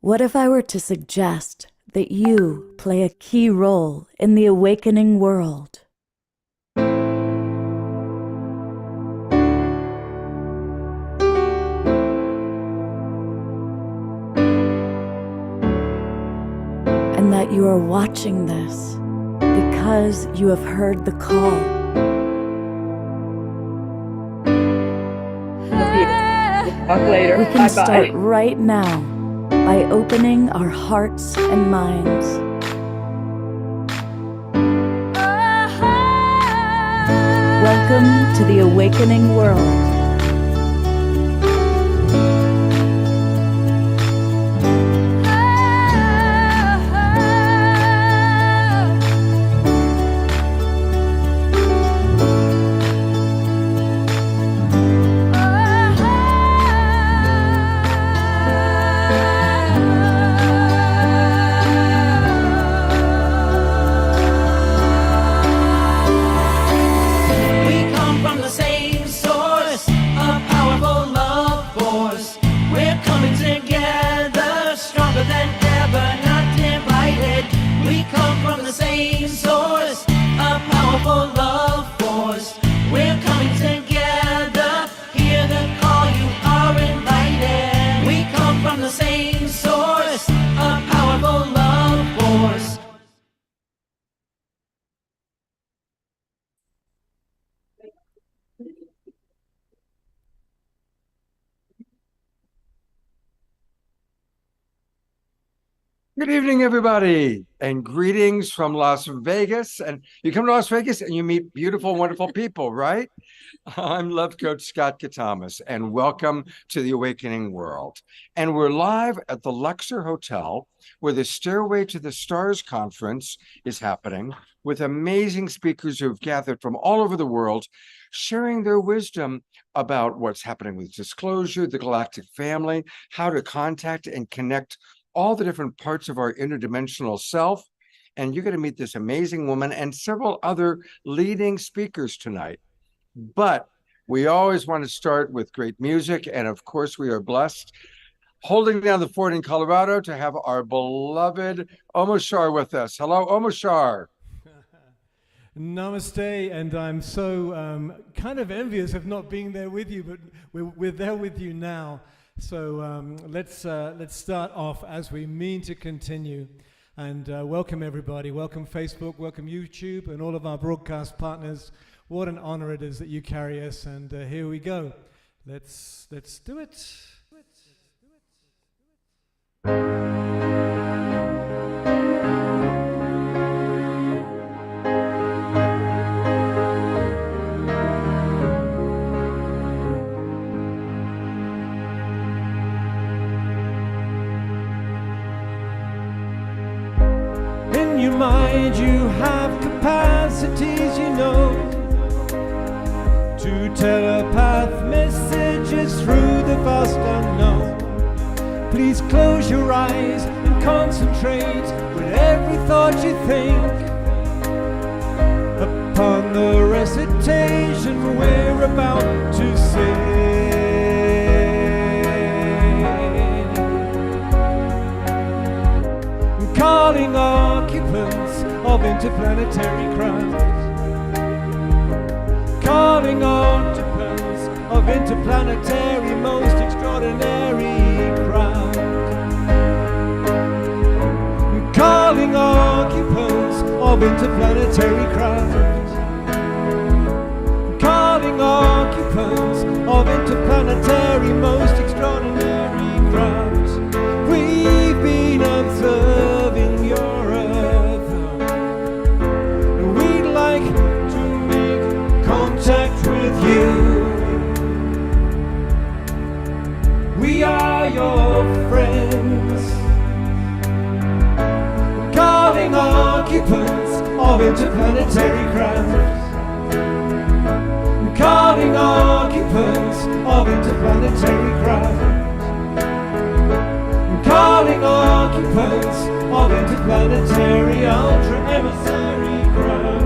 What if I were to suggest that you play a key role in the awakening world? And that you are watching this because you have heard the call. Talk later. We can start right now by opening our hearts and minds. Welcome to the awakening world. Good evening, everybody, and greetings from Las Vegas. And you come to Las Vegas and you meet beautiful, wonderful people, right? I'm Love Coach Scott Katamas, and welcome to the Awakening World. And we're live at the Luxor Hotel, where the Stairway to the Stars conference is happening, with amazing speakers who've gathered from all over the world, sharing their wisdom about what's happening with disclosure, the galactic family, how to contact and connect all the different parts of our interdimensional self. And you're going to meet this amazing woman and several other leading speakers tonight. But we always want to start with great music. And of course, we are blessed, holding down the fort in Colorado, to have our beloved Omoshar with us. Hello, Omoshar. Namaste, and I'm so kind of envious of not being there with you, but we're there with you now. So let's start off as we mean to continue, and welcome everybody. Welcome Facebook, welcome YouTube, and all of our broadcast partners. What an honor it is that you carry us, and here we go. Let's do it. In your mind you have capacities, you know, to telepath messages through the vast unknown. Please close your eyes and concentrate with every thought you think upon the recitation we're about to sing. Calling occupants of interplanetary craft, calling occupants of interplanetary most extraordinary craft, calling occupants of interplanetary craft, calling occupants of interplanetary most extraordinary craft. We've been observing your Earth. We'd like to make contact with you. We are your friends, calling occupants of interplanetary craft, calling occupants of interplanetary craft, calling occupants of interplanetary ultra-emissary craft.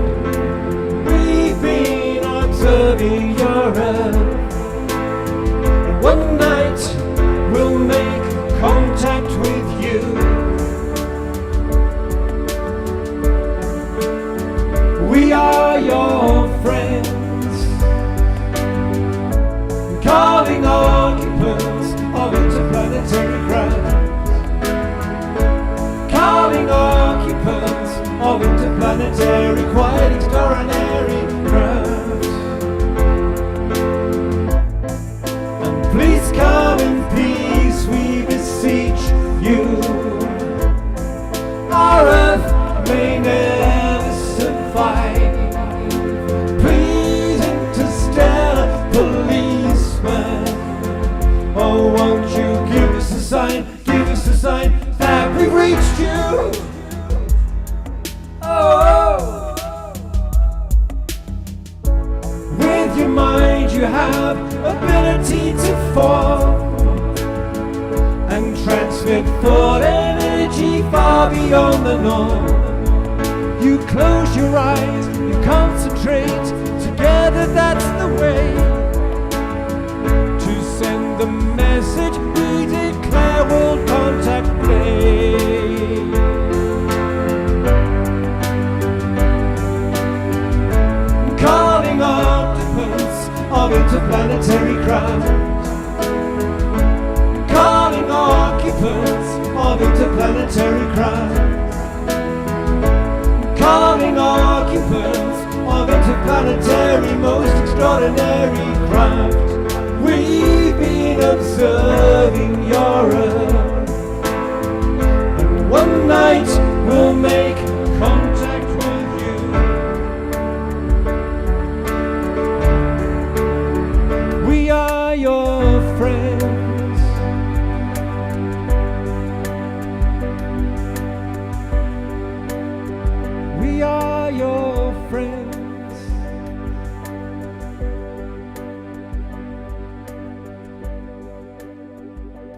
We've been observing your Earth, and one night we'll make contact with you. interplanetary, quite extraordinary craft. And please come in peace, we beseech you. Our Earth may never survive. Please, interstellar policeman, oh, won't you give us a sign that we've reached you? Oh, with your mind you have ability to fall and transmit thought energy far beyond the norm. You close your eyes, you concentrate, together that's the way to send the message we declare world contact play. Calling occupants of interplanetary craft. Calling occupants of interplanetary craft. Calling occupants of interplanetary most extraordinary craft. We've been observing your Earth, and one night we'll make contact with you. We are your friends. We are your friends.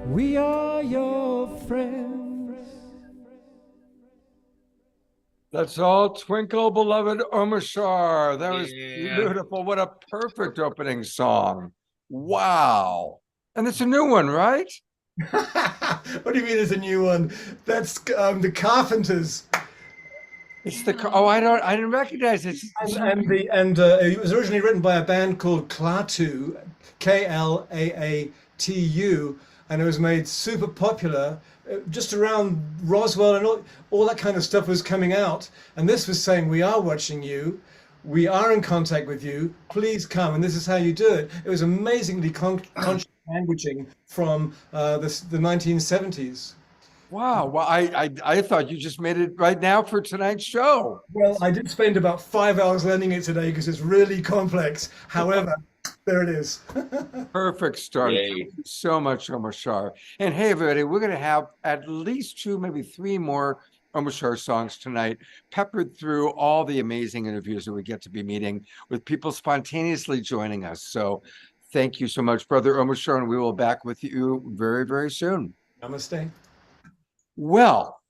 We are your friends. That's all Twinkle, Beloved Omashar. That was beautiful. What a perfect opening song. Wow. And it's a new one, right? What do you mean it's a new one? That's the Carpenters. It's the I didn't recognize it. It was originally written by a band called Klaatu, Klaatu, and it was made super popular just around Roswell, and all that kind of stuff was coming out. And this was saying, we are watching you, we are in contact with you, please come. And this is how you do it. It was amazingly conscious languaging from the 1970s. Wow. Well, I thought you just made it right now for tonight's show. Well, I did spend about 5 hours learning it today because it's really complex. However, there it is. Perfect start. Yay. Thank you so much, Omashar. And hey, everybody, we're going to have at least 2, maybe 3 more Omashar songs tonight, peppered through all the amazing interviews that we get to be meeting with people spontaneously joining us. So thank you so much, Brother Omashar, and we will be back with you very, very soon. Namaste. Well,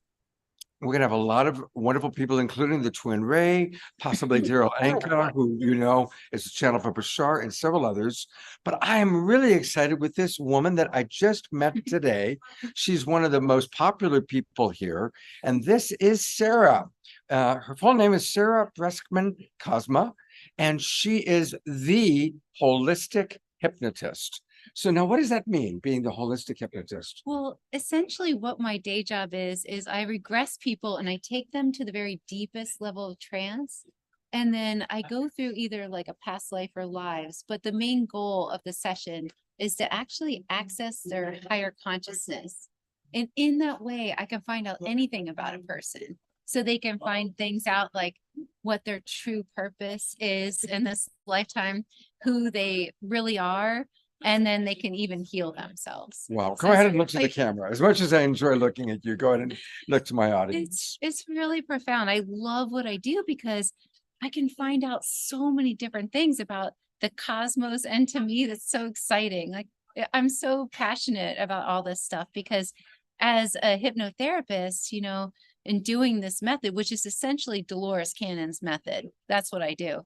we're going to have a lot of wonderful people, including the Twin Ray, possibly Daryl Anka, who you know is the channel for Bashar, and several others. But I am really excited with this woman that I just met today. She's one of the most popular people here, and this is Sarah. Her full name is Sarah Breskman Cosma, and she is the holistic hypnotist. So now what does that mean, being the holistic hypnotist? Well, essentially what my day job is I regress people and I take them to the very deepest level of trance. And then I go through either like a past life or lives. But the main goal of the session is to actually access their higher consciousness. And in that way, I can find out anything about a person. So they can find things out like what their true purpose is in this lifetime, who they really are. And then they can even heal themselves. Wow. So Go ahead it's and look to the like- camera. As much as I enjoy looking at you, go ahead and look to my audience. It's really profound. I love what I do because I can find out so many different things about the cosmos. And to me, that's so exciting. Like I'm so passionate about all this stuff because as a hypnotherapist, you know, in doing this method, which is essentially Dolores Cannon's method, that's what I do.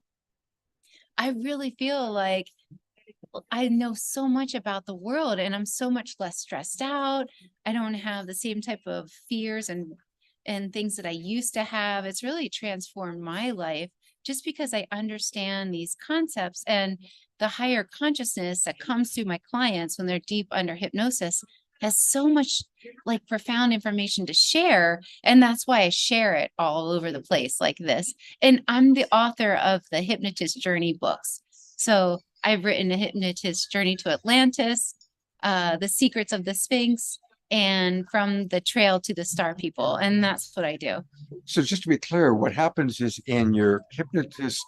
I really feel like I know so much about the world and I'm so much less stressed out. I don't have the same type of fears and things that I used to have. It's really transformed my life just because I understand these concepts and the higher consciousness that comes through my clients when they're deep under hypnosis. has so much like profound information to share. And that's why I share it all over the place like this. And I'm the author of the Hypnotist Journey books. So I've written A Hypnotist Journey to Atlantis, The Secrets of the Sphinx, and From the Trail to the Star People. And that's what I do. So just to be clear, what happens is in your hypnosis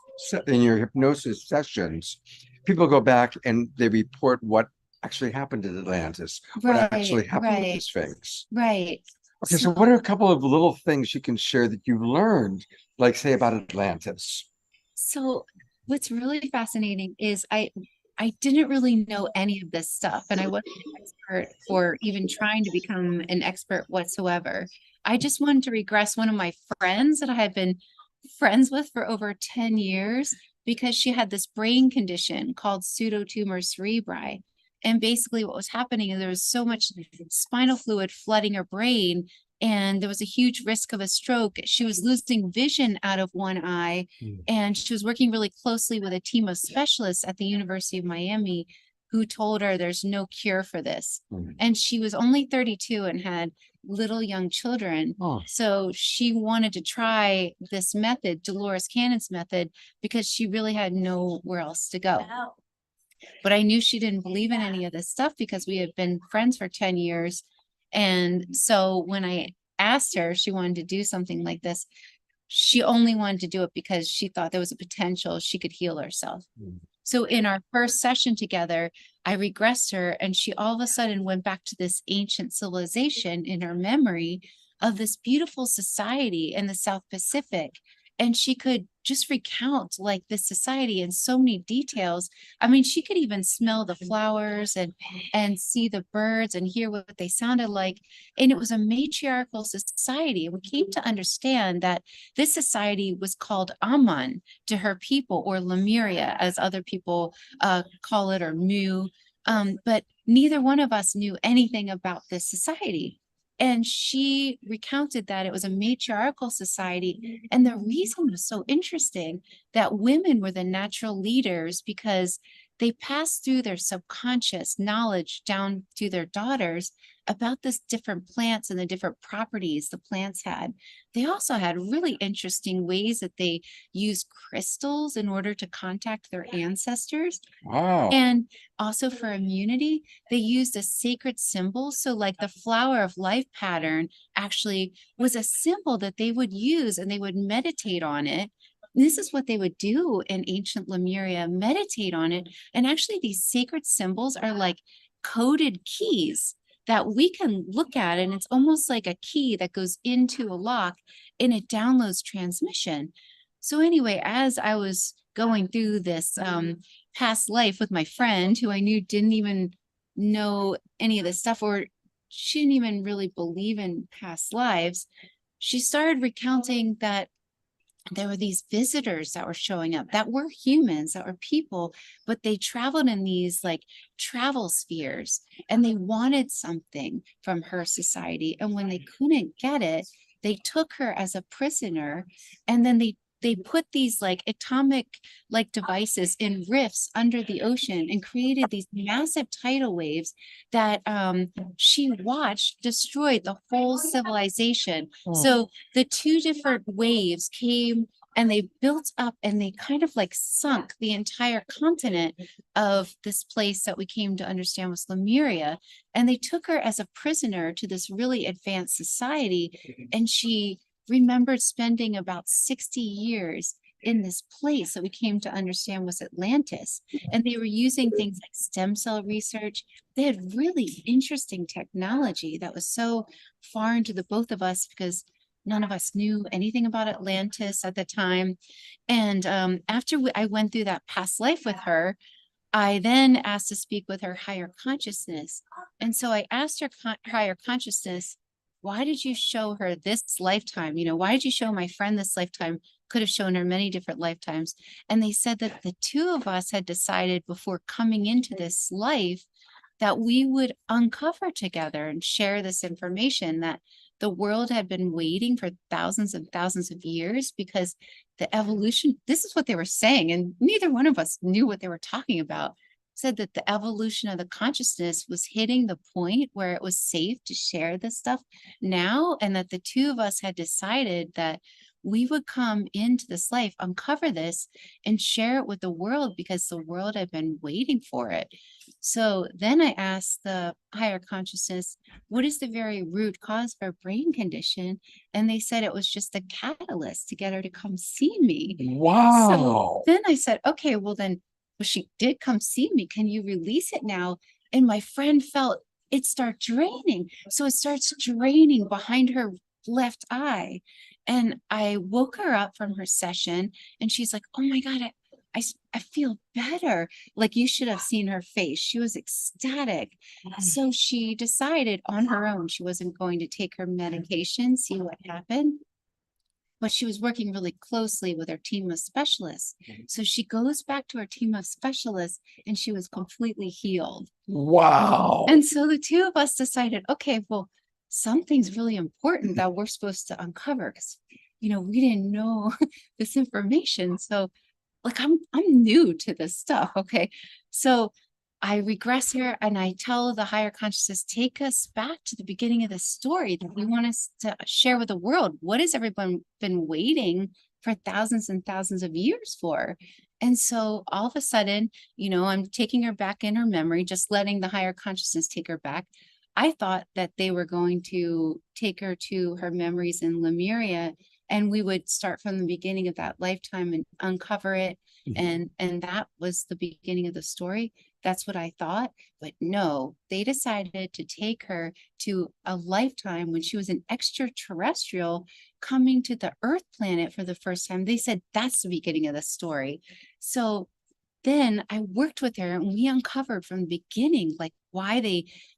sessions, people go back and they report what actually happened at Atlantis, what actually happened with the Sphinx. Right. Okay, so what are a couple of little things you can share that you've learned, like say about Atlantis? So what's really fascinating is I didn't really know any of this stuff, and I wasn't an expert or even trying to become an expert whatsoever. I just wanted to regress one of my friends that I had been friends with for over 10 years because she had this brain condition called pseudotumor cerebri. And basically what was happening is there was so much spinal fluid flooding her brain, and there was a huge risk of a stroke. She was losing vision out of one eye, and she was working really closely with a team of specialists at the University of Miami who told her there's no cure for this. And she was only 32 and had little young children. So she wanted to try this method, Dolores Cannon's method, because she really had nowhere else to go. But I knew she didn't believe in any of this stuff because we had been friends for 10 years. And so when I asked her if she wanted to do something like this, she only wanted to do it because she thought there was a potential she could heal herself. So in our first session together, I regressed her, and she all of a sudden went back to this ancient civilization in her memory of this beautiful society in the South Pacific. And she could just recount like this society in so many details. I mean, she could even smell the flowers and see the birds and hear what they sounded like. And it was a matriarchal society. We came to understand that this society was called Aman to her people, or Lemuria, as other people call it, or Mu. But neither one of us knew anything about this society. And she recounted that it was a matriarchal society. And the reason was so interesting, that women were the natural leaders because they passed through their subconscious knowledge down to their daughters about this different plants and the different properties the plants had. They also had really interesting ways that they used crystals in order to contact their ancestors. Wow. And also for immunity, they used a sacred symbol. So like the flower of life pattern actually was a symbol that they would use, and they would meditate on it. This is what they would do in ancient Lemuria, meditate on it. And actually these sacred symbols are like coded keys that we can look at, and it's almost like a key that goes into a lock and it downloads transmission. So anyway, as I was going through this past life with my friend, who I knew didn't even know any of this stuff, or she didn't even really believe in past lives, she started recounting that there were these visitors that were showing up that were humans, that were people, but they traveled in these like travel spheres, and they wanted something from her society. And when they couldn't get it, they took her as a prisoner, and then they put these like atomic like devices in rifts under the ocean and created these massive tidal waves that she watched destroyed the whole civilization. So the two different waves came and they built up, and they kind of like sunk the entire continent of this place that we came to understand was Lemuria. And they took her as a prisoner to this really advanced society, and she remembered spending about 60 years in this place that we came to understand was Atlantis. And they were using things like stem cell research. They had really interesting technology that was so foreign to the both of us because none of us knew anything about Atlantis at the time. And after I went through that past life with her, I then asked to speak with her higher consciousness. And so I asked her higher consciousness, why did you show her this lifetime? You know, why did you show my friend this lifetime? Could have shown her many different lifetimes. And they said that the two of us had decided before coming into this life that we would uncover together and share this information, that the world had been waiting for thousands and thousands of years because the evolution, this is what they were saying. And neither one of us knew what they were talking about. said that the evolution of the consciousness was hitting the point where it was safe to share this stuff now, and that the two of us had decided that we would come into this life, uncover this, and share it with the world because the world had been waiting for it. So then I asked the higher consciousness, what is the very root cause of her brain condition? And they said it was just the catalyst to get her to come see me. Wow. So then I said, okay, well, she did come see me. Can you release it now? And my friend felt it start draining. So it starts draining behind her left eye. And I woke her up from her session and she's like, oh my God, I feel better. Like, you should have seen her face. She was ecstatic. So she decided on her own, she wasn't going to take her medication, see what happened. But she was working really closely with her team of specialists. So she goes back to her team of specialists and she was completely healed. Wow. And so the two of us decided, okay, well, something's really important that we're supposed to uncover because, we didn't know this information. So like, I'm new to this stuff. Okay. So I regress here and I tell the higher consciousness, take us back to the beginning of the story that we want us to share with the world. What has everyone been waiting for thousands and thousands of years for? And so all of a sudden, I'm taking her back in her memory, just letting the higher consciousness take her back. I thought that they were going to take her to her memories in Lemuria, and we would start from the beginning of that lifetime and uncover it. And that was the beginning of the story. That's what I thought. But no, they decided to take her to a lifetime when she was an extraterrestrial coming to the Earth planet for the first time. They said that's the beginning of the story. So then I worked with her and we uncovered from the beginning, like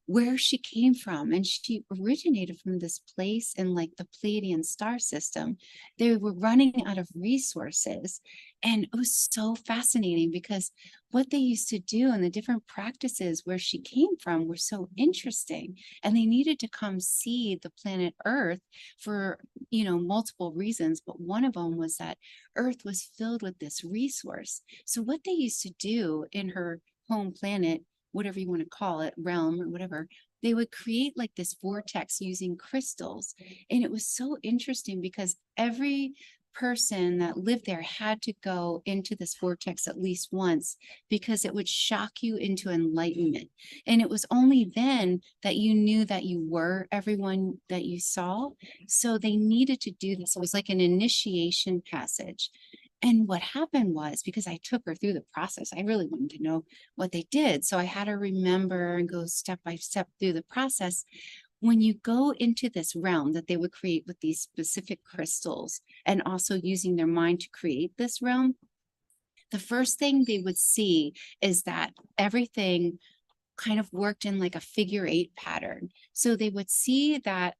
where she came from. And she originated from this place in like the Pleiadian star system. They were running out of resources. And it was so fascinating because what they used to do and the different practices where she came from were so interesting. And they needed to come see the planet Earth for, multiple reasons. But one of them was that Earth was filled with this resource. So what they used to do in her home planet, whatever you want to call it, realm or whatever, they would create like this vortex using crystals. And it was so interesting because every person that lived there had to go into this vortex at least once because it would shock you into enlightenment. And it was only then that you knew that you were everyone that you saw. So they needed to do this. It was like an initiation passage. And what happened was, because I took her through the process, I really wanted to know what they did. So I had her remember and go step by step through the process. When you go into this realm that they would create with these specific crystals and also using their mind to create this realm, the first thing they would see is that everything kind of worked in like a figure 8 pattern. So they would see that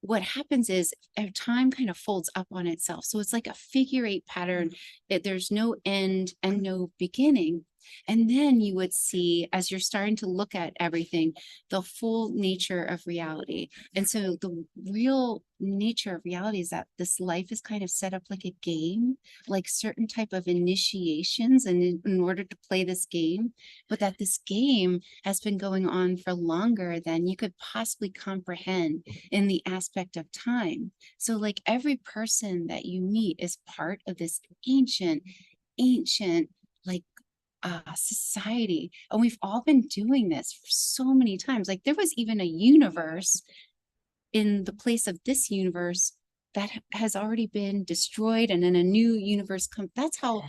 what happens is time kind of folds up on itself. So it's like a figure 8 pattern. There's no end and no beginning. And then you would see, as you're starting to look at everything, the full nature of reality. And so the real nature of reality is that this life is kind of set up like a game, like certain type of initiations and in order to play this game, but that this game has been going on for longer than you could possibly comprehend in the aspect of time. So like every person that you meet is part of this ancient like society, and we've all been doing this for so many times. Like there was even a universe in the place of this universe that has already been destroyed, and then a new universe comes. That's how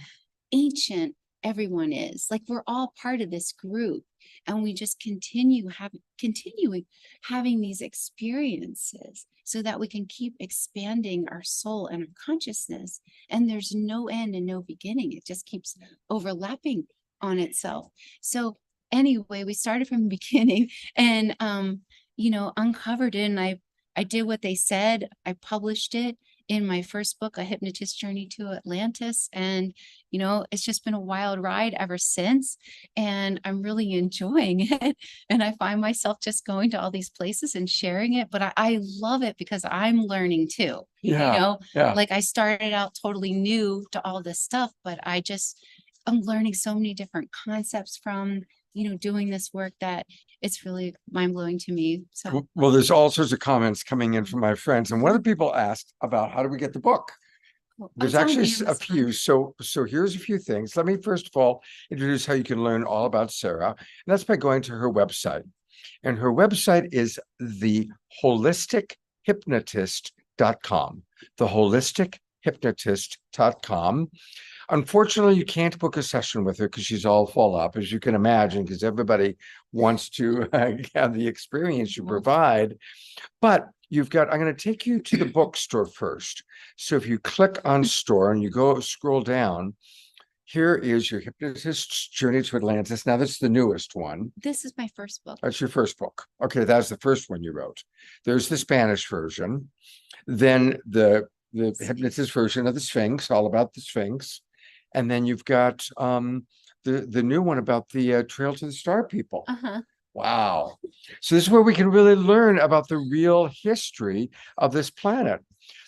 ancient everyone is. Like we're all part of this group, and we just continuing having these experiences so that we can keep expanding our soul and our consciousness. And there's no end and no beginning. It just keeps overlapping on itself. So anyway, we started from the beginning and uncovered it, and I did what they said. I published it in my first book, A Hypnotist's Journey to Atlantis. And, it's just been a wild ride ever since. And I'm really enjoying it. And I find myself just going to all these places and sharing it. But I love it because I'm learning too. Yeah. Like I started out totally new to all this stuff, but I'm learning so many different concepts from doing this work that it's really mind-blowing to me. So Well, there's all sorts of comments coming in from my friends, and one of the people asked about how do we get the book. There's it's on actually a Amazon. few. So here's a few things. Let me first of all introduce how you can learn all about Sarah. And that's by going to her website. And her website is theholistichuhypnotist.com. Theholistichuhypnotist.com. Unfortunately, you can't book a session with her because she's all full up, as you can imagine, because everybody wants to have the experience you provide. But I'm going to take you to the bookstore first. So if you click on store and you scroll down, here is your Hypnotist's Journey to Atlantis. Now, this is the newest one. This is my first book. That's your first book. Okay, that's the first one you wrote. There's the Spanish version. Then the hypnotist version of the Sphinx, all about the Sphinx. And then you've got the new one about the Trail to the Star People. Wow. So this is where we can really learn about the real history of this planet.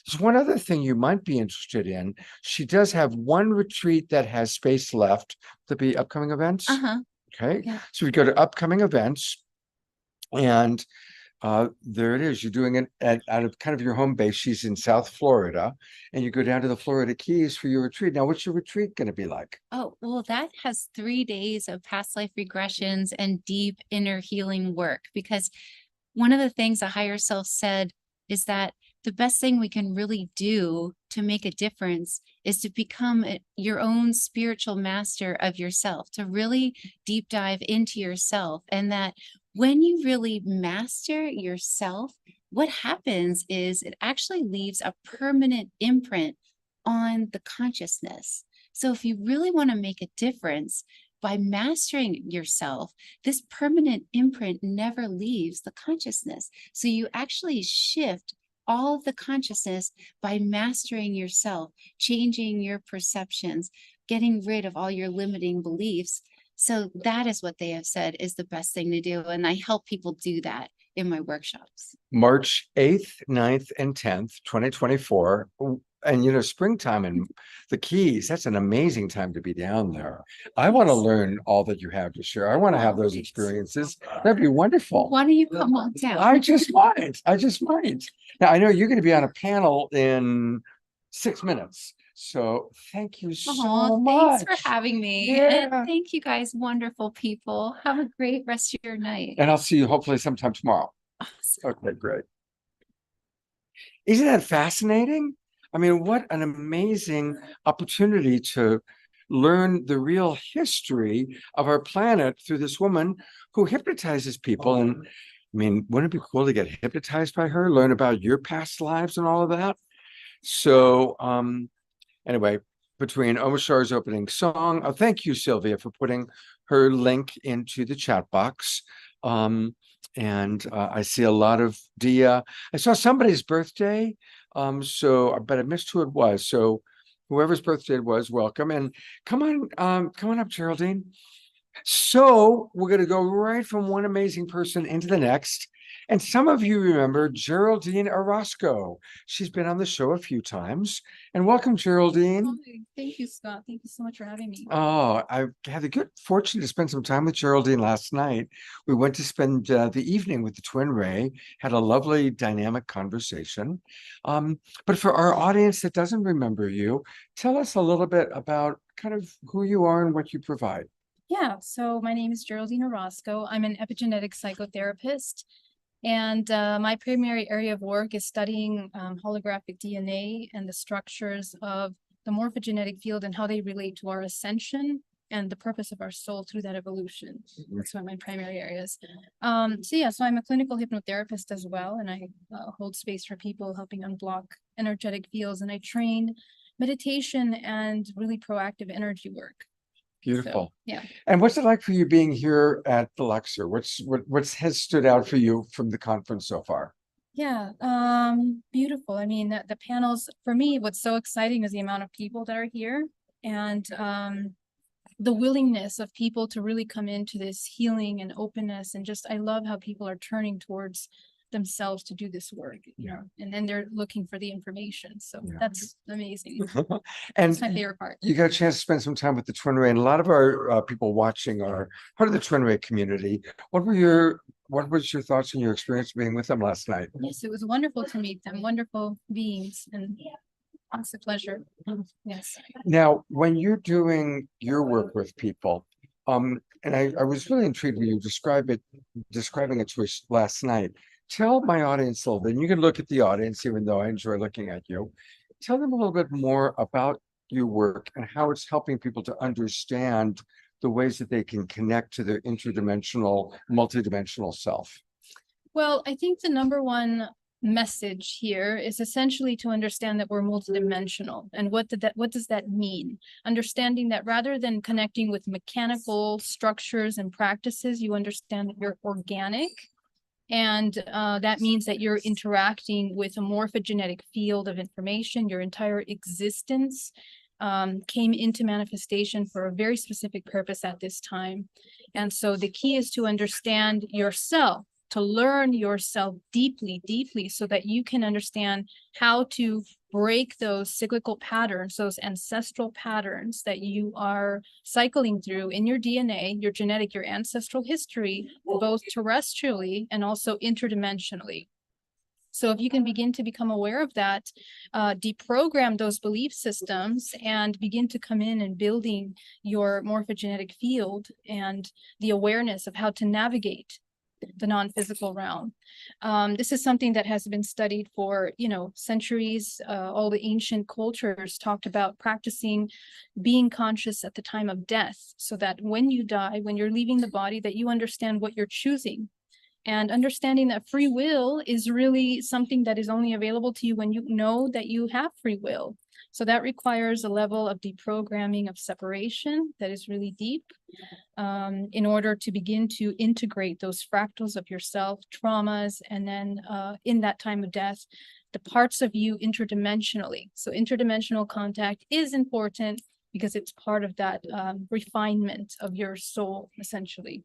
There's one other thing you might be interested in. She does have one retreat that has space left to be upcoming events. Okay. Yeah. So we go to upcoming events, and there it is. You're doing it out of kind of your home base. She's in South Florida, and you go down to the Florida Keys for your retreat. Now, what's your retreat going to be like? Oh, well, that has 3 days of past life regressions and deep inner healing work, because one of the things a higher self said is that the best thing we can really do to make a difference is to become your own spiritual master of yourself, to really deep dive into yourself. And that when you really master yourself, what happens is it actually leaves a permanent imprint on the consciousness. So if you really want to make a difference by mastering yourself, this permanent imprint never leaves the consciousness. So you actually shift all of the consciousness by mastering yourself, changing your perceptions, getting rid of all your limiting beliefs. So that is what they have said is the best thing to do. And I help people do that in my workshops. March 8th, 9th, and 10th, 2024. And springtime and the Keys, that's an amazing time to be down there. I want to learn all that you have to share. I want to have those experiences. That'd be wonderful. Why don't you come on down? I just might. Now, I know you're going to be on a panel in 6 minutes. So thank you so much. Thanks for having me. Yeah. And thank you guys, wonderful people. Have a great rest of your night. And I'll see you hopefully sometime tomorrow. Awesome. Okay, great. Isn't that fascinating? I mean, what an amazing opportunity to learn the real history of our planet through this woman who hypnotizes people. And I mean, wouldn't it be cool to get hypnotized by her, learn about your past lives and all of that? So anyway, between Omashar's opening song, thank you, Sylvia, for putting her link into the chat box. And I see a lot of Dia. I saw somebody's birthday. But I missed who it was. So whoever's birthday it was, welcome. And come on up, Geraldine. So we're going to go right from one amazing person into the next. And some of you remember Geraldine Orozco. She's been on the show a few times. And welcome, Geraldine. Hi. Thank you, Scott. Thank you so much for having me. Oh, I had the good fortune to spend some time with Geraldine last night. We went to spend the evening with the Twin Ray, had a lovely dynamic conversation. But for our audience that doesn't remember you, tell us a little bit about kind of who you are and what you provide. Yeah, so my name is Geraldine Orozco. I'm an epigenetic psychotherapist. And my primary area of work is studying holographic DNA and the structures of the morphogenetic field and how they relate to our ascension and the purpose of our soul through that evolution. That's one of my primary areas. So I'm a clinical hypnotherapist as well, and I hold space for people, helping unblock energetic fields, and I train meditation and really proactive energy work. Beautiful. So, yeah. And what's it like for you being here at the lecture? What has stood out for you from the conference so far? Yeah, beautiful. I mean, the panels, for me, what's so exciting is the amount of people that are here and the willingness of people to really come into this healing and openness. And just, I love how people are turning towards themselves to do this work, you know, and then they're looking for the information. So that's amazing. And It's my favorite part. you got a chance to spend some time with the Twin Ray, and a lot of our people watching are part of the Twin Ray community. What was your thoughts and your experience being with them last night? Yes, it was wonderful to meet them, wonderful beings, and it's a pleasure. Yes. Now, when you're doing your work with people, and I was really intrigued when you describing it to us last night. Tell my audience a little bit, and you can look at the audience, even though I enjoy looking at you. Tell them a little bit more about your work and how it's helping people to understand the ways that they can connect to their interdimensional, multidimensional self. Well, I think the number one message here is essentially to understand that we're multidimensional. And what does that mean? Understanding that rather than connecting with mechanical structures and practices, you understand that you're organic. And that means that you're interacting with a morphogenetic field of information. Your entire existence came into manifestation for a very specific purpose at this time. And so the key is to understand yourself, to learn yourself deeply, deeply, so that you can understand how to break those cyclical patterns, those ancestral patterns that you are cycling through in your DNA, your genetic, your ancestral history, both terrestrially and also interdimensionally. So if you can begin to become aware of that, deprogram those belief systems and begin to come in and building your morphogenetic field and the awareness of how to navigate the non-physical realm. This is something that has been studied for, centuries. All the ancient cultures talked about practicing being conscious at the time of death, so that when you die, when you're leaving the body, that you understand what you're choosing. And understanding that free will is really something that is only available to you when you know that you have free will. So that requires a level of deprogramming of separation that is really deep, in order to begin to integrate those fractals of yourself, traumas, and then in that time of death, the parts of you interdimensionally. So interdimensional contact is important because it's part of that refinement of your soul, essentially.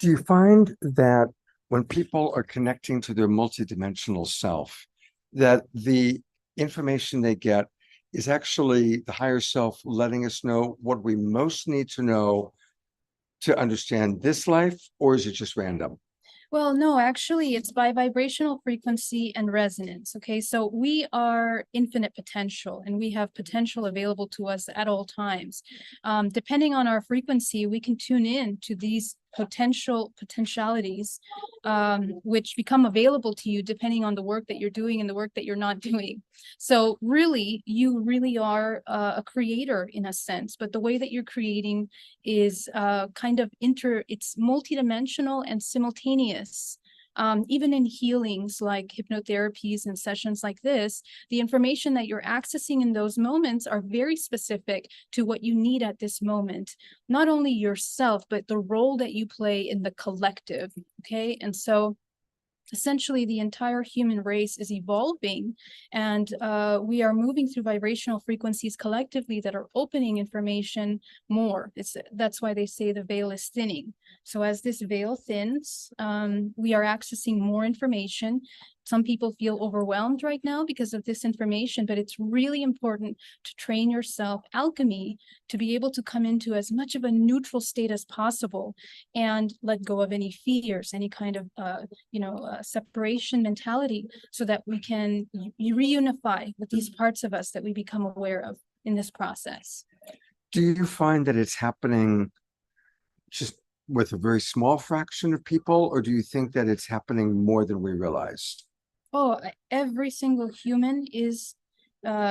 Do you find that when people are connecting to their multidimensional self, that the information they get is actually the higher self letting us know what we most need to know to understand this life, or is it just random? Well, no, actually, it's by vibrational frequency and resonance. Okay, so we are infinite potential, and we have potential available to us at all times. Depending on our frequency, we can tune in to these potentialities, which become available to you depending on the work that you're doing and the work that you're not doing. So really, you really are a creator in a sense, but the way that you're creating is it's multidimensional and simultaneous. Even in healings like hypnotherapies and sessions like this, the information that you're accessing in those moments are very specific to what you need at this moment. Not only yourself, but the role that you play in the collective, okay? And so essentially the entire human race is evolving, and we are moving through vibrational frequencies collectively that are opening information more. That's why they say the veil is thinning. So as this veil thins, we are accessing more information. Some people feel overwhelmed right now because of this information, but it's really important to train yourself, alchemy, to be able to come into as much of a neutral state as possible and let go of any fears, any kind of, separation mentality, so that we can reunify with these parts of us that we become aware of in this process. Do you find that it's happening just with a very small fraction of people, or do you think that it's happening more than we realize? Oh, every single human is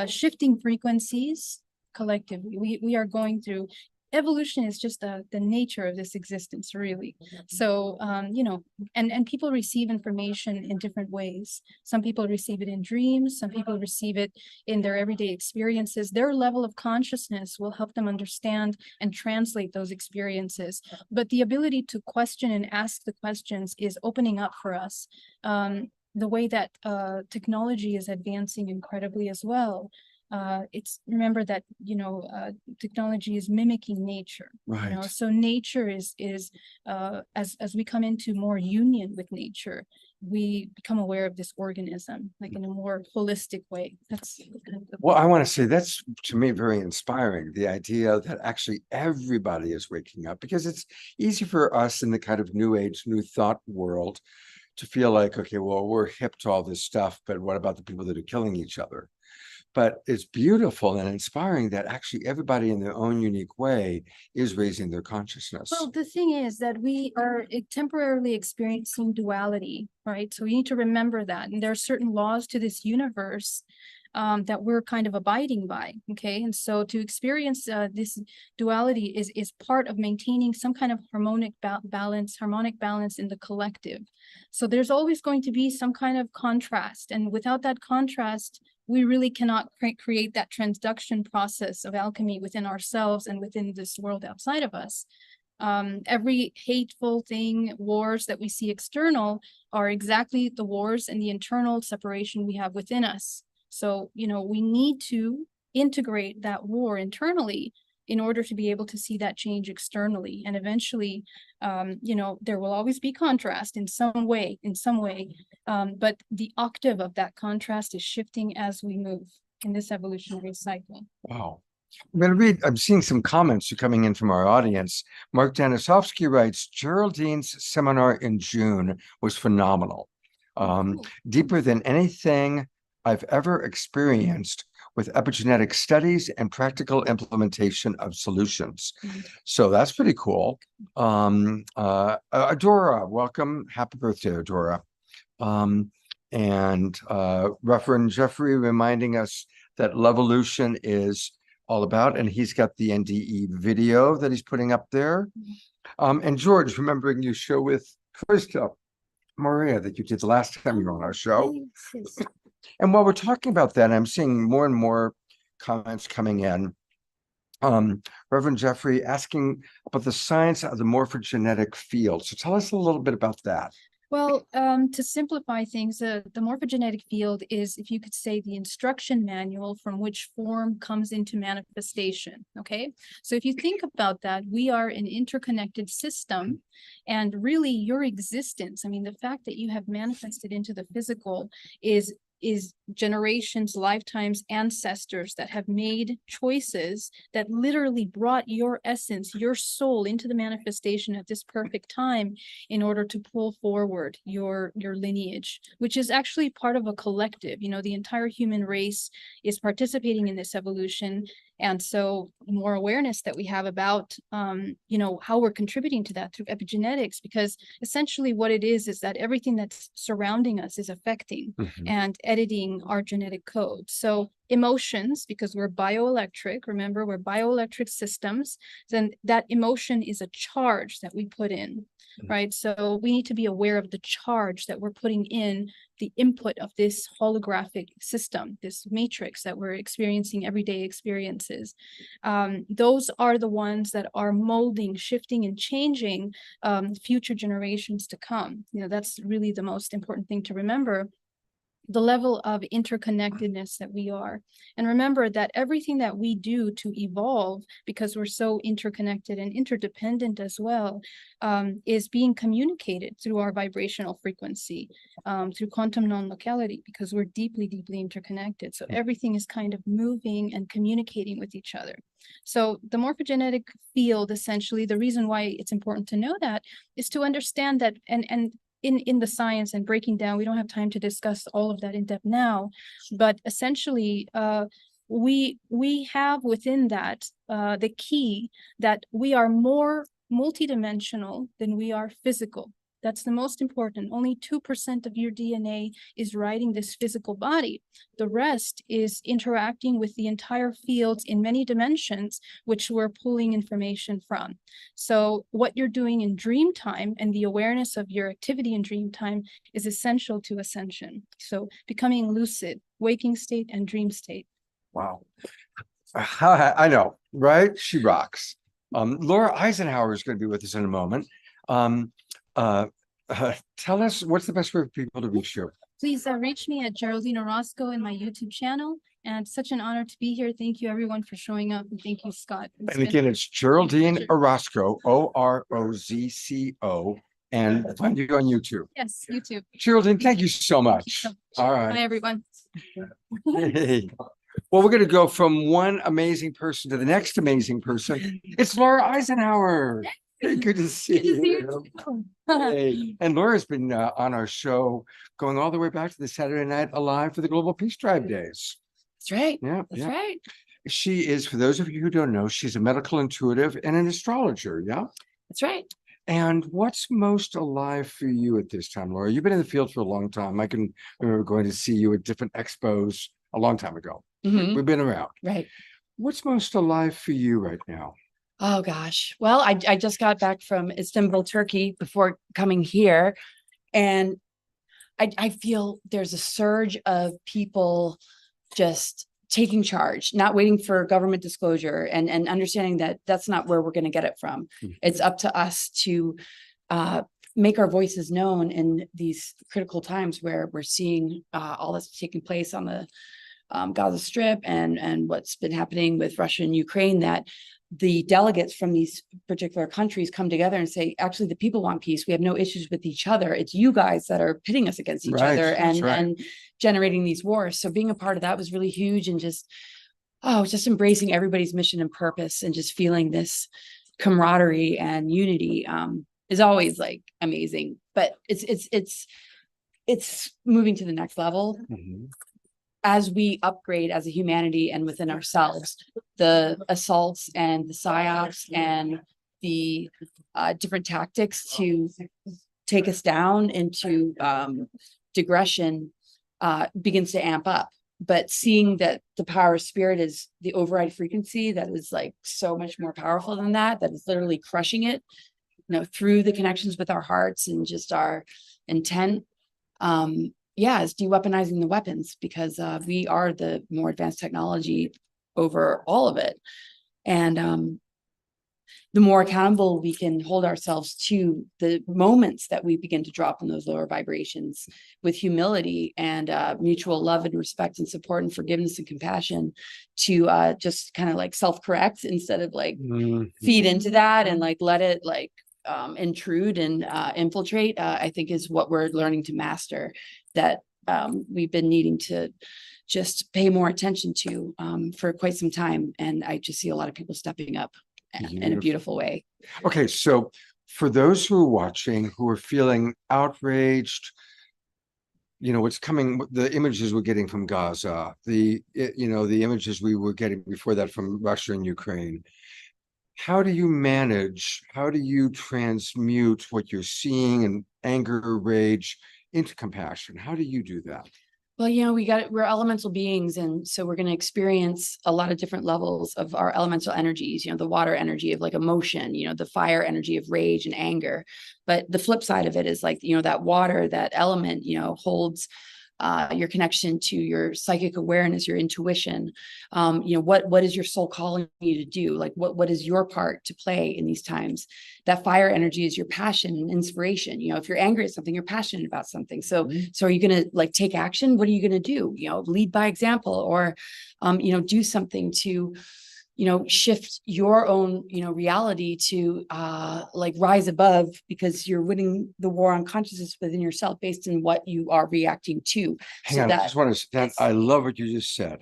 shifting frequencies collectively. We are going through, evolution is just the nature of this existence, really. So, and people receive information in different ways. Some people receive it in dreams. Some people receive it in their everyday experiences. Their level of consciousness will help them understand and translate those experiences. But the ability to question and ask the questions is opening up for us. The way that technology is advancing incredibly as well. it's remember that, technology is mimicking nature. Right. So nature is as we come into more union with nature, we become aware of this organism like in a more holistic way. That's kind of Well, I want to say that's to me very inspiring. The idea that actually everybody is waking up, because it's easy for us in the kind of new age, new thought world to feel like, okay, well, we're hip to all this stuff, but what about the people that are killing each other? But it's beautiful and inspiring that actually everybody in their own unique way is raising their consciousness. Well, the thing is that we are temporarily experiencing duality, right? So we need to remember that. And there are certain laws to this universe that we're kind of abiding by, okay? And so to experience this duality is part of maintaining some kind of harmonic balance in the collective. So there's always going to be some kind of contrast. And without that contrast, we really cannot create that transduction process of alchemy within ourselves and within this world outside of us. Every hateful thing, wars that we see external are exactly the wars and the internal separation we have within us. So, we need to integrate that war internally in order to be able to see that change externally. And eventually, there will always be contrast in some way, but the octave of that contrast is shifting as we move in this evolutionary cycle. Wow. I'm seeing some comments coming in from our audience. Mark Danisovsky writes, Geraldine's seminar in June was phenomenal. Deeper than anything I've ever experienced, with epigenetic studies and practical implementation of solutions. So that's pretty cool. Adora, welcome. Happy birthday, Adora. And Reverend Jeffrey reminding us that Levolution is all about, and he's got the NDE video that he's putting up there. And George, remembering your show with Krista Maria that you did the last time you were on our show. And while we're talking about that, I'm seeing more and more comments coming in. Reverend Jeffrey asking about the science of the morphogenetic field. So tell us a little bit about that. Well, to simplify things, the morphogenetic field is, if you could say, the instruction manual from which form comes into manifestation, okay? So if you think about that, we are an interconnected system, and really your existence, I mean, the fact that you have manifested into the physical is generations, lifetimes, ancestors that have made choices that literally brought your essence, your soul into the manifestation at this perfect time in order to pull forward your lineage, which is actually part of a collective. The entire human race is participating in this evolution. And so more awareness that we have about, how we're contributing to that through epigenetics, because essentially what it is that everything that's surrounding us is affecting and editing our genetic code. So emotions, because we're bioelectric, remember, we're bioelectric systems, then that emotion is a charge that we put in, right? So we need to be aware of the charge that we're putting in the input of this holographic system, this matrix that we're experiencing everyday experiences. Those are the ones that are molding, shifting, and changing future generations to come. That's really the most important thing to remember, the level of interconnectedness that we are. And remember that everything that we do to evolve, because we're so interconnected and interdependent as well, is being communicated through our vibrational frequency, through quantum non-locality, because we're deeply, deeply interconnected. So everything is kind of moving and communicating with each other. So the morphogenetic field, essentially, the reason why it's important to know that is to understand that, and in the science and breaking down, we don't have time to discuss all of that in depth now, but essentially we have within that the key that we are more multidimensional than we are physical. That's the most important. Only 2% of your DNA is riding this physical body. The rest is interacting with the entire fields in many dimensions, which we're pulling information from. So what you're doing in dream time and the awareness of your activity in dream time is essential to ascension. So becoming lucid, waking state, and dream state. Wow. I know, right? She rocks. Laura Eisenhower is going to be with us in a moment. Tell us, what's the best way for people to reach you? Please reach me at Geraldine Orozco in my YouTube channel. And such an honor to be here. Thank you everyone for showing up. And thank you, Scott. And again, it's Geraldine Orozco, Orozco, and find you on YouTube. Yes, YouTube. Geraldine, thank you so much. so much. All Bye, right. everyone. Hey. Well, we're going to go from one amazing person to the next amazing person. It's Laura Eisenhower. Good to see you. Hey. And Laura's been on our show going all the way back to the Saturday Night Alive for the Global Peace Drive days. That's right. Yeah, That's yeah. right. She is, for those of you who don't know, she's a medical intuitive and an astrologer. Yeah. That's right. And what's most alive for you at this time, Laura? You've been in the field for a long time. I can remember going to see you at different expos a long time ago. Mhm. We've been around. Right. What's most alive for you right now? Oh gosh. Well, I just got back from Istanbul, Turkey before coming here. And I feel there's a surge of people just taking charge, not waiting for government disclosure and understanding that that's not where we're going to get it from. It's up to us to make our voices known in these critical times where we're seeing all that's taking place on the Gaza Strip and what's been happening with Russia and Ukraine, that the delegates from these particular countries come together and say, actually, the people want peace. We have no issues with each other. It's you guys that are pitting us against each Right, other that's right. and generating these wars. So being a part of that was really huge, and just embracing everybody's mission and purpose and just feeling this camaraderie and unity is always like amazing. But it's moving to the next level. Mhm. As we upgrade as a humanity and within ourselves, the assaults and the psyops and the different tactics to take us down into digression begins to amp up. But seeing that the power of spirit is the override frequency that is like so much more powerful than that is literally crushing it, through the connections with our hearts and just our intent. Is de-weaponizing the weapons, because we are the more advanced technology over all of it. And the more accountable we can hold ourselves to the moments that we begin to drop in those lower vibrations with humility and mutual love and respect and support and forgiveness and compassion, to just kind of like self-correct instead of like feed into that and like let it like intrude and infiltrate, I think is what we're learning to master, that we've been needing to just pay more attention to for quite some time. And I just see a lot of people stepping up in a beautiful way. Okay, so for those who are watching, who are feeling outraged, what's coming, the images we're getting from Gaza, the images we were getting before that from Russia and Ukraine. How do you transmute what you're seeing and anger, rage into compassion? How do you do that? Well, we're elemental beings. And so we're going to experience a lot of different levels of our elemental energies, the water energy of like emotion, the fire energy of rage and anger. But the flip side of it is like, that water, that element, holds your connection to your psychic awareness, your intuition. What is your soul calling you to do? Like what is your part to play in these times? That fire energy is your passion and inspiration. If you're angry at something, you're passionate about something. So are you going to like take action? What are you going to do? Lead by example, or do something to shift your own, reality to like rise above, because you're winning the war on consciousness within yourself based on what you are reacting to. Hang on, I just want to, I love what you just said.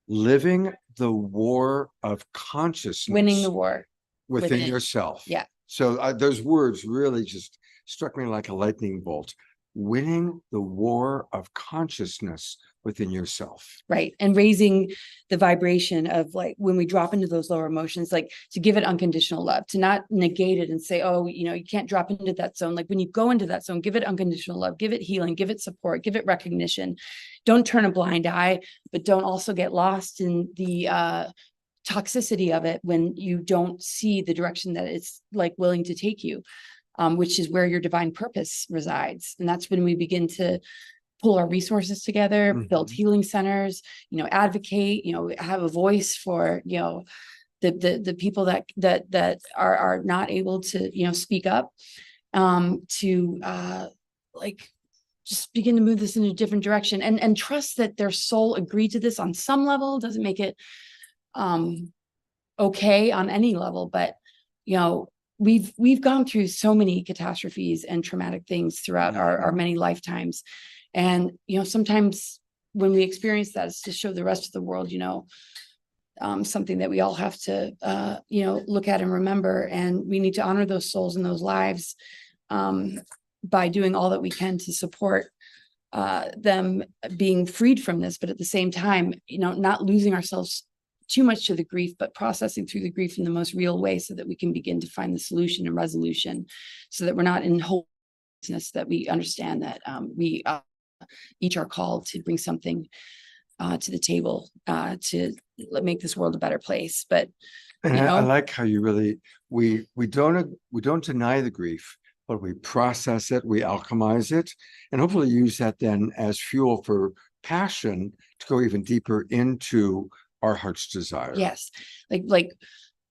Living the war of consciousness. Winning the war. Within yourself. Yeah. So those words really just struck me like a lightning bolt. Winning the war of consciousness within yourself. Right. And raising the vibration of like when we drop into those lower emotions, like to give it unconditional love, to not negate it and say, oh, you can't drop into that zone. Like when you go into that zone, give it unconditional love, give it healing, give it support, give it recognition. Don't turn a blind eye, but don't also get lost in the toxicity of it when you don't see the direction that it's like willing to take you, which is where your divine purpose resides. And that's when we begin to pull our resources together, build healing centers, advocate, have a voice for, the people that are not able to, speak up, to like just begin to move this in a different direction, and trust that their soul agreed to this on some level. Doesn't make it okay on any level, but you know, we've gone through so many catastrophes and traumatic things throughout our many lifetimes. And you know, sometimes when we experience that, it's to show the rest of the world, you know, something that we all have to you know, look at and remember. And we need to honor those souls and those lives by doing all that we can to support them being freed from this, but at the same time, you know, not losing ourselves too much to the grief, but processing through the grief in the most real way, so that we can begin to find the solution and resolution, so that we're not in hopelessness, that we understand that we each are called to bring something to the table to make this world a better place. But And you I know, like how you really, we don't deny the grief, but we process it, we alchemize it, and hopefully use that then as fuel for passion to go even deeper into our heart's desire. yes, like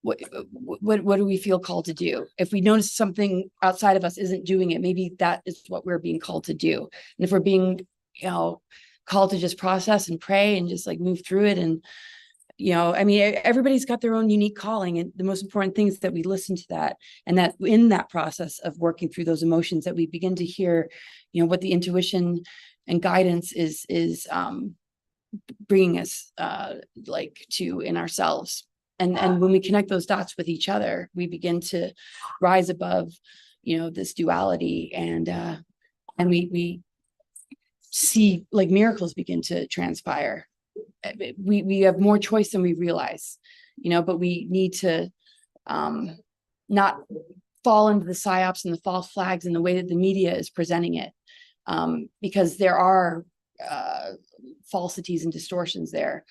what do we feel called to do? If we notice something outside of us isn't doing it, maybe that is what we're being called to do. And if we're being, you know, called to just process and pray and just like move through it, and you know, I mean, everybody's got their own unique calling, and the most important thing is that we listen to that, and that in that process of working through those emotions, that we begin to hear, you know, what the intuition and guidance is bringing us like to in ourselves. And when we connect those dots with each other, we begin to rise above, you know, this duality, and we see like miracles begin to transpire. We have more choice than we realize, you know, but we need to not fall into the psyops and the false flags in the way that the media is presenting it, because there are falsities and distortions there.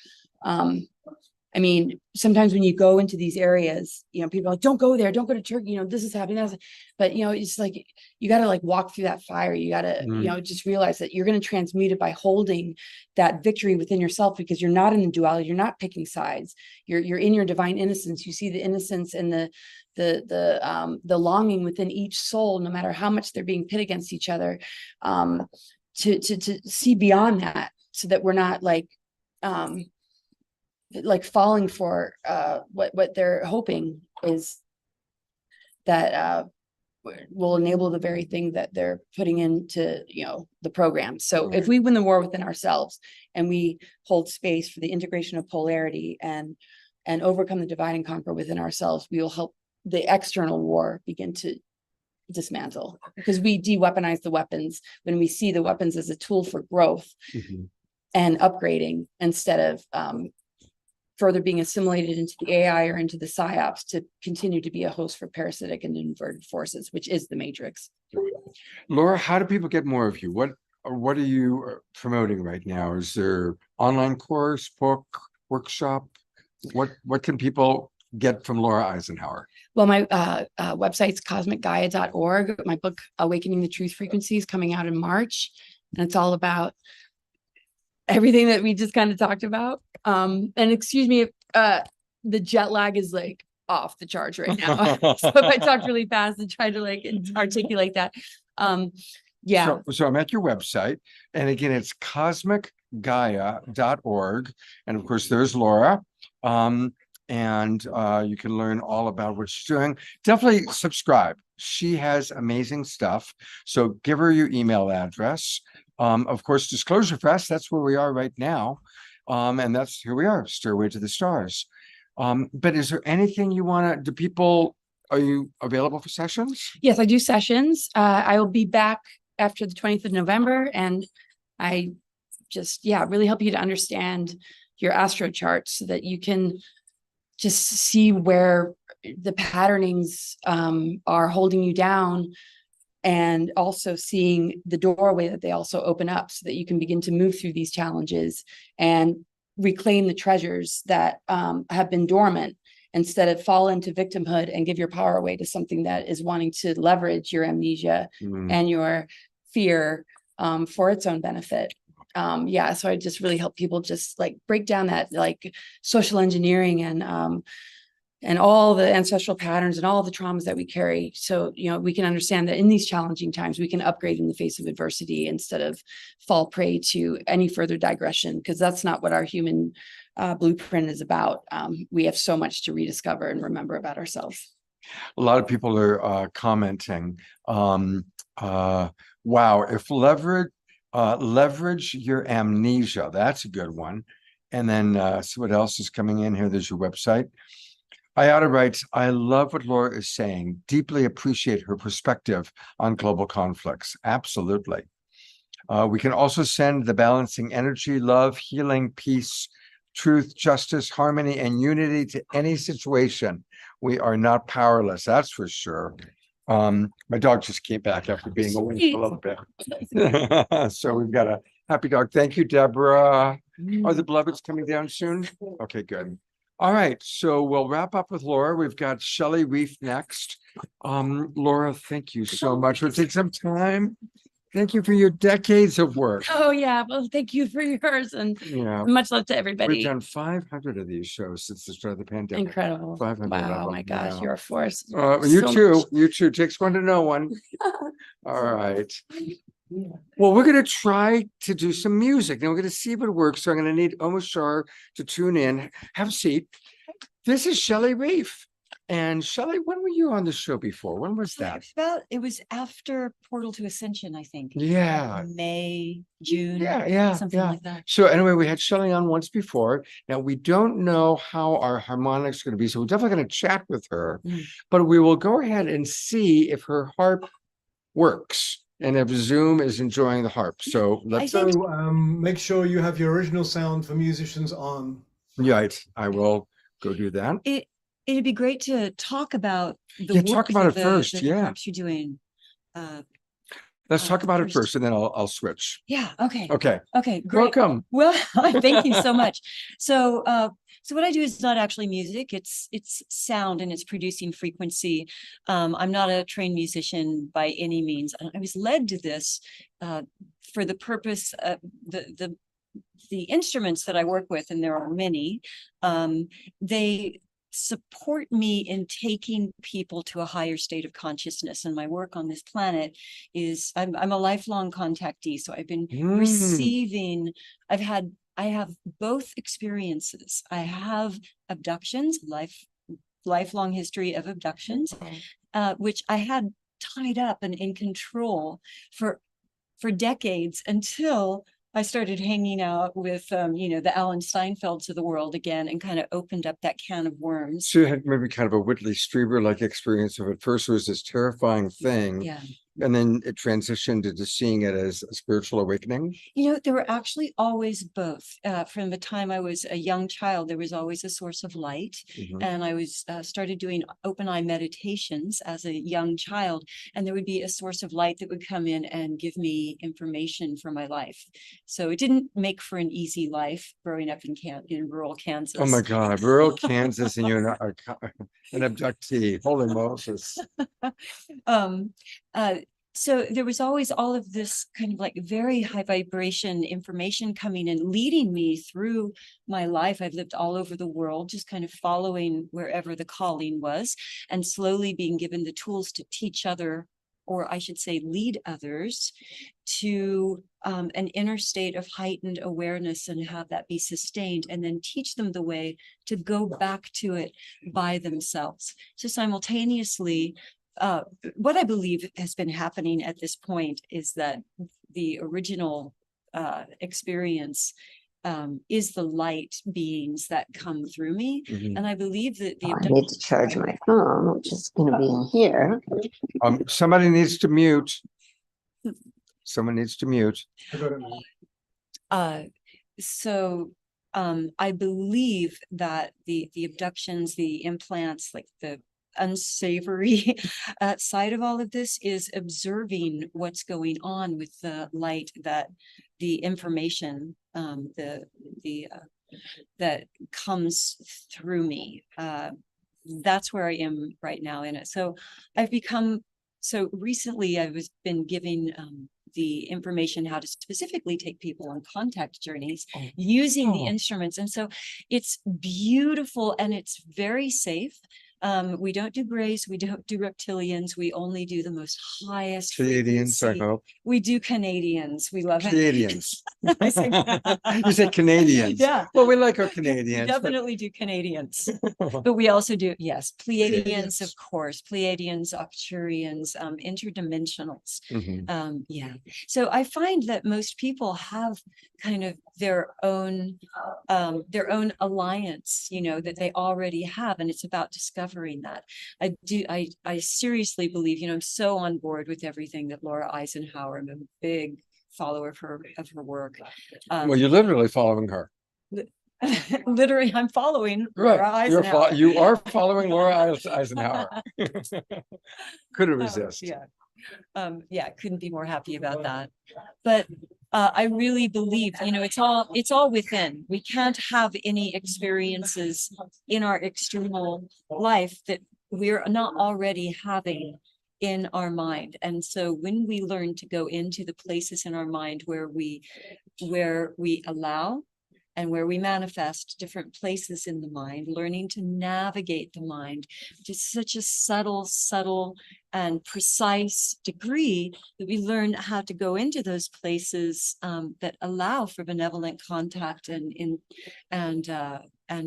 I mean, sometimes when you go into these areas, you know, people are like, don't go there, don't go to Turkey, you know, this is happening, that's, but you know, it's like, you got to like walk through that fire. You got to, you know, just realize that you're going to transmute it by holding that victory within yourself, because you're not in the duality, you're not picking sides, you're in your divine innocence. You see the innocence and the longing within each soul, no matter how much they're being pit against each other, to see beyond that, so that we're not like falling for what they're hoping is that will enable the very thing that they're putting into, you know, the program. So if we win the war within ourselves, and we hold space for the integration of polarity and overcome the divide and conquer within ourselves, we will help the external war begin to dismantle, because we de-weaponize the weapons when we see the weapons as a tool for growth and upgrading, instead of further being assimilated into the AI or into the psyops to continue to be a host for parasitic and inverted forces, which is the matrix. Laura, how do people get more of you? What are you promoting right now? Is there online course, book, workshop? What can people get from Laura Eisenhower? Well, my website's cosmicgaia.org. My book, Awakening the Truth Frequencies, coming out in March. And it's all about everything that we just kind of talked about. And excuse me if the jet lag is like off the charts right now. So if I talk really fast and try to like articulate that. Yeah. So I'm at your website, and again, it's cosmicgaia.org. And of course, there's Laura. And you can learn all about what she's doing. Definitely subscribe. She has amazing stuff. So give her your email address. Of course, Disclosure Fest, that's where we are right now. And that's, here we are, Stairway to the Stars. But is there anything you want to, are you available for sessions? Yes, I do sessions. I will be back after the 20th of November. And I just, really help you to understand your astro chart, so that you can just see where the patternings are holding you down, and also seeing the doorway that they also open up, so that you can begin to move through these challenges and reclaim the treasures that have been dormant, instead of fall into victimhood and give your power away to something that is wanting to leverage your amnesia and your fear for its own benefit. So I just really help people just like break down that like social engineering and and all the ancestral patterns and all the traumas that we carry. So, we can understand that in these challenging times, we can upgrade in the face of adversity instead of fall prey to any further digression, because that's not what our human blueprint is about. We have so much to rediscover and remember about ourselves. A lot of people are commenting, wow, if leverage your amnesia, that's a good one. And then see what else is coming in here. There's your website. Iota writes, I love what Laura is saying. Deeply appreciate her perspective on global conflicts. Absolutely. We can also send the balancing energy, love, healing, peace, truth, justice, harmony, and unity to any situation. We are not powerless, that's for sure. My dog just came back after being away for a little bit. So we've got a happy dog. Thank you, Deborah. Are the beloveds coming down soon? Okay, good. All right, so we'll wrap up with Laura. We've got Shelley Reef next. Laura, thank you so much. We'll take some time. Thank you for your decades of work. Oh yeah, well, thank you for yours, and Yeah, much love to we've everybody. done 500 of these shows since the start of the pandemic. Incredible. 500 of Wow, them, my gosh, yeah. you're a force. You So too. much. You too. Takes one to know one. All right. Well, we're going to try to do some music. Now we're going to see if it works. So I'm going to need Omashar to tune in. Have a seat. This is Shelley Reef. And Shelley, when were you on the show before? When was that? It was after Portal to Ascension, I think. Yeah. May, June. Yeah. Something like that. So anyway, we had Shelley on once before. Now we don't know how our harmonics are going to be, so we're definitely going to chat with her. But we will go ahead and see if her harp works and if Zoom is enjoying the harp. So let's. So make sure you have your original sound for musicians on. Right, I will go do that. It'd be great to talk about the Yeah, work talk about that it first, the yeah. harps you're doing. Let's talk about it first. first, and then I'll switch. Yeah. Okay. Okay. Okay. Great. Welcome. Well, thank you so much. So what I do is not actually music. It's sound, and it's producing frequency. I'm not a trained musician by any means. I was led to this for the purpose of the instruments that I work with, and there are many. They support me in taking people to a higher state of consciousness. And my work on this planet is I'm a lifelong contactee. So I've been receiving, I have both experiences. I have abductions, lifelong history of abductions, which I had tied up and in control for decades until I started hanging out with, the Alan Steinfelds of the world again, and kind of opened up that can of worms. So you had maybe kind of a Whitley Strieber-like experience of at first it was this terrifying thing. Yeah. And then it transitioned into seeing it as a spiritual awakening. There were actually always both. From the time I was a young child, there was always a source of light. And I was started doing open eye meditations as a young child. And there would be a source of light that would come in and give me information for my life. So it didn't make for an easy life growing up in rural Kansas. Oh my God, rural Kansas, and you're an abductee. Holy Moses. So there was always all of this kind of like very high vibration information coming in, leading me through my life. I've lived all over the world, just kind of following wherever the calling was, and slowly being given the tools to teach or I should say lead others to an inner state of heightened awareness and have that be sustained, and then teach them the way to go back to it by themselves. So simultaneously, what I believe has been happening at this point is that the original experience is the light beings that come through me. And I believe that I need to charge my phone, which is going to be in here. Somebody needs to mute. Someone needs to mute. I believe that the abductions, the implants, like the unsavory side of all of this is observing what's going on with the light, that the information that comes through me. That's where I am right now in it. So I've become, so recently been giving the information how to specifically take people on contact journeys using the instruments. And so it's beautiful and it's very safe. We don't do grays, we don't do reptilians, we only do the most highest Canadians, I frequency. hope. We do Canadians. We love it. Canadians. I say- You said Canadians. Yeah. Well, we like our We Canadians. but- definitely do Canadians, but we also do, yes, Pleiadians, of course, Pleiadians, Arcturians, interdimensionals. Mhm. Yeah. So I find that most people have kind of their own alliance, you know, that they already have, and it's about discovering that. I seriously believe, you know, I'm so on board with everything that Laura Eisenhower, I'm a big follower of her work. Well, you're literally following her. Literally, I'm following Laura Right. Eisenhower. You are following Laura Eisenhower. Couldn't resist. Yeah. Yeah, couldn't be more happy about that. But I really believe, you know, it's all within. We can't have any experiences in our external life that we're not already having in our mind. And so when we learn to go into the places in our mind where we allow and where we manifest different places in the mind, learning to navigate the mind to such a subtle and precise degree that we learn how to go into those places that allow for benevolent contact and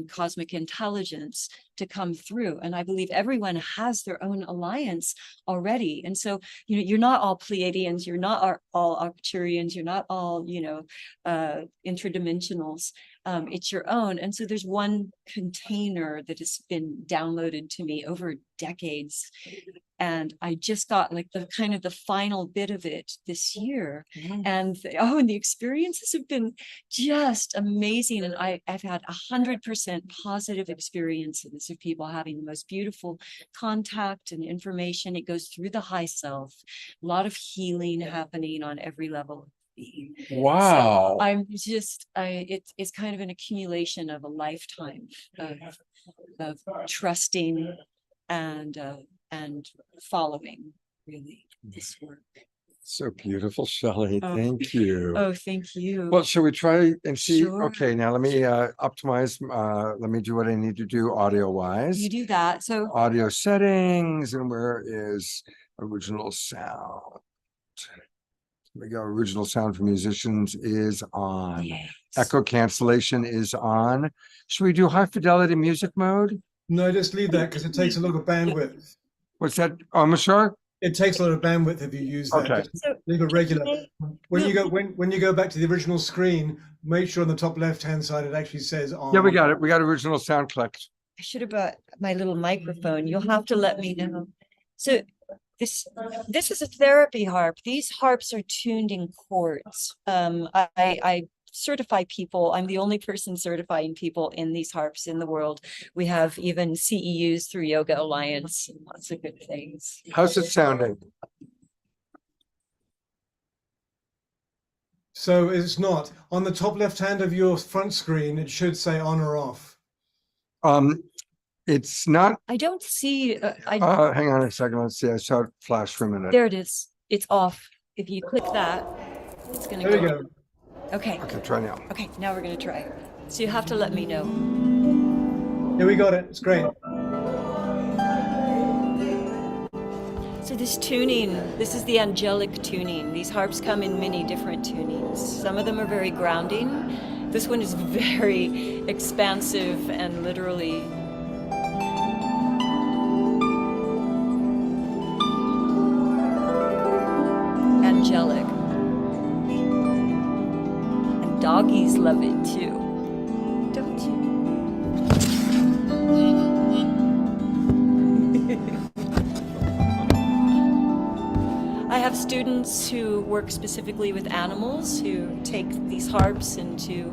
cosmic intelligence to come through. And I believe everyone has their own alliance already. And so, you know, you're not all Pleiadians, you're not all Arcturians, you're not all, you know, interdimensionals. It's your own. And so there's one container that has been downloaded to me over decades. And I just got like the kind of the final bit of it this year. And the experiences have been just amazing. And I've had 100% positive experiences of people having the most beautiful contact and information. It goes through the high self, a lot of healing happening on every level. Wow. So I'm just, it's kind of an accumulation of a lifetime of trusting and following really this work. So beautiful, Shelley. Oh. Thank you. Oh, thank you. Well, shall we try and see? Sure. Okay, now let me optimize. Let me do what I need to do audio wise. You do that. So Audio settings, and where is original sound? Here we go. Original sound for musicians is on. yes. Echo cancellation is on. Should we do high fidelity music mode? No, just leave that because it takes a lot of bandwidth. What's that? Monsieur? It takes a lot of bandwidth if you use that. Okay. Just So leave it regular. they- When you go back to the original screen, make sure on the top left-hand side it actually says on. Yeah, we got it. We got original sound clicked. I should have brought my little microphone. You'll have to let me know. So this is a therapy harp. These harps are tuned in chords. I certify people. I'm the only person certifying people in these harps in the world. We have even CEUs through Yoga Alliance and lots of good things. How's it sounding? So it's not. On the top left-hand of your front screen, it should say on or off. It's not. I don't see. Hang on a second. Let's see. I saw it flash for a minute. There it is. It's off. If you click that, it's going to There you go. Okay. Okay, try now. Okay. Now we're going to try. So you have to let me know. Yeah, we got it. It's great. So this tuning, this is the angelic tuning. These harps come in many different tunings. Some of them are very grounding. This one is very expansive and literally angelic. And doggies love it too. Don't you? I have students who work specifically with animals who take these harps into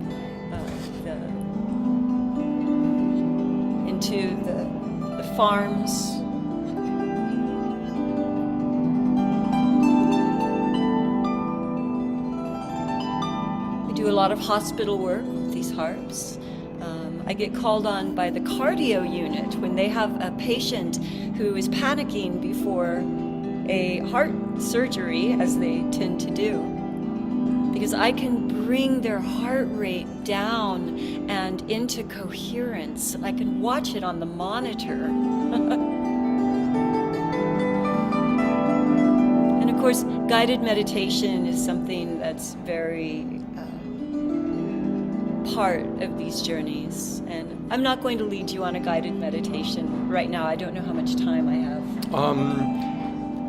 the farms. We do a lot of hospital work with these harps. I get called on by the cardio unit when they have a patient who is panicking before a heart surgery, as they tend to do, because I can bring their heart rate down and into coherence. I can watch it on the monitor. And of course, guided meditation is something that's very part of these journeys. And I'm not going to lead you on a guided meditation right now. I don't know how much time I have.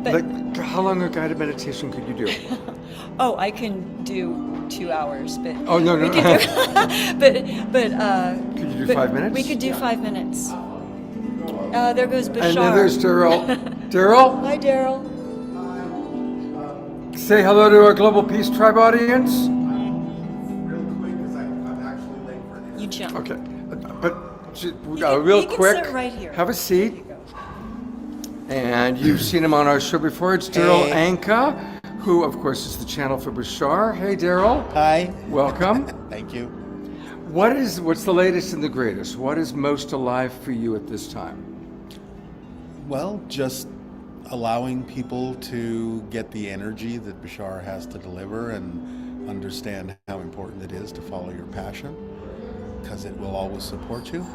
Like, how long a guided meditation could you do? Oh, I can do 2 hours, but Oh, no. we could do, but Could you do but 5 minutes? We could do 5 minutes. There goes Bashar. And then there's Daryl. Daryl, Hi, Daryl. say hello to our Global Peace Tribe audience. You jump. Okay, but can- real you can quick, sit right here. have a seat. And you've seen him on our show before. It's Daryl Anka, who, of course, is the channel for Bashar. Hey, Daryl. Hi. Welcome. Thank you. What's the latest and the greatest? What is most alive for you at this time? Well, just allowing people to get the energy that Bashar has to deliver and understand how important it is to follow your passion, because it will always support you.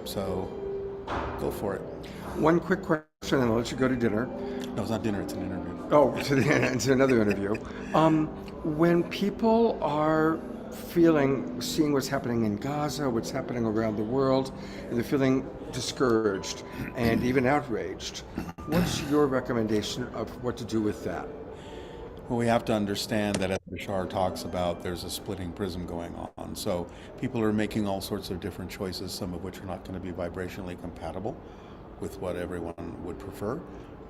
So go for it. One quick question, and I'll let you go to dinner. No, it's not dinner, it's an interview. Oh, to another interview. When people are seeing what's happening in Gaza, what's happening around the world, and they're feeling discouraged and even outraged, what's your recommendation of what to do with that? Well, we have to understand that as Bashar talks about, there's a splitting prism going on. So people are making all sorts of different choices, some of which are not going to be vibrationally compatible with what everyone would prefer.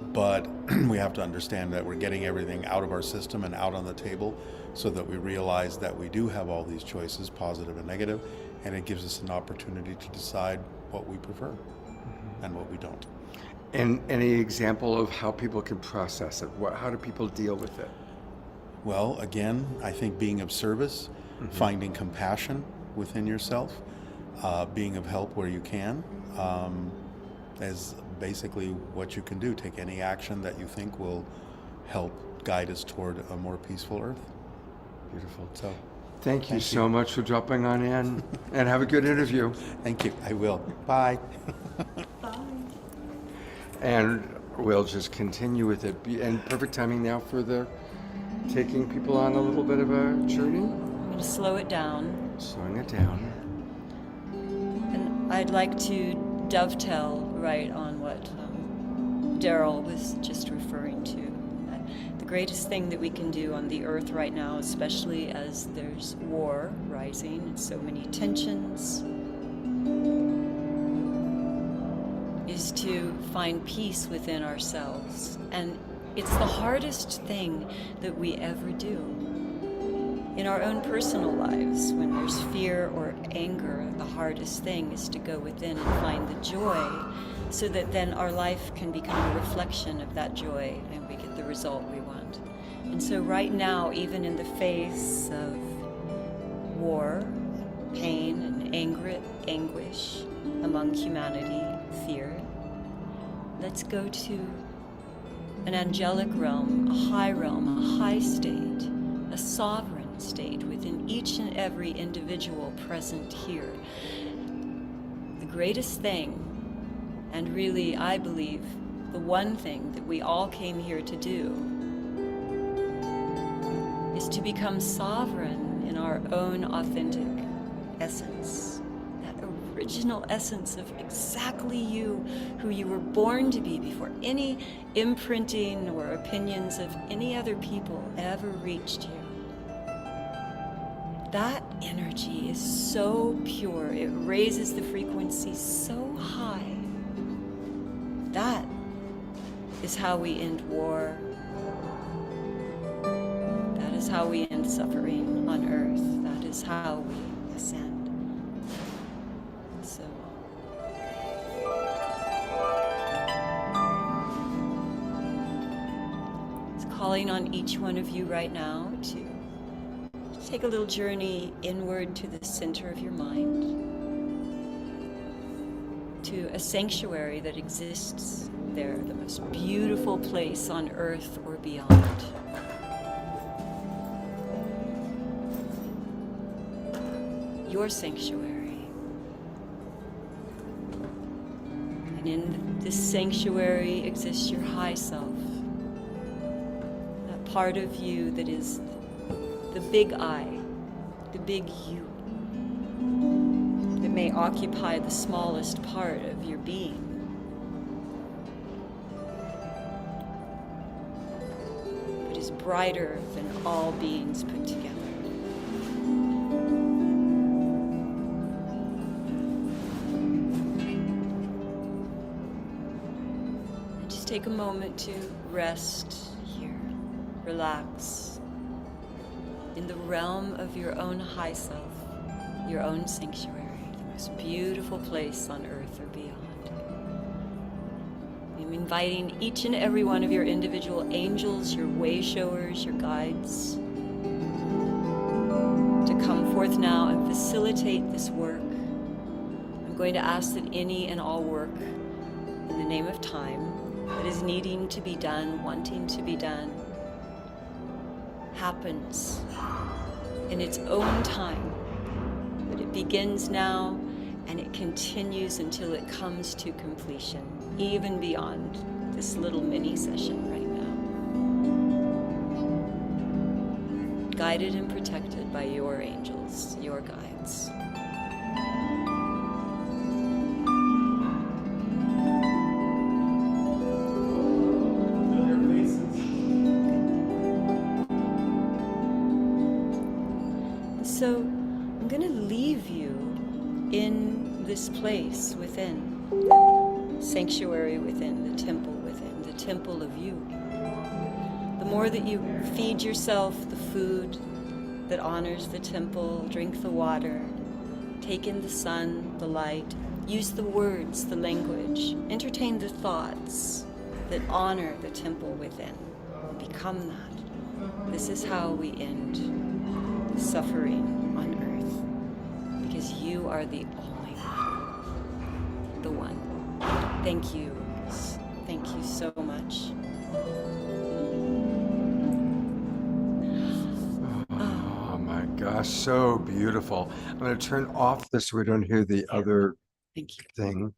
But we have to understand that we're getting everything out of our system and out on the table so that we realize that we do have all these choices, positive and negative, and it gives us an opportunity to decide what we prefer and what we don't. And any example of how people can process it? How do people deal with it? Well, again, I think being of service, finding compassion within yourself, being of help where you can, is basically what you can do. Take any action that you think will help guide us toward a more peaceful earth. Beautiful. So, Thank you so much for dropping on in, and have a good interview. thank you. I will. Bye. And we'll just continue with it. And perfect timing now for taking people on a little bit of a journey. I'm going to slow it down. Slowing it down. And I'd like to dovetail right on what Daryl was just referring to. The greatest thing that we can do on the earth right now, especially as there's war rising and so many tensions, is to find peace within ourselves. And it's the hardest thing that we ever do. In our own personal lives, when there's fear or anger, the hardest thing is to go within and find the joy, so that then our life can become a reflection of that joy and we get the result we want. And so right now, even in the face of war, pain, and anguish among humanity, fear, let's go to an angelic realm, a high state, a sovereign state within each and every individual present here. The greatest thing, and really I believe the one thing that we all came here to do, is to become sovereign in our own authentic essence. That original essence of exactly you, who you were born to be before any imprinting or opinions of any other people ever reached you. That energy is so pure, it raises the frequency so high. That is how we end war. That is how we end suffering on earth. That is how we ascend. So, it's calling on each one of you right now to take a little journey inward to the center of your mind, to a sanctuary that exists there, the most beautiful place on earth or beyond. Your sanctuary. And in this sanctuary exists your high self, that part of you that is the big I, the big you, that may occupy the smallest part of your being. But is brighter than all beings put together. And just take a moment to rest here, relax, in the realm of your own high self, your own sanctuary, the most beautiful place on earth or beyond. I'm inviting each and every one of your individual angels, your way showers, your guides, to come forth now and facilitate this work. I'm going to ask that any and all work in the name of time that is needing to be done, wanting to be done, happens in its own time, but it begins now and it continues until it comes to completion, even beyond this little mini session right now. Guided and protected by your angels, your guides. So I'm going to leave you in this place within, the sanctuary within, the temple of you. The more that you feed yourself the food that honors the temple, drink the water, take in the sun, the light, use the words, the language, entertain the thoughts that honor the temple within, become that. This is how we end suffering on earth, because you are the only one, the one. Thank you. Thank you so much. Oh my gosh, so beautiful. I'm going to turn off this so we don't hear the other Thank you. thing.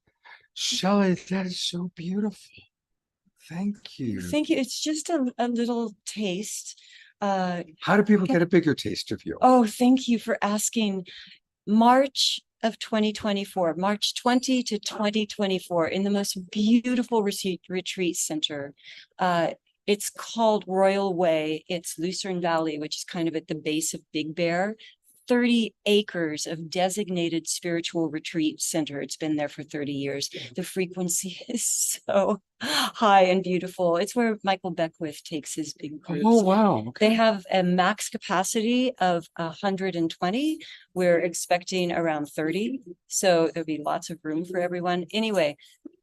Shelley, that is so beautiful. Thank you. Thank you. It's just a little taste. How do people get a bigger taste of you? Oh, thank you for asking. March of 2024, March 20 to 2024, in the most beautiful retreat center. It's called Royal Way. It's Lucerne Valley, which is kind of at the base of Big Bear. 30 acres of designated spiritual retreat center. It's been there for 30 years. The frequency is so high and beautiful. It's where Michael Beckwith takes his big groups. Oh, wow. Okay. They have a max capacity of 120. We're expecting around 30. So there'll be lots of room for everyone. Anyway,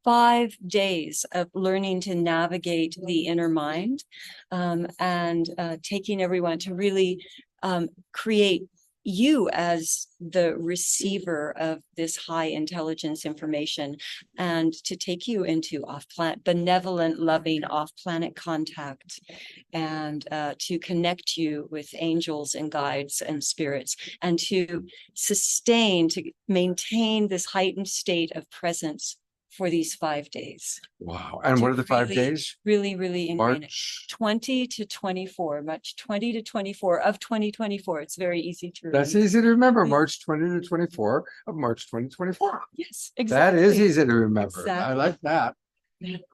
5 days of learning to navigate the inner mind, and taking everyone to really create you as the receiver of this high intelligence information, and to take you into off-planet, benevolent, loving off-planet contact, and to connect you with angels and guides and spirits, and to maintain this heightened state of presence for these 5 days. Wow. And what are the 5 days? Really ingrain it. March 20 to 24, March 20 to 24 of 2024. It's very easy to remember. That's easy to remember. March 20 to 24 of March 2024. Yes, exactly. That is easy to remember. Exactly. I like that.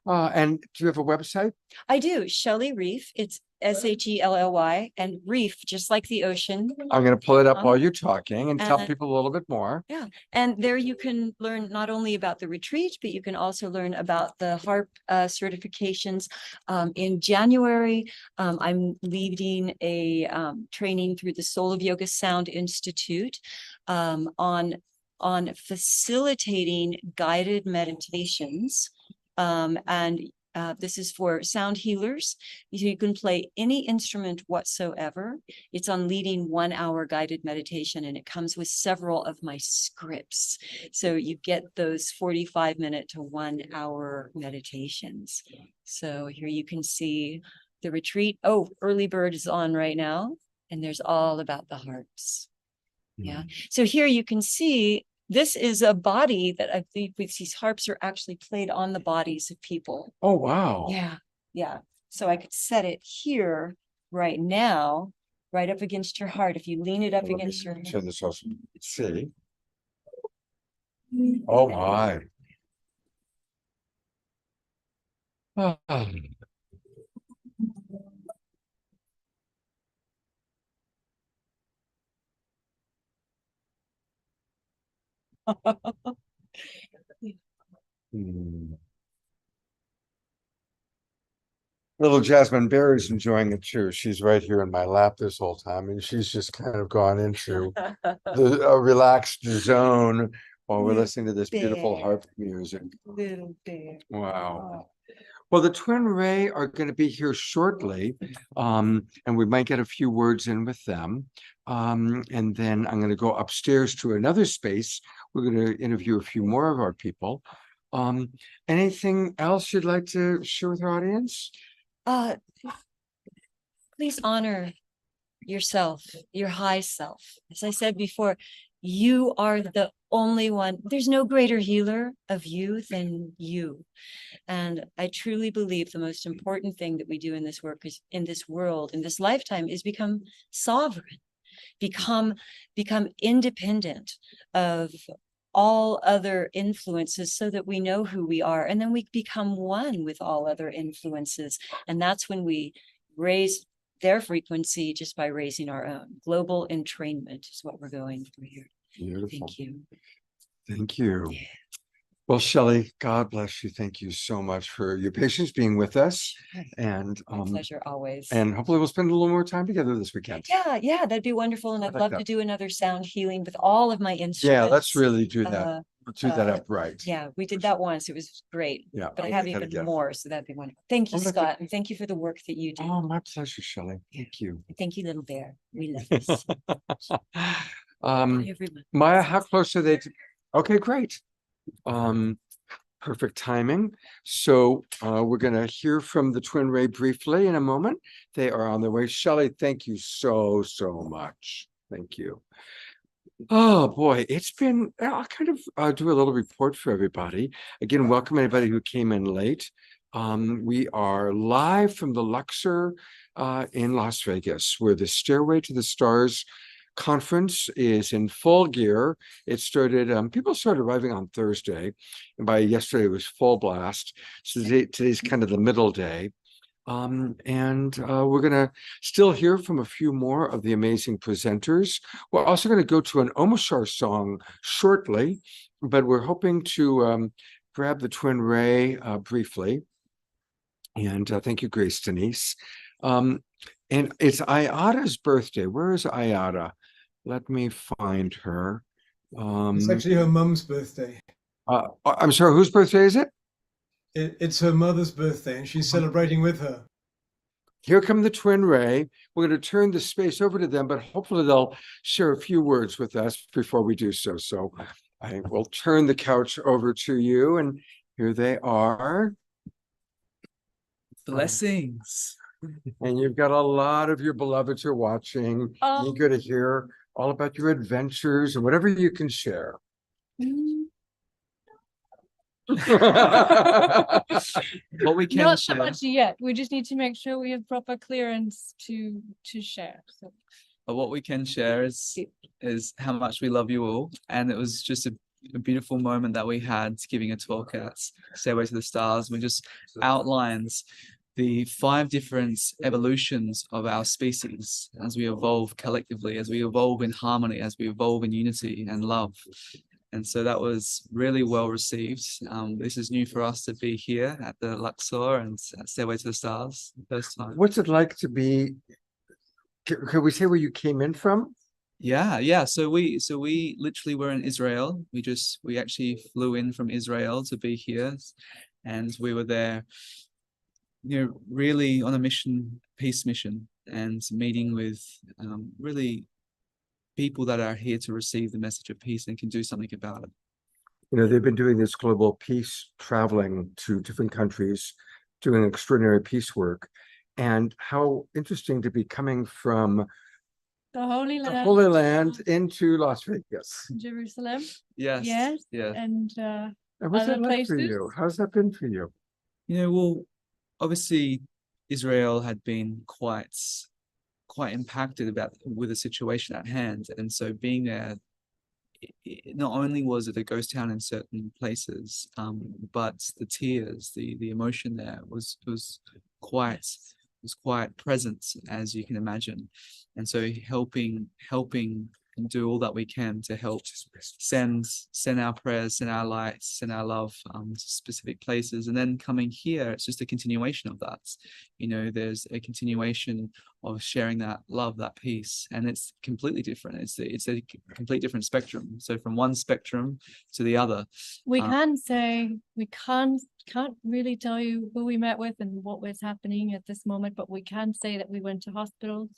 And do you have a website? I do. Shelley Reef. It's SHELLY, and reef, just like the ocean. I'm going to pull it up while you're talking and tell And- people a little bit more. Yeah. And there you can learn not only about the retreat, but you can also learn about the HARP certifications. In January, I'm leading a training through the Soul of Yoga Sound Institute on facilitating guided meditations and This is for sound healers. You can play any instrument whatsoever. It's on leading 1 hour guided meditation, and it comes with several of my scripts. So you get those 45-minute to 1 hour meditations. So here you can see the retreat. Oh, early bird is on right now, and there's all about the harps. Yeah. So here you can see this is a body that I think with these harps are actually played on the bodies of people. Oh, wow. Yeah. Yeah. So I could set it here right now, right up against your heart. If you lean it up Let me against your turn this off. See. Oh, my. Ah. Hmm. Little Jasmine Berry's enjoying it too. She's right here in my lap this whole time, and she's just kind of gone into the relaxed zone while we're Little listening to this beautiful bear. harp music. Little bear. Wow. Well, the Twin Ray are going to be here shortly, and we might get a few words in with them. And then I'm going to go upstairs to another space. We're going to interview a few more of our people. Anything else you'd like to share with our audience? Please honor yourself, your high self. As I said before, you are the only one. There's no greater healer of you than you. And I truly believe the most important thing that we do in this work is in this world, in this lifetime, is become sovereign, become independent of all other influences so that we know who we are. And then we become one with all other influences. And that's when we raise their frequency just by raising our own. Global entrainment is what we're going for here. Beautiful. Thank you. Thank you. Yeah. Well, Shelley, God bless you. Thank you so much for your patience being with us. And My pleasure always. and hopefully we'll spend a little more time together this weekend. Yeah, that'd be wonderful. And I'd like love that. to do another sound healing with all of my instruments. Yeah, let's really do that. Do that uh, up right. Yeah, we did that once. It was great. Yeah. But I I'll have do that even again. more, so that'd be wonderful. Thank you, Oh, that's Scott, and thank you for the work that you do. Oh, my pleasure, Shelley. Thank you. Thank you, little bear. We love this. Everyone. Maya, how close are they to? Okay, great. Perfect timing. So we're going to hear from the Twin Ray briefly in a moment. They are on their way. Shelley, thank you so much. Thank you. Oh boy, it's been, I'll kind of do a little report for everybody. Again, welcome anybody who came in late. We are live from the Luxor in Las Vegas, where the Stairway to the Stars conference is in full gear. It started, people started arriving on Thursday, and by yesterday it was full blast. So today's kind of the middle day. We're gonna still hear from a few more of the amazing presenters. We're also going to go to an Omashar song shortly, but we're hoping to grab the Twin Ray briefly. And thank you, Grace Denise. And it's Ayada's birthday. Where is Ayada? Let me find her. It's actually her mum's birthday. I'm sorry, whose birthday is it? It's her mother's birthday, and she's celebrating with her. Here come the Twin Ray. We're going to turn the space over to them, but hopefully they'll share a few words with us before we do so. So I will turn the couch over to you, and here they are. Blessings. And you've got a lot of your beloveds are watching, eager to hear all about your adventures and whatever you can share. What we can Not share. so much yet. We just need to make sure we have proper clearance to share. So. But what we can share is how much we love you all, and it was just a beautiful moment that we had giving a talk at Stairway to the Stars. We just outlines the 5 different evolutions of our species as we evolve collectively, as we evolve in harmony, as we evolve in unity and love. And so that was really well received. This is new for us to be here at the Luxor and at Stairway to the Stars, first time. What's it like to be, could we say where you came in from? Yeah. So we literally were in Israel. We actually flew in from Israel to be here, and we were there really on a mission, peace mission, and meeting with really people that are here to receive the message of peace and can do something about it. They've been doing this global peace, traveling to different countries, doing extraordinary peace work. And how interesting to be coming from The Holy the Land, Holy Land into Las Vegas. Jerusalem. Yes. Yes. Yeah. And And what's other that like for places. you? How's that been for you? Well, obviously Israel had been quite impacted with the situation at hand. And so being there, not only was it a ghost town in certain places, but the tears, the emotion there was quite present, as you can imagine. And so helping and do all that we can to help send our prayers, send our lights, send our love to specific places. And then coming here, it's just a continuation of that. There's a continuation of sharing that love, that peace, and it's completely different. It's a complete different spectrum. So from one spectrum to the other. We can't really tell you who we met with and what was happening at this moment, but we can say that we went to hospitals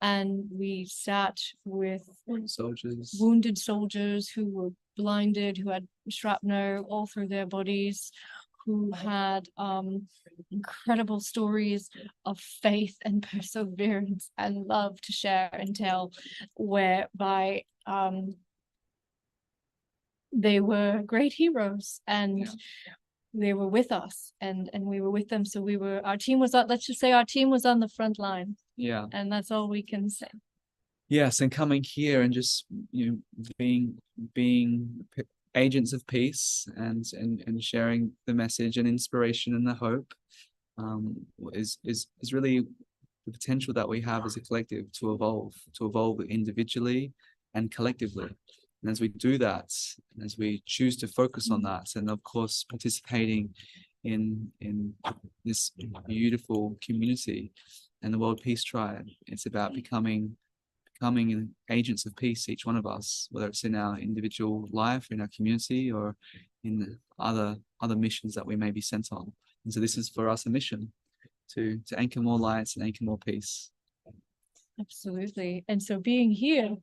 and we sat with wounded soldiers who were blinded, who had shrapnel all through their bodies, who had incredible stories of faith and perseverance and love to share and tell, whereby they were great heroes, and they were with us, and we were with them. So our team was on the front line. Yeah. And that's all we can say. Yes, and coming here and just being agents of peace and sharing the message and inspiration and the hope is really the potential that we have as a collective to evolve individually and collectively. And as we do that, and as we choose to focus on that, and of course participating in this beautiful community and the World Peace Tribe, it's about becoming agents of peace, each one of us, whether it's in our individual life, in our community, or in other missions that we may be sent on. And so this is for us a mission to anchor more lights and anchor more peace. Absolutely. And so being here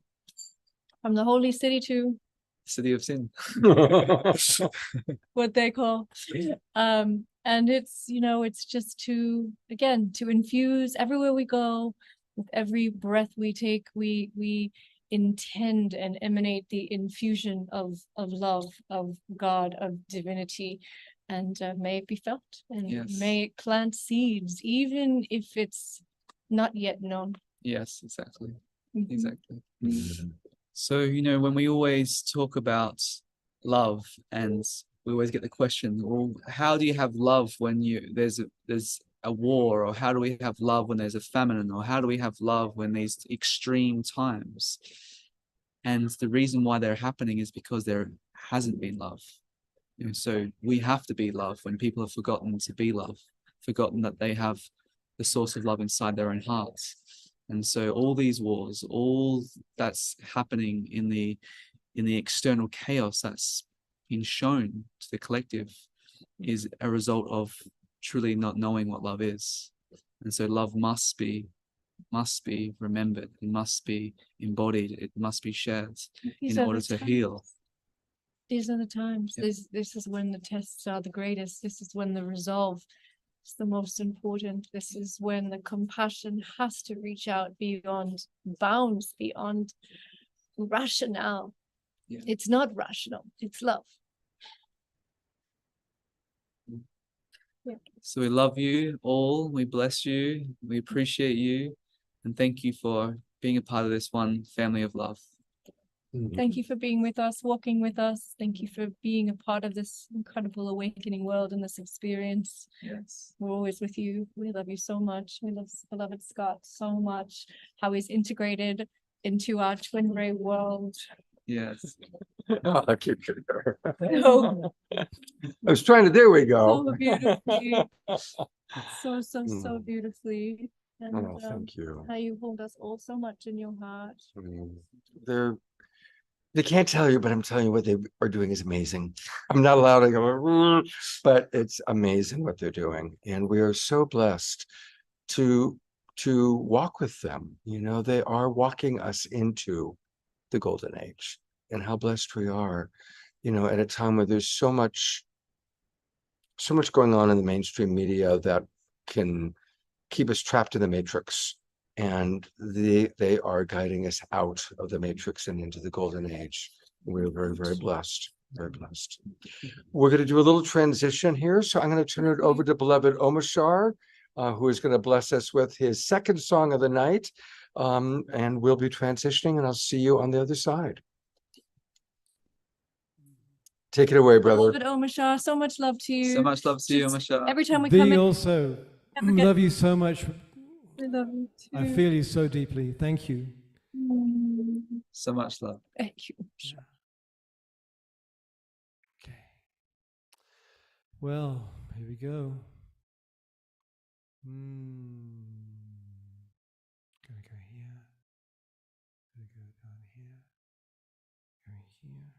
from the holy city to City of Sin. what they call and it's just to infuse everywhere we go. With every breath we take, we intend and emanate the infusion of love, of God, of divinity, and may it be felt, and may it plant seeds, even if it's not yet known. Yes, exactly. Mm-hmm. Exactly. Mm-hmm. So, when we always talk about love, and we always get the question, well, how do you have love when there's a war, or how do we have love when there's a famine, or how do we have love when there's extreme times? And the reason why they're happening is because there hasn't been love. So we have to be love when people have forgotten to be love, forgotten that they have the source of love inside their own hearts. And so all these wars, all that's happening in the external chaos that's been shown to the collective is a result of truly not knowing what love is. And so love must be remembered, it must be embodied, it must be shared in order to heal. These are the times. Yep. This is when the tests are the greatest. This is when the resolve is the most important. This is when the compassion has to reach out beyond bounds, beyond rationale. Yeah. It's not rational, it's love. Yeah. So we love you all, we bless you, we appreciate you, and thank you for being a part of this one family of love. Thank you for being with us, walking with us. Thank you for being a part of this incredible awakening world and this experience. Yes. We're always with you. We love you so much. We love beloved Scott so much. How he's integrated into our twin ray world. Yes. Oh, I keep getting there. So, I was trying to, there we go. so beautifully. So beautifully. And Oh, thank you. how you hold us all so much in your heart. They're They can't tell you, but I'm telling you what they are doing is amazing. I'm not allowed to go, but it's amazing what they're doing. And we are so blessed to walk with them. You know, they are walking us into the golden age, and how blessed we are, you know, at a time where there's so much going on in the mainstream media that can keep us trapped in the matrix. And they are guiding us out of the matrix and into the golden age. We're very, very blessed. Very blessed. We're going to do a little transition here. So I'm going to turn it over to beloved Omashar, who is going to bless us with his second song of the night. And we'll be transitioning, and I'll see you on the other side. Take it away, brother. Beloved Omashar, so much love to you. So much love to you, Just Masha. Every time we come Thee in, also. never get- Love you so much. I love you too. I feel you so deeply. Thank you. So much love. Thank you. Omashar. Okay. Well, here we go. Gonna go here. Gonna go down here. Go here.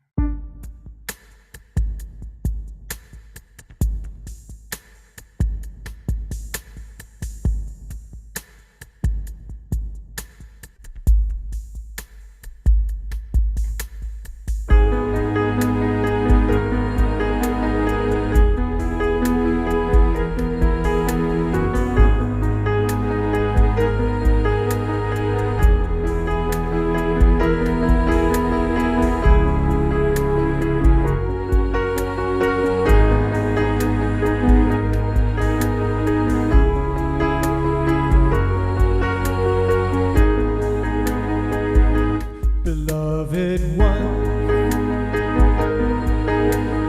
Beloved one,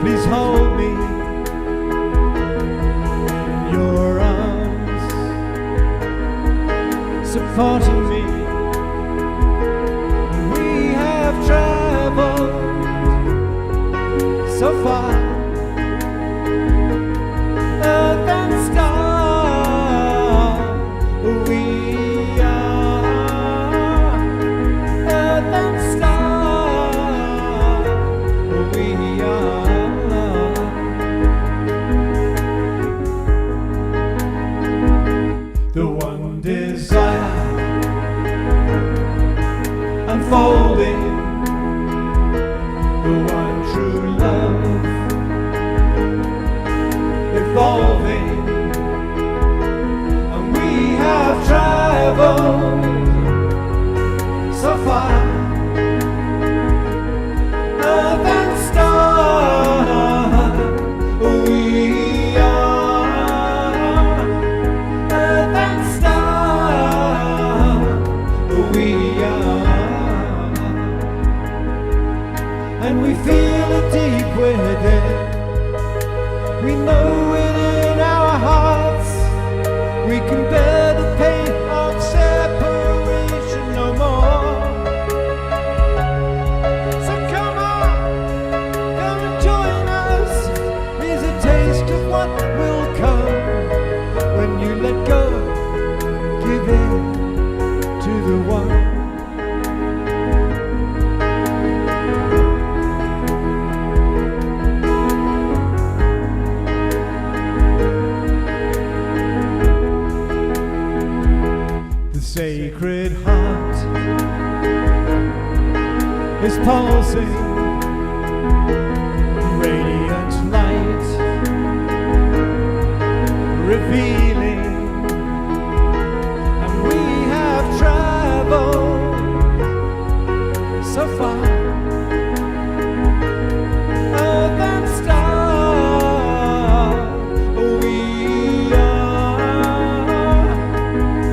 please hold me in your arms, supporting me. We have traveled so far, earth and star. We are earth and star. We are the one desire unfolding, the one true love evolving, and we have traveled so far, earth and star. We are earth and star. We are, and we feel it deep within. We know it in our hearts. We can bear the pain of separation no more. So come on, come and join us. Here's a taste of what will come when you let go, give in to the one. The Sacred Heart is pulsing, radiant light, revealing, and we have traveled so far, earth and star. We are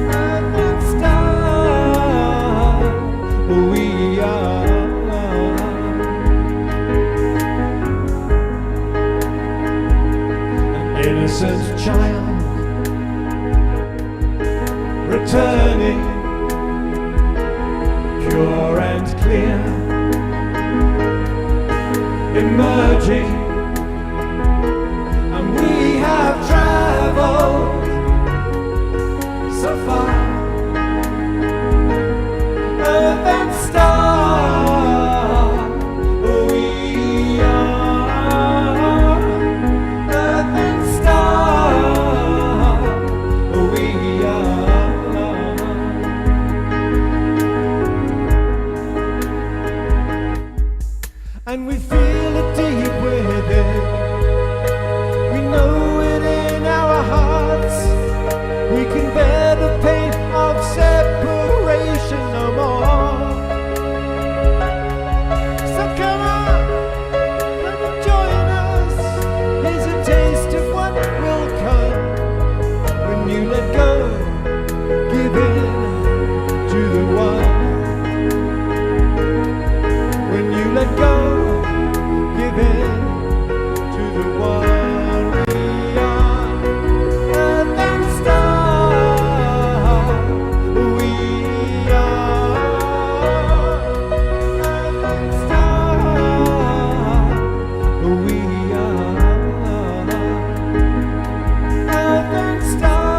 earth and star. We are an innocent child returning, pure and clear, emerging, and we have traveled so far, earth and star. and we feel it deep within. We know it in our hearts. We can bear the pain of separation no more. So come on and join us. Here's a taste of what will come when you let go, give in to the one. When you let go, give in to the one. We are earth and star. We are earth and star. We are earth and star.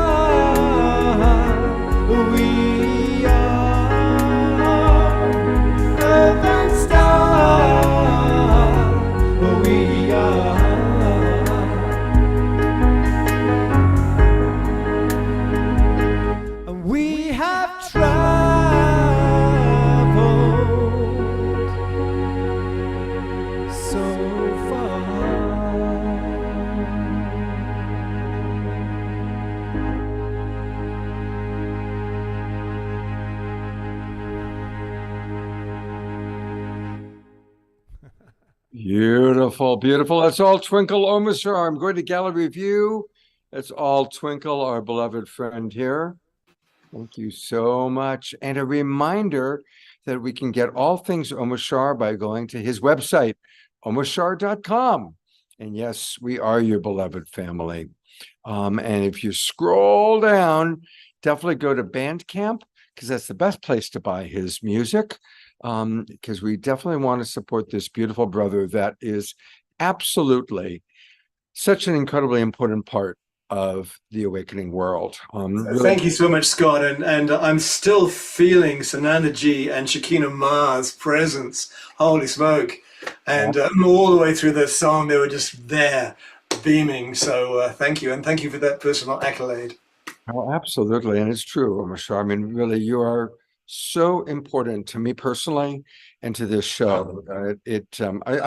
We are earth and star. We are. And we have traveled so far. Beautiful, beautiful. That's all Twinkle Omisar. I'm going to gallery view. That's all Twinkle, our beloved friend here. Thank you so much. And a reminder that we can get all things Omashar by going to his website, omashar.com. And yes, we are your beloved family. And if you scroll down, definitely go to Bandcamp, because that's the best place to buy his music. Because we definitely want to support this beautiful brother that is absolutely such an incredibly important part of the awakening world. Really, Thank you so much, Scott. And I'm still feeling Sananda G and Shakina Ma's presence. Holy smoke. And all the way through the song, they were just there beaming. So thank you. And thank you for that personal accolade. oh, absolutely. And it's true, Omashar. I mean, really, you are so important to me personally and to this show. I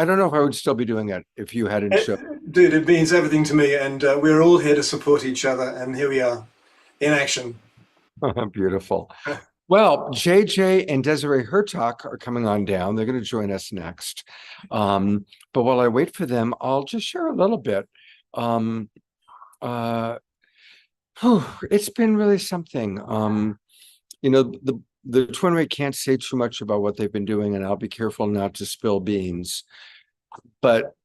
don't know if I would still be doing it if you hadn't shown. Dude, it means everything to me. And we're all here to support each other. And here we are in action. Beautiful. Well, JJ and Desiree Hertak are coming on down. They're going to join us next. But while I wait for them, I'll just share a little bit. It's been really something. You know, the Twin Ray can't say too much about what they've been doing, and I'll be careful not to spill beans. But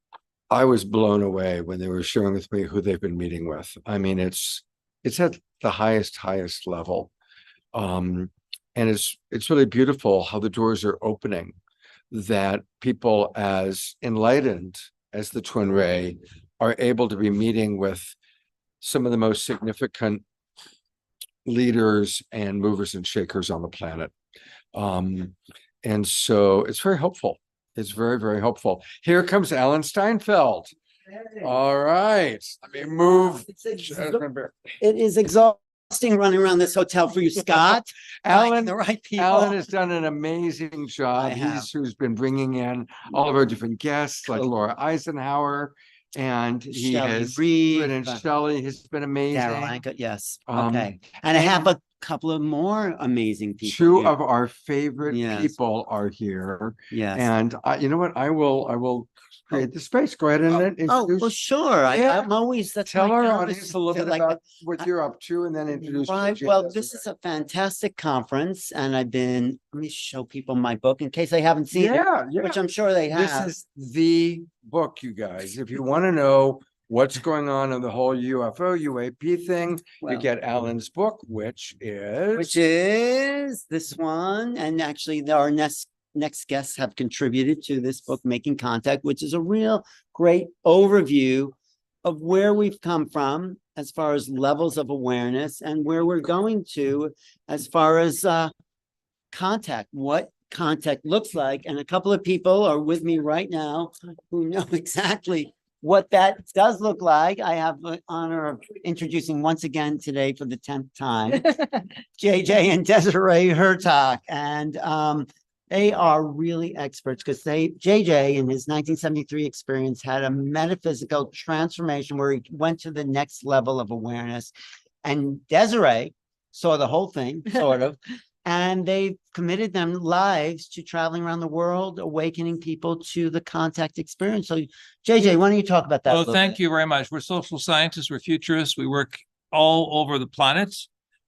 I was blown away when they were sharing with me who they've been meeting with. I mean, it's at the highest level. And it's really beautiful how the doors are opening, that people as enlightened as the Twin Ray are able to be meeting with some of the most significant leaders and movers and shakers on the planet. And so it's very helpful. It's very, very helpful. Here comes Alan Steinfeld. All right. Let me move. It is exhausting running around this hotel for you, Scott. Alan, the right people. Alan has done an amazing job. He's who's been bringing in all of our different guests, like Laura Eisenhower, and he Shelley has Reed, and Shelley has been amazing. Darryl Anka, yes. Okay. And I have a couple of more amazing people. Two here. of our favorite Yes. people are here. Yes. And you know what? I will create the space. Go ahead and introduce. Oh, well, sure. I'm always tell my our job audience is a little to, bit like, about what you're up to, and then introduce. Right. Jay Well, Desiree. this is a fantastic conference, and let me show people my book in case they haven't seen it, which I'm sure they have. This is the book, you guys. If you want to know what's going on in the whole UFO, UAP thing, you get Alan's book, which is this one. And actually, our next guests have contributed to this book, Making Contact, which is a real great overview of where we've come from as far as levels of awareness and where we're going to as far as contact, what contact looks like. And a couple of people are with me right now who know exactly what that does look like. I have the honor of introducing once again today for the 10th time, JJ and Desiree Hertak. And They are really experts because JJ in his 1973 experience had a metaphysical transformation where he went to the next level of awareness. And Desiree saw the whole thing, sort of, and they committed their lives to traveling around the world, awakening people to the contact experience. So JJ, why don't you talk about that? Well, thank you very much. We're social scientists, we're futurists, we work all over the planet,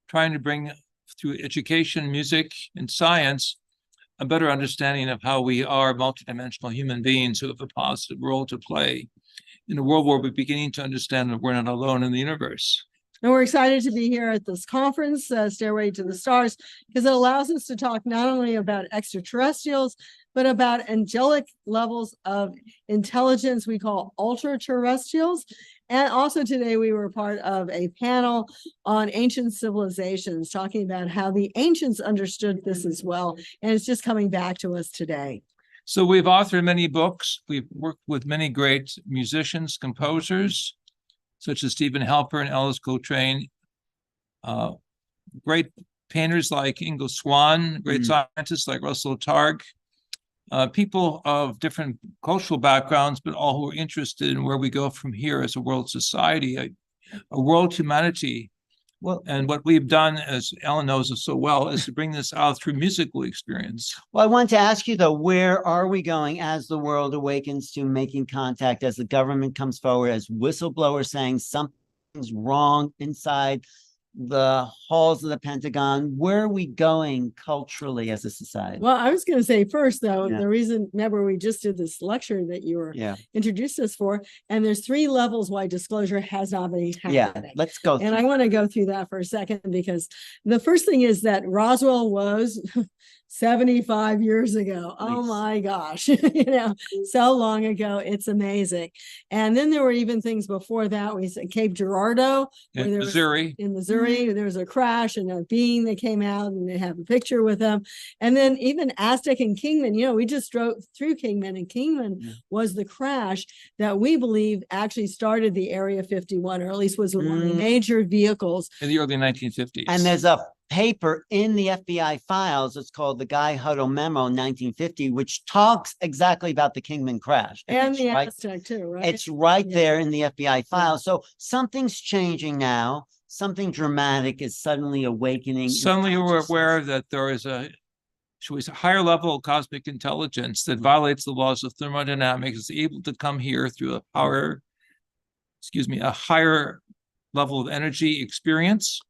trying to bring through education, music, and science, a better understanding of how we are multidimensional human beings who have a positive role to play in a world where we're beginning to understand that we're not alone in the universe. And we're excited to be here at this conference, Stairway to the Stars, because it allows us to talk not only about extraterrestrials, but about angelic levels of intelligence we call ultra-terrestrials. And also today we were part of a panel on ancient civilizations, talking about how the ancients understood this as well. And it's just coming back to us today. So we've authored many books. We've worked with many great musicians, composers, such as Stephen Halper and Alice Coltrane, great painters like Ingo Swann, great scientists like Russell Targ, people of different cultural backgrounds, but all who are interested in where we go from here as a world society, a world humanity. Well, and what we've done, as Ellen knows us so well, is to bring this out through musical experience. Well, I want to ask you, though, where are we going as the world awakens to making contact, as the government comes forward, as whistleblowers saying something's wrong inside the halls of the Pentagon? Where are we going culturally as a society? Well, I was going to say first, though, the reason, remember, we just did this lecture that you were introduced us for, and there's 3 levels why disclosure has not been happening. Yeah, let's go. And I want to go through that for a second, because the first thing is that Roswell was 75 years ago. Oh my gosh, so long ago. It's amazing. And then there were even things before that. We said Cape Girardeau, in Missouri. There was a crash and a being that came out, and they have a picture with them. And then even Aztec and Kingman, we just drove through Kingman, and Kingman was the crash that we believe actually started the Area 51, or at least was one of the major vehicles In the early 1950s. And there's a paper in the FBI files. It's called the Guy Huddle Memo 1950, which talks exactly about the Kingman crash. And the Aztec too, right? It's right there in the FBI files. So something's changing now. Something dramatic is suddenly awakening. Suddenly we're aware that there is a higher level of cosmic intelligence that violates the laws of thermodynamics, is able to come here through a higher level of energy experience.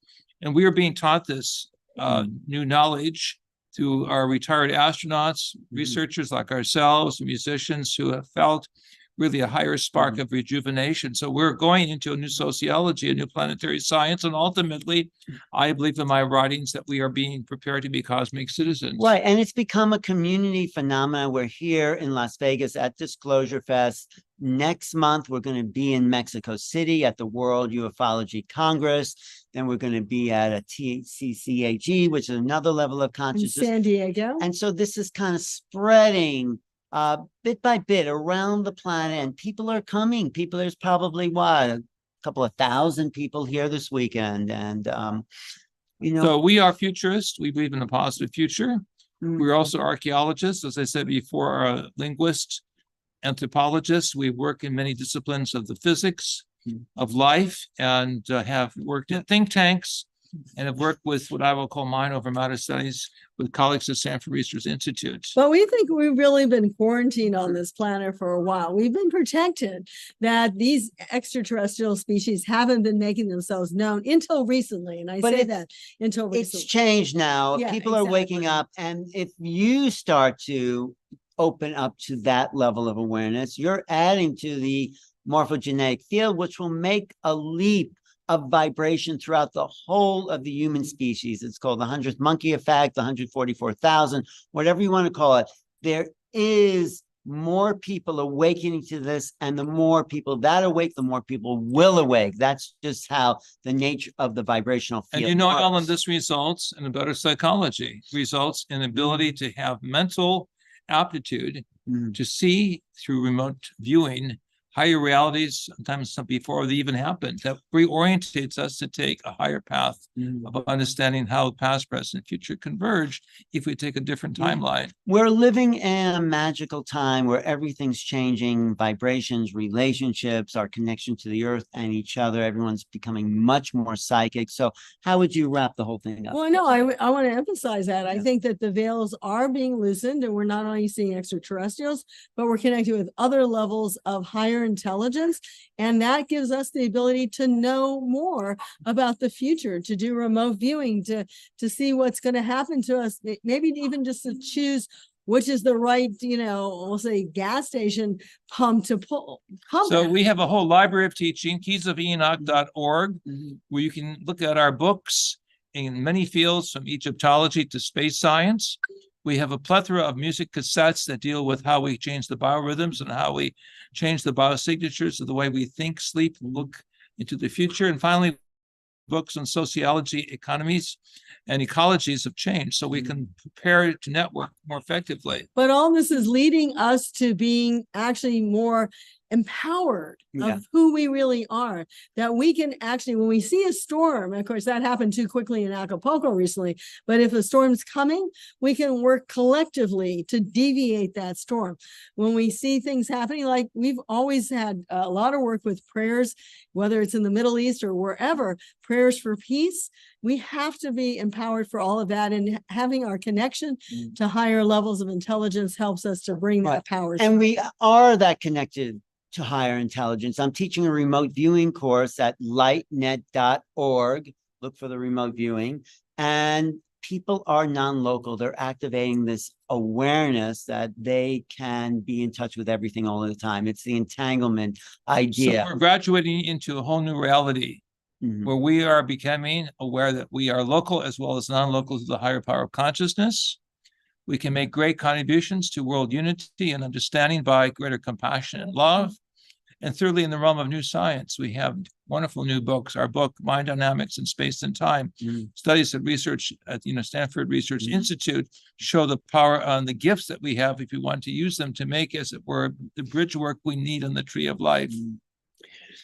And we are being taught this new knowledge through our retired astronauts, researchers like ourselves, musicians who have felt really a higher spark of rejuvenation. So we're going into a new sociology, a new planetary science, and ultimately, I believe in my writings that we are being prepared to be cosmic citizens. Right, and it's become a community phenomenon. We're here in Las Vegas at Disclosure Fest. Next month, we're going to be in Mexico City at the World UFOlogy Congress. Then we're going to be at a TCCAG, which is another level of consciousness. In San Diego. And so this is kind of spreading bit by bit around the planet, and people are coming. There's probably a couple of thousand people here this weekend. And, So we are futurists. We believe in a positive future. We're also archaeologists, as I said before, linguists, anthropologists. We work in many disciplines of the physics of life, and have worked in think tanks, and have worked with what I will call mind over matter studies with colleagues at Stanford Research Institute. But we think we've really been quarantined on this planet for a while. We've been protected that these extraterrestrial species haven't been making themselves known until recently. And I say that until recently. It's changed now. People are waking up. And if you start to open up to that level of awareness, you're adding to the morphogenetic field, which will make a leap of vibration throughout the whole of the human species. It's called the 100th monkey effect, the 144,000, whatever you want to call it. There is more people awakening to this, and the more people that awake, the more people will awake. That's just how the nature of the vibrational field And works. Ellen, this results in a better psychology, results in ability to have mental aptitude to see through remote viewing higher realities, sometimes before they even happen, that reorientates us to take a higher path of understanding how past, present, and future converge if we take a different timeline. We're living in a magical time where everything's changing, vibrations, relationships, our connection to the earth and each other. Everyone's becoming much more psychic. So how would you wrap the whole thing up? Well, no, I want to emphasize that. I think that the veils are being loosened, and we're not only seeing extraterrestrials, but we're connected with other levels of higher intelligence. And that gives us the ability to know more about the future, to do remote viewing, to see what's going to happen to us, maybe even just to choose which is the right, we'll say gas station pump to pull. So we have a whole library of teaching, keysofenoch.org, where you can look at our books in many fields, from Egyptology to space science. We have a plethora of music cassettes that deal with how we change the biorhythms and how we change the biosignatures of the way we think, sleep, and look into the future. And finally, books on sociology, economies, and ecologies of change, so we can prepare to network more effectively. But all this is leading us to being actually more empowered of who we really are, that we can actually, when we see a storm, and of course that happened too quickly in Acapulco recently, but if a storm's coming, we can work collectively to deviate that storm. When we see things happening, like we've always had a lot of work with prayers, whether it's in the Middle East or wherever, prayers for peace, we have to be empowered for all of that, and having our connection to higher levels of intelligence helps us to bring that power. And we are that connected to higher intelligence. I'm teaching a remote viewing course at lightnet.org. Look for the remote viewing. And people are non-local. They're activating this awareness that they can be in touch with everything all the time. It's the entanglement idea. So we're graduating into a whole new reality where we are becoming aware that we are local as well as non-local to the higher power of consciousness. We can make great contributions to world unity and understanding by greater compassion and love. And thirdly, in the realm of new science, we have wonderful new books. Our book, Mind Dynamics in Space and Time, studies of research at Stanford Research Institute show the power on the gifts that we have if we want to use them to make, as it were, the bridge work we need on the tree of life.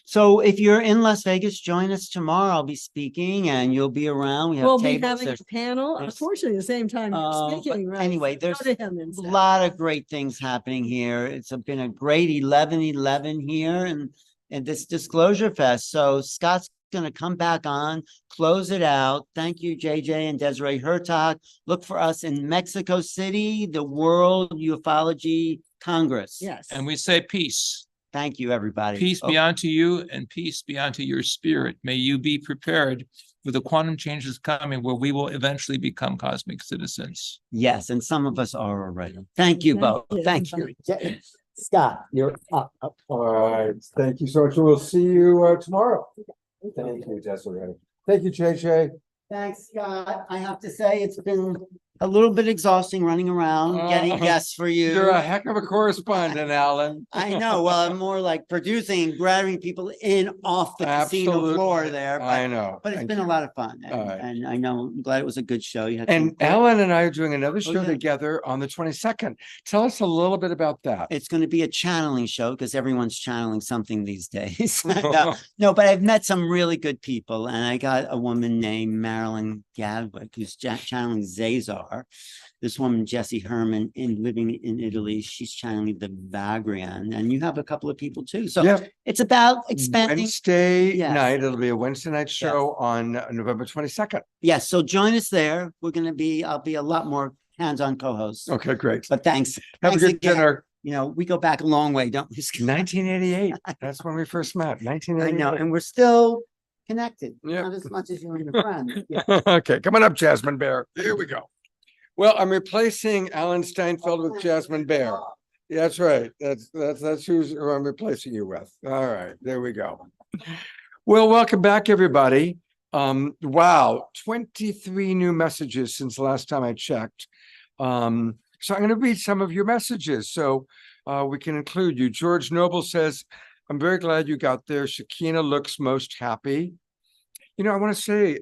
So if you're in Las Vegas, join us tomorrow. I'll be speaking and you'll be around. We'll be having a panel, unfortunately, the same time you're speaking, right? Anyway, there's a lot of great things happening here. It's been a great 11/11 here and this Disclosure Fest. So Scott's going to come back on, close it out. Thank you, JJ and Desiree Hertog. Look for us in Mexico City, the World Ufology Congress. Yes. And we say peace. Thank you, everybody. Peace be unto you and peace be unto your spirit. May you be prepared for the quantum changes coming where we will eventually become cosmic citizens. Yes, and some of us are already. Thank you both. Thank you. Scott, you're up. All right. Thank you so much. We'll see you tomorrow. Thank you, Desiree. Thank you, JJ. Thanks, Scott. I have to say it's been a little bit exhausting running around, getting guests for you. You're a heck of a correspondent, Alan. I know. Well, I'm more like producing, grabbing people in off the casino floor there. But, I know. But it's been a lot of fun. And I know, I'm glad it was a good show. You had and Alan and I are doing another show together on the 22nd. Tell us a little bit about that. It's going to be a channeling show because everyone's channeling something these days. No, but I've met some really good people. And I got a woman named Marilyn Gadwick who's channeling Zazar. This woman, Jessie Herman, living in Italy, she's channeling the Vagrian, and you have a couple of people too. So it's about expanding. Wednesday night, it'll be a Wednesday night show on November 22nd. Yes, so join us there. I'll be a lot more hands-on co-host. Okay, great. But thanks. Have a good dinner. You know, we go back a long way, don't we? 1988. That's when we first met. 1988. I know, and we're still connected. Not as much as you and your friend. Okay, coming up, Jasmine Bear. Here we go. Well, I'm replacing Alan Steinfeld with Jasmine Bear. That's right. That's who I'm replacing you with. All right, there we go. Well, welcome back, everybody. Wow, 23 new messages since the last time I checked. So I'm going to read some of your messages so we can include you. George Noble says, I'm very glad you got there. Shakina looks most happy. You know, I want to say,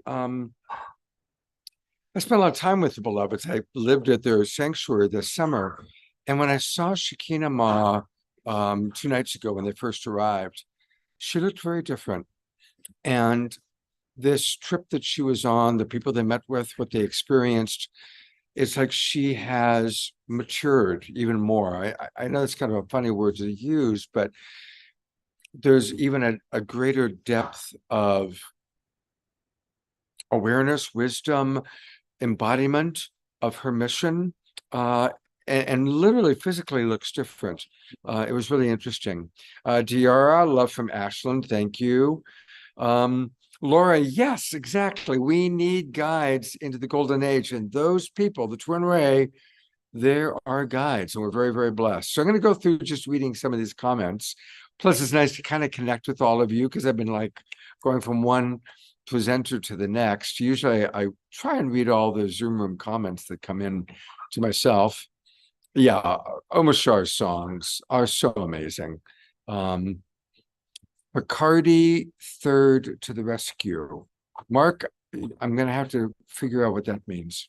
I spent a lot of time with the Beloveds. I lived at their sanctuary this summer. And when I saw Shekinah Ma 2 nights ago when they first arrived. She looked very different. And this trip that she was on, the people they met with, what they experienced, it's like she has matured even more. I know it's kind of a funny word to use, but there's even a greater depth of awareness, wisdom, embodiment of her mission, and literally physically looks different. It was really interesting. Diara, love from Ashland, thank you. Laura, yes, exactly. We need guides into the golden age, and those people, the Twin Ray, they're our guides, and we're very, very blessed. So I'm going to go through just reading some of these comments. Plus, it's nice to kind of connect with all of you because I've been like going from one presenter to the next. Usually I try and read all the Zoom room comments that come in to myself. Yeah, Omashar's songs are so amazing. Bacardi third to the rescue. Mark, I'm going to have to figure out what that means.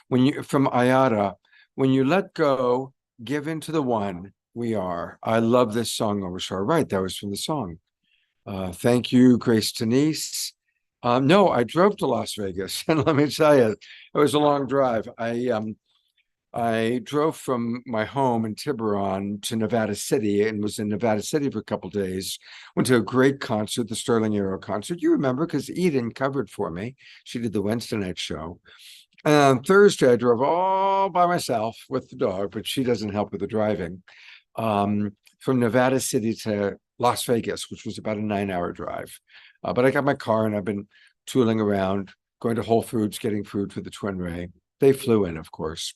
When you, from Ayada, when you let go, give into the one, we are. I love this song, Omashar. Right, that was from the song. Thank you, Grace Denise. No, I drove to Las Vegas, and let me tell you, it was a long drive. I drove from my home in Tiburon to Nevada City and was in Nevada City for a couple of days. Went to a great concert, the Sterling Arrow concert. You remember because Eden covered for me. She did the Wednesday night show. And on Thursday, I drove all by myself with the dog, but she doesn't help with the driving, from Nevada City to Las Vegas, which was about a 9-hour drive. But I got my car and I've been tooling around, going to Whole Foods, getting food for the Twin Ray. They flew in, of course.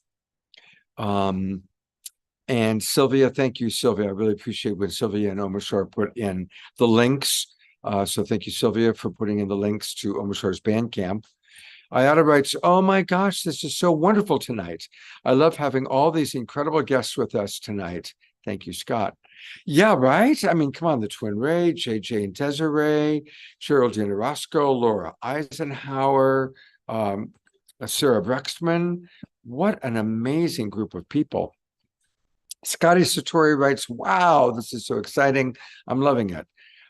And Sylvia, thank you, Sylvia. I really appreciate when Sylvia and Omashar put in the links. So thank you, Sylvia, for putting in the links to Omashar's Bandcamp. Ayada writes, oh my gosh, this is so wonderful tonight. I love having all these incredible guests with us tonight. Thank you, Scott. Yeah, right? I mean, come on, the Twin Ray, JJ and Desiree, Geraldine Orozco, Laura Eisenhower, Sarah Brexman. What an amazing group of people. Scotty Satori writes, wow, this is so exciting. I'm loving it.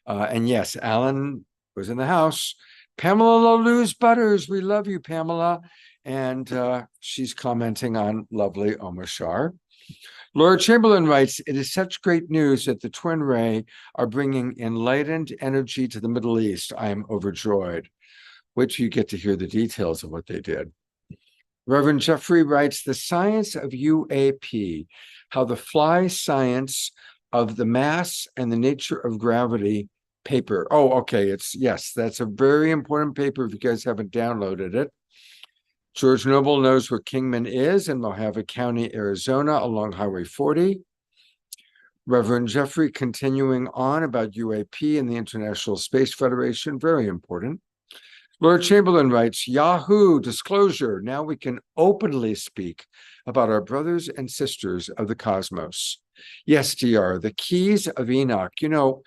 And yes, Alan was in the house. Pamela Luz Butters, we love you, Pamela. And she's commenting on lovely Omashar. Laura Chamberlain writes, it is such great news that the Twin Ray are bringing enlightened energy to the Middle East. I am overjoyed. Wait till you get to hear the details of what they did. Reverend Jeffrey writes, the science of UAP, how the fly science of the mass and the nature of gravity paper. Oh, okay. Yes, that's a very important paper if you guys haven't downloaded it. George Noble knows where Kingman is in Mojave County, Arizona, along Highway 40. Reverend Jeffrey continuing on about UAP and the International Space Federation, very important. Lord Chamberlain writes, Yahoo, disclosure. Now we can openly speak about our brothers and sisters of the cosmos. Yes, DR, the keys of Enoch. You know,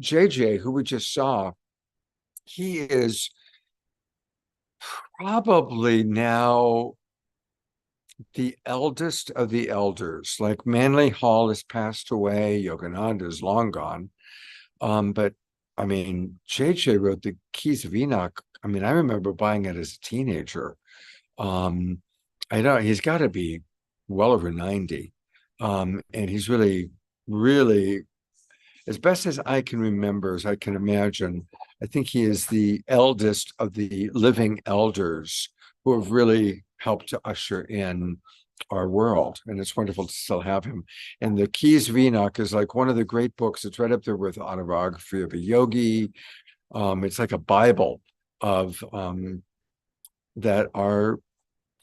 JJ, who we just saw, he is probably now the eldest of the elders. Like Manly Hall has passed away, Yogananda is long gone. But I mean, JJ wrote the Keys of Enoch. I mean, I remember buying it as a teenager. I know he's got to be well over 90. And he's really, really, as best as I can remember, as I can imagine, I think he is the eldest of the living elders who have really helped to usher in our world. And it's wonderful to still have him. And the Keys of Enoch is like one of the great books. It's right up there with Autobiography of a Yogi. It's like a Bible of that our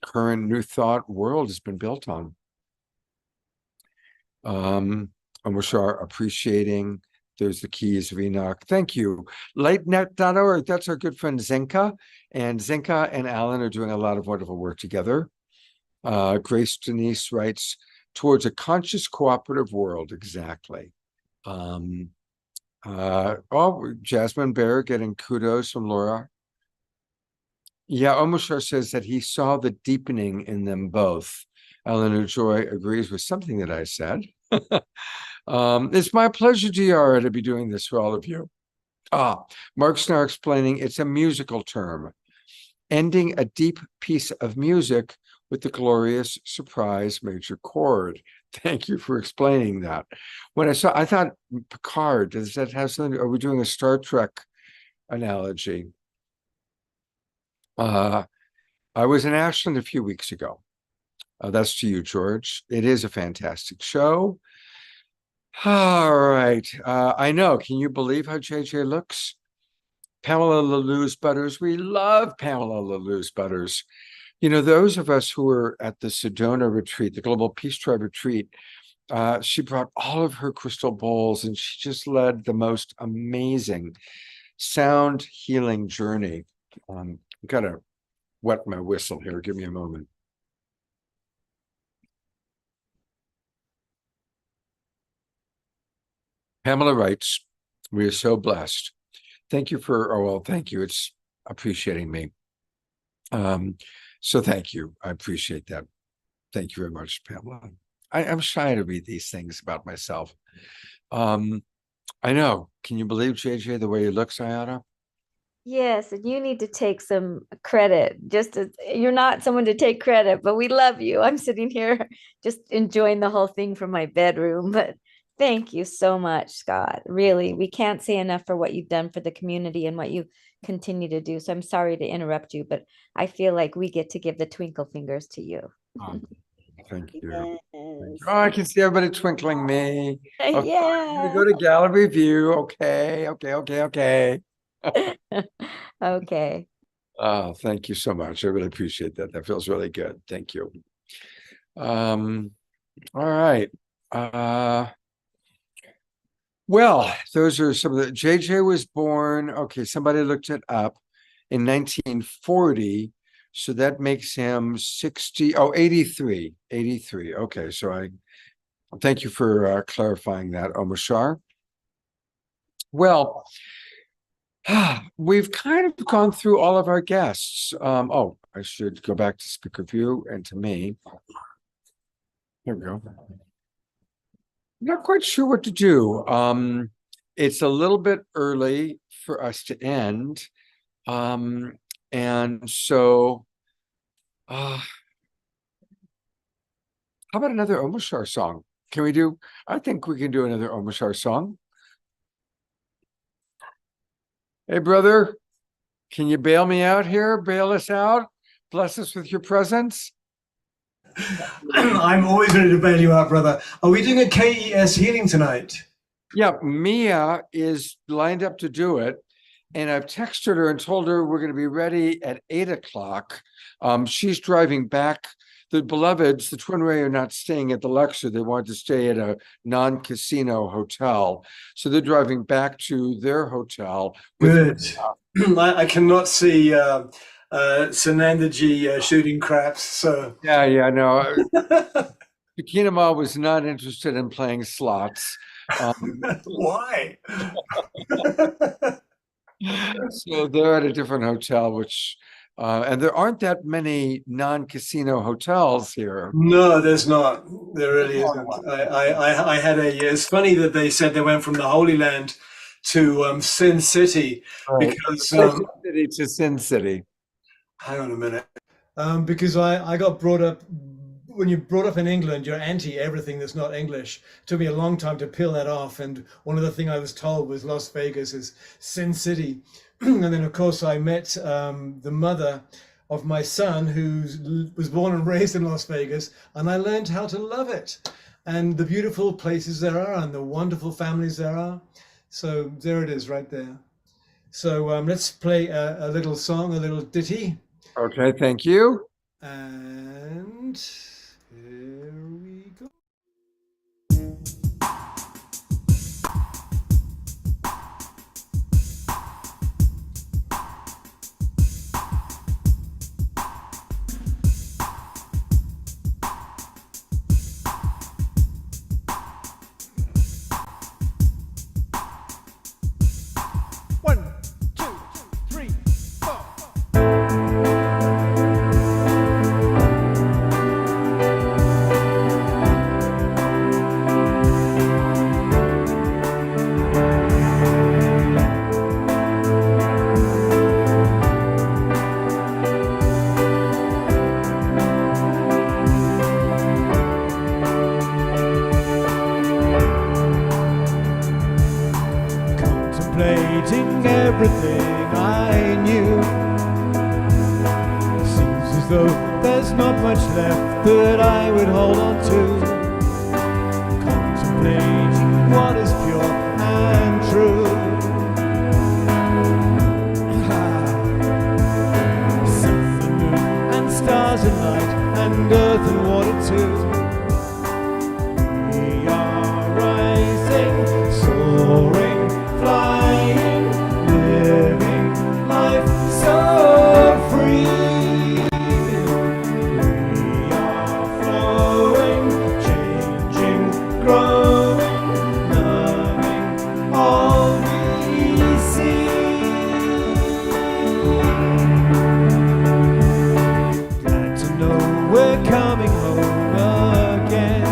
current New Thought world has been built on. And we're sure appreciating. There's the Keys of Enoch. Thank you. Lightnet.org. That's our good friend Zenka. And Zenka and Alan are doing a lot of wonderful work together. Grace Denise writes, towards a conscious cooperative world. Exactly. Jasmine Bear getting kudos from Laura. Yeah, Omashar says that he saw the deepening in them both. Eleanor Joy agrees with something that I said. It's my pleasure, Giara, to be doing this for all of you. Mark's now explaining it's a musical term, ending a deep piece of music with the glorious surprise major chord. Thank you for explaining that. When I thought Picard, does that have something? Are we doing a Star Trek analogy? I was in Ashland a few weeks ago. That's to you, George. It is a fantastic show. All right. I know. Can you believe how JJ looks? Pamela LaLou's Butters. We love Pamela LaLou's Butters. You know, those of us who were at the Sedona retreat, the Global Peace Tribe retreat, she brought all of her crystal bowls and she just led the most amazing sound healing journey. I've got to wet my whistle here. Give me a moment. Pamela writes, we are so blessed. Thank you for, oh, well, thank you. It's appreciating me. So thank you. I appreciate that. Thank you very much, Pamela. I'm shy to read these things about myself. I know. Can you believe, JJ, the way you look, Sayada? Yes, and you need to take some credit. You're not someone to take credit, but we love you. I'm sitting here just enjoying the whole thing from my bedroom, but thank you so much, Scott. Really, we can't say enough for what you've done for the community and what you continue to do. So I'm sorry to interrupt you, but I feel like we get to give the twinkle fingers to you. Thank you. Yes. Oh, I can see everybody twinkling me. Okay, Yeah. we go to gallery view. Okay. Okay. Oh, thank you so much. I really appreciate that. That feels really good. Thank you. All right. Well, those are some of the, JJ was born, okay, somebody looked it up in 1940. So that makes him 83. Okay, so thank you for clarifying that, Omashar. Well, we've kind of gone through all of our guests. I should go back to speaker view and to me. There we go. Not quite sure what to do. It's a little bit early for us to end. And so, how about another Omashar song? I think we can do another Omashar song. Hey, brother, can you bail me out here? Bail us out? Bless us with your presence? I'm always ready to bail you out, brother. Are we doing a KES healing tonight? Yeah, Mia is lined up to do it. And I've texted her and told her we're going to be ready at 8 o'clock. She's driving back. The beloveds, the Twin Ray, are not staying at the Luxor. They want to stay at a non-casino hotel. So they're driving back to their hotel. Good. I cannot see Sanandaji shooting craps. So Yeah, no. Kinema was not interested in playing slots. Why? So they're at a different hotel, which and there aren't that many non-casino hotels here. No, there's not. There really isn't. I had it's funny that they said they went from the Holy Land to Sin City because Sin City to Sin City. Hang on a minute. Because I got brought up, when you're brought up in England, you're anti everything that's not English. It took me a long time to peel that off. And one of the things I was told was Las Vegas is Sin City. And then, of course, I met the mother of my son, who was born and raised in Las Vegas. And I learned how to love it and the beautiful places there are and the wonderful families there are. So there it is right there. So let's play a little song, a little ditty. Okay, thank you. And here we go. hold on to. Contemplating what is pure and true. Sun and moon and stars and light and earth and water too. We are rising, soaring, flying, living life so free. We are flowing, changing, growing, loving all we see. Glad to know we're coming home again.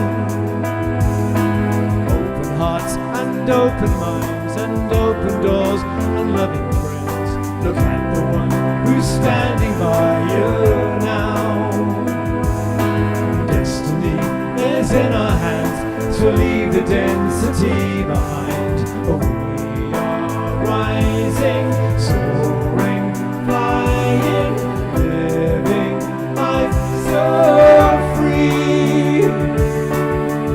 Open hearts and open minds and open doors and loving friends. Look at the one who's standing by you now. Destiny is in our hands to leave the density behind. Oh, we are rising, soaring, flying, living life so free.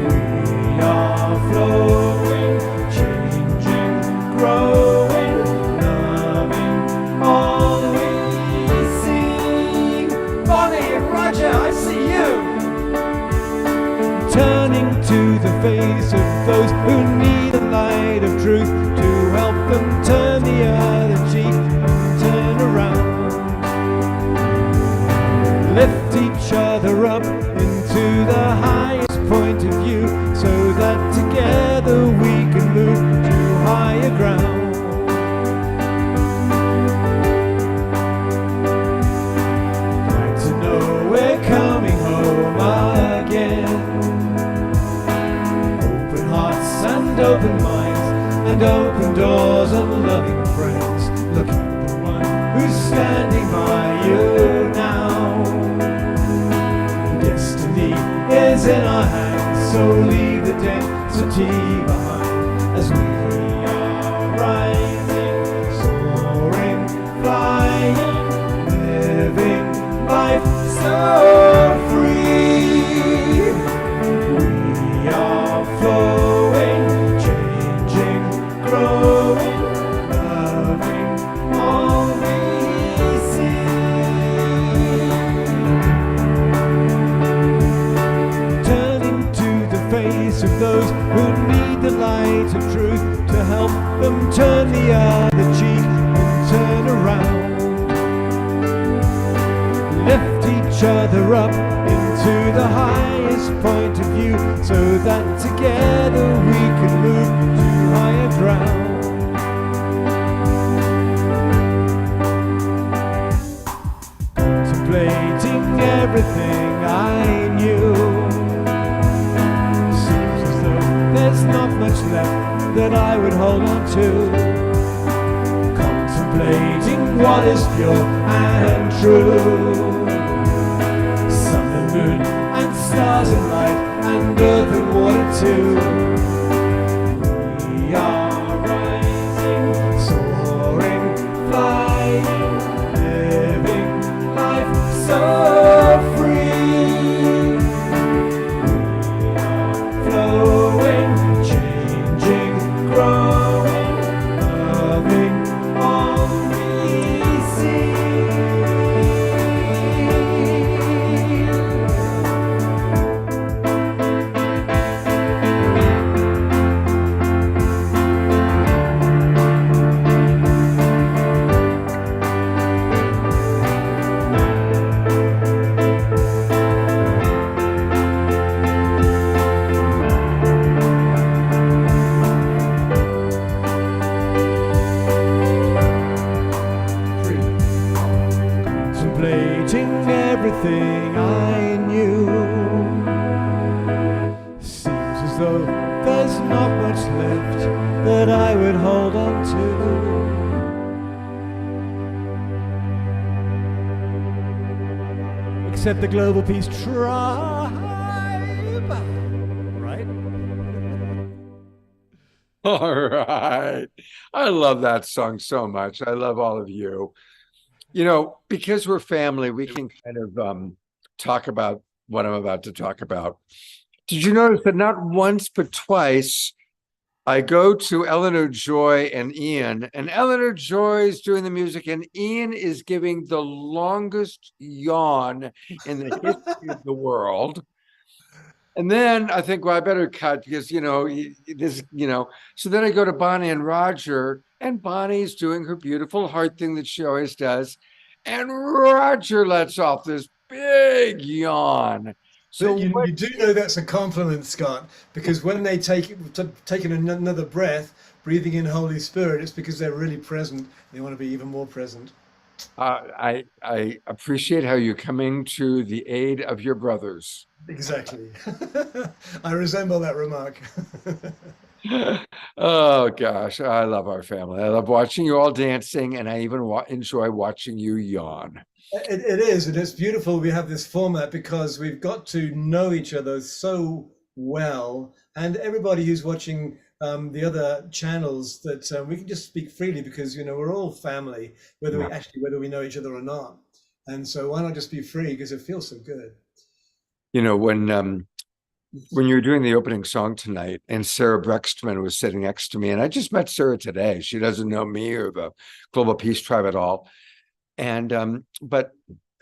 We are flowing, changing, growing, loving all we see. Bonnie and Roger, I see you. Turning to the face of those who need the light of truth to help them turn the other cheek and turn around. Lift each other up into the highest point of view so that together we can move to higher ground. Glad to know we're coming home again. Open hearts and open minds and open doors and loving friends. Look at the one who's standing by you now. Destiny is in our hands, so leave the density behind as we are rising, soaring, flying, living life so free. We are flowing, changing, growing, loving all we see. Turning to the face of those who need the light of truth to help them turn the other cheek and turn around. Lift each other up into the highest point of view so that together we can move to higher ground. Contemplating everything I knew. Seems as though there's not much left that I would hold on to. Contemplating what is pure and true. Sun and moon and stars and light and earth and water too. We are rising, soaring, flying, living life so free. We are flowing, changing, growing, loving all we see. Contemplating everything I knew. Seems as though there's not much left that I would hold on to. Except the global peace tribe. Right? All right. I love that song so much. I love all of you. You know, because we're family, we can kind of talk about what I'm about to talk about. Did you notice that not once but twice I go to Eleanor Joy and Ian, and Eleanor Joy is doing the music, and Ian is giving the longest yawn in the history of the world. And then I think, well, I better cut because, so then I go to Bonnie and Roger, and Bonnie's doing her beautiful heart thing that she always does. And Roger lets off this big yawn. So you do know that's a compliment, Scott, because when they taking another breath, breathing in Holy Spirit, it's because they're really present. They want to be even more present. I appreciate how you're coming to the aid of your brothers. Exactly. I resemble that remark. Oh gosh, I love our family. I love watching you all dancing, and I even enjoy watching you yawn. It is, and it's beautiful. We have this format because we've got to know each other so well, and everybody who's watching the other channels, that we can just speak freely because we're all family, whether we know each other or not. And so why not just be free, because it feels so good. When you were doing the opening song tonight, and Sarah Brextman was sitting next to me, and I just met Sarah today. She doesn't know me or the Global Peace Tribe at all. And but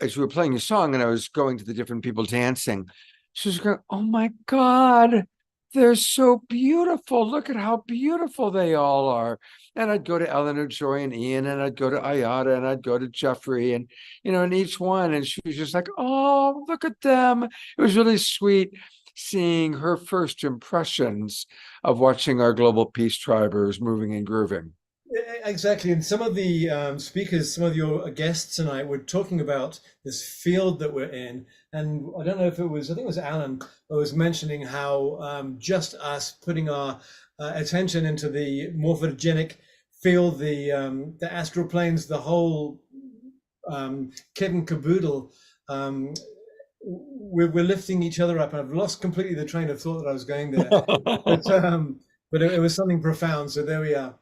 as we were playing your song and I was going to the different people dancing, she was going, "Oh my God, they're so beautiful. Look at how beautiful they all are." And I'd go to Eleanor Joy and Ian, and I'd go to Ayada, and I'd go to Jeffrey, and and each one, and she was just like, "Oh, look at them." It was really sweet seeing her first impressions of watching our Global Peace Tribers moving and grooving. Exactly. And some of the speakers, some of your guests tonight were talking about this field that we're in. And I don't know if I think it was Alan who was mentioning how just us putting our attention into the morphogenic field, the astral planes, the whole kit and caboodle, we're lifting each other up. And I've lost completely the train of thought that I was going there. but it was something profound. So there we are.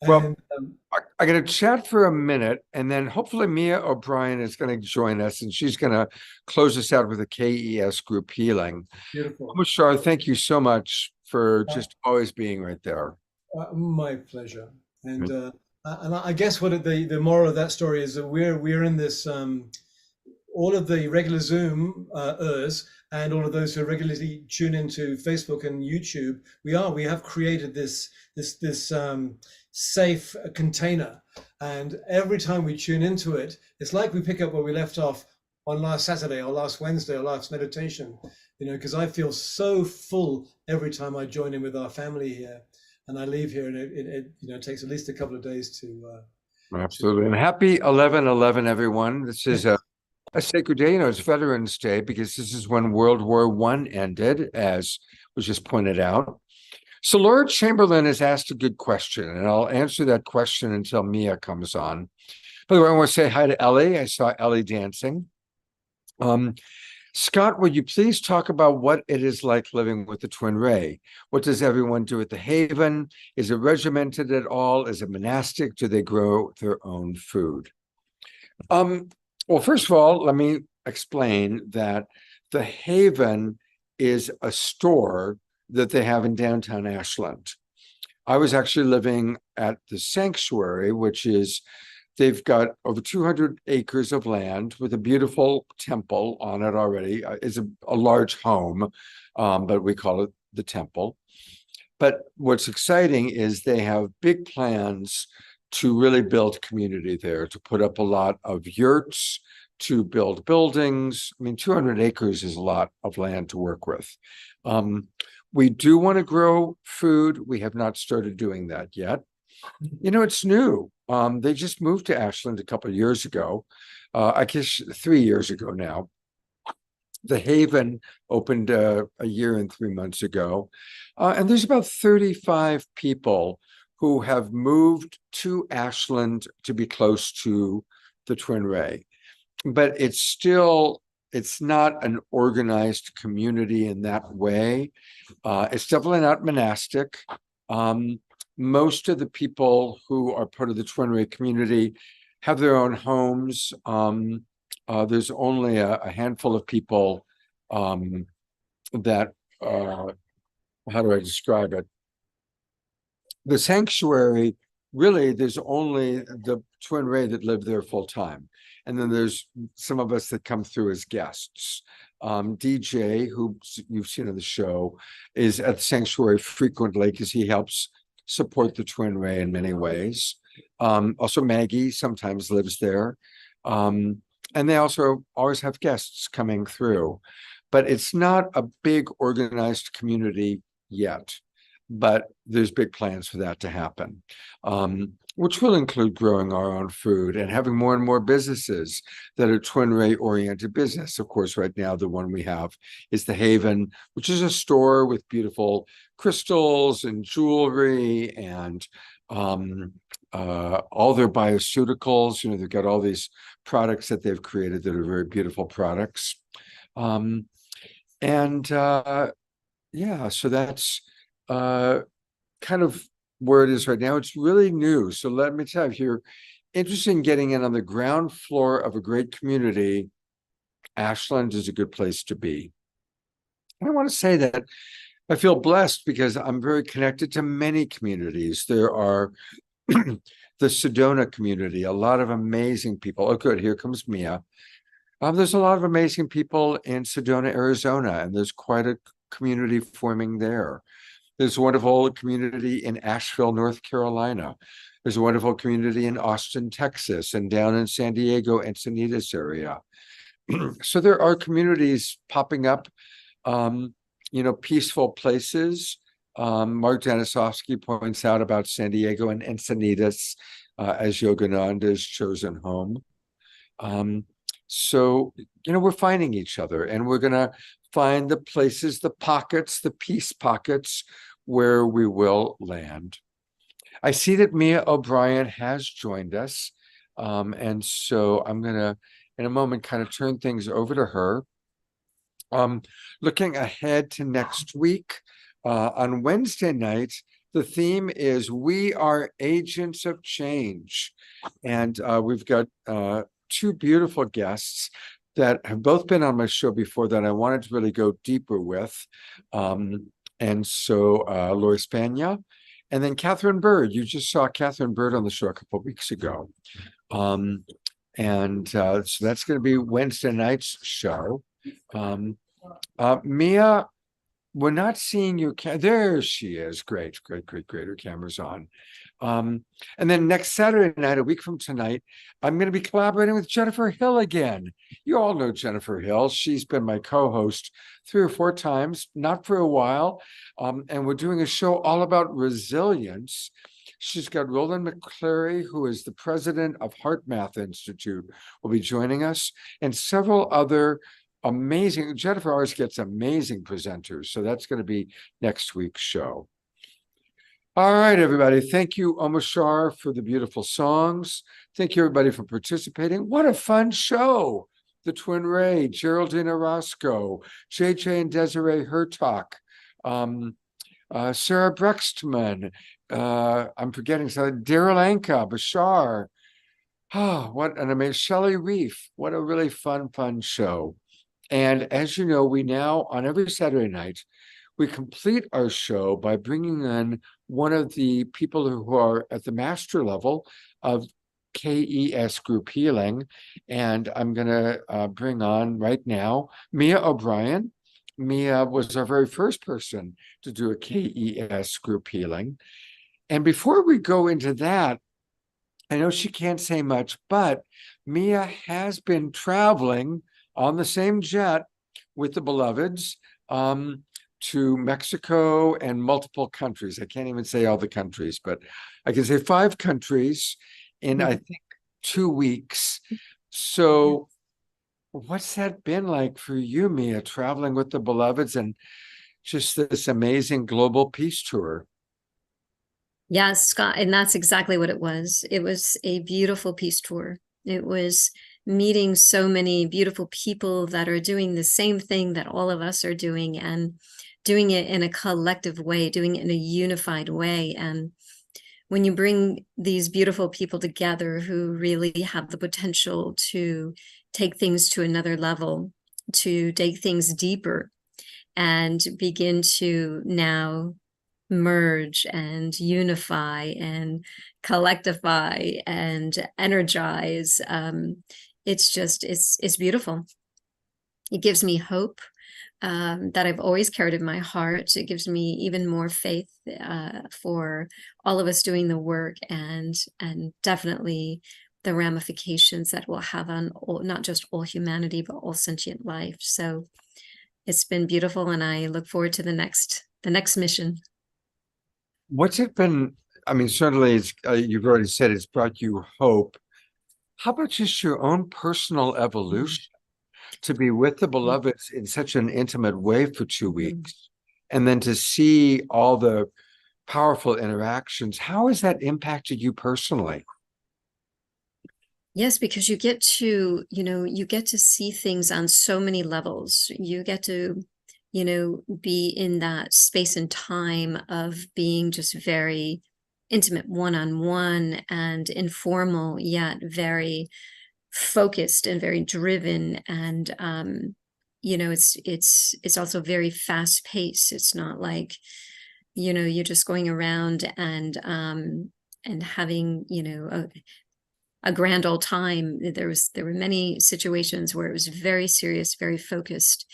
Well, I'm going to chat for a minute, and then hopefully Mia O'Brien is going to join us, and she's going to close us out with a KES group healing. Beautiful. Mushar, thank you so much for just always being right there. My pleasure. And I guess what the moral of that story is that we're in this. All of the regular Zoomers and all of those who regularly tune into Facebook and YouTube, we have created this safe container, and every time we tune into it, it's like we pick up where we left off on last Saturday or last Wednesday or last meditation. Because I feel so full every time I join in with our family here, and I leave here, and it takes at least a couple of days to. Absolutely, and happy 11/11, everyone. This is a sacred day. It's Veterans Day because this is when World War I ended, as was just pointed out. So Lord Chamberlain has asked a good question, and I'll answer that question until Mia comes on. By the way, I want to say hi to Ellie. I saw Ellie dancing. Scott, would you please talk about what it is like living with the Twin Ray? What does everyone do at the Haven? Is it regimented at all? Is it monastic? Do they grow their own food? Well, first of all, let me explain that the Haven is a store that they have in downtown Ashland. I was actually living at the Sanctuary, which is, they've got over 200 acres of land with a beautiful temple on it already. It's a large home, but we call it the temple. But what's exciting is they have big plans to really build community there, to put up a lot of yurts, to build buildings. I mean, 200 acres is a lot of land to work with. We do want to grow food. We have not started doing that yet. It's new. They just moved to Ashland a couple of years ago, I guess 3 years ago now. The Haven opened a year and 3 months ago. And there's about 35 people who have moved to Ashland to be close to the Twin Ray. But it's not an organized community in that way. It's definitely not monastic. Most of the people who are part of the Twin Ray community have their own homes. There's only a handful of people that how do I describe it? The sanctuary, really, there's only the twin ray that live there full time. And then there's some of us that come through as guests. DJ, who you've seen on the show, is at the sanctuary frequently because he helps support the twin ray in many ways. Also, Maggie sometimes lives there. And they also always have guests coming through. But it's not a big organized community yet. But there's big plans for that to happen, which will include growing our own food and having more and more businesses that are twin ray oriented business. Of course, right now, the one we have is the Haven, which is a store with beautiful crystals and jewelry and all their bioceuticals. You know, they've got all these products that they've created that are very beautiful products. Yeah, so that's kind of where it is right now. It's really new. So let me tell you, if you're interested in getting in on the ground floor of a great community, Ashland is a good place to be. And I want to say that I feel blessed because I'm very connected to many communities. There are the Sedona community, a lot of amazing people. Oh, good. Here comes Mia. There's a lot of amazing people in Sedona, Arizona, and there's quite a community forming there. There's a wonderful community in Asheville, North Carolina. There's a wonderful community in Austin, Texas, and down in San Diego, Encinitas area. So there are communities popping up, you know, peaceful places. Mark Janisowski points out about San Diego and Encinitas as Yogananda's chosen home. So, you know, we're finding each other, and we're going to find the places, the pockets, the peace pockets where we will land. I see that Mia O'Brien has joined us. And so I'm going to, in a moment, kind of turn things over to her. Looking ahead to next week, on Wednesday night, the theme is We Are Agents of Change. And we've got two beautiful guests that have both been on my show before that I wanted to really go deeper with. And so Lori Spagna, and then Catherine Bird. You just saw Catherine Bird on the show a couple of weeks ago. So that's going to be Wednesday night's show. Mia, we're not seeing you. There she is. Great. Her camera's on. And then next Saturday night, a week from tonight, I'm going to be collaborating with Jennifer Hill again. You all know Jennifer Hill. She's been my co-host 3 or 4 times, not for a while. And we're doing a show all about resilience. She's got Roland McCleary, who is the president of Heart Math Institute, will be joining us, and several other amazing. Jennifer always gets amazing presenters. So that's going to be next week's show. All right, everybody. Thank you, Omashar, for the beautiful songs. Thank you, everybody, for participating. What a fun show. The Twin Ray, Geraldine Orozco, JJ and Desiree Hertok, Sarah Brextman, I'm forgetting, Daryl Anka, Bashar. What an amazing, Shelley Reef. What a really fun show. And as you know, we now, on every Saturday night, we complete our show by bringing in one of the people who are at the master level of KES group healing. And I'm going to bring on right now Mia O'Brien. Mia was our very first person to do a KES group healing. And before we go into that, I know she can't say much, but Mia has been traveling on the same jet with the beloveds to Mexico and multiple countries. I can't even say all the countries, but I can say 5 countries in, I think, 2 weeks. So what's that been like for you, Mia, traveling with the beloveds and just this amazing global peace tour? Yes, Scott, and that's exactly what it was. It was a beautiful peace tour. It was meeting so many beautiful people that are doing the same thing that all of us are doing, and doing it in a collective way, doing it in a unified way. And when you bring these beautiful people together who really have the potential to take things to another level, to dig things deeper and begin to now merge and unify and collectivify and energize. It's beautiful. It gives me hope that I've always carried in my heart. It gives me even more faith for all of us doing the work, and definitely the ramifications that will have on not just all humanity, but all sentient life. So it's been beautiful, and I look forward to the next mission. What's it been? I mean, certainly it's, you've already said it's brought you hope. How about just your own personal evolution to be with the beloveds in such an intimate way for 2 weeks, and then to see all the powerful interactions? How has that impacted you personally? Yes, because you get to, you get to see things on so many levels. You get to, be in that space and time of being just very intimate, one-on-one and informal, yet very focused and very driven. And, it's also very fast paced. It's not like, you're just going around and having, a grand old time. There were many situations where it was very serious, very focused.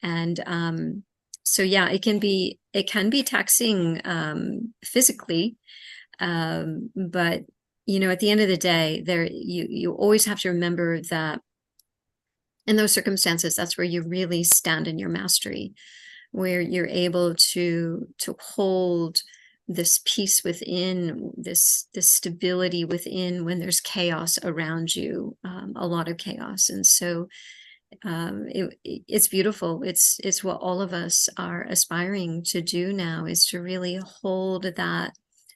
And so yeah, it can be taxing physically. But at the end of the day, you always have to remember that in those circumstances, that's where you really stand in your mastery, where you're able to hold this peace within, this stability within when there's chaos around you, a lot of chaos. And so it's beautiful. It's what all of us are aspiring to do now, is to really hold that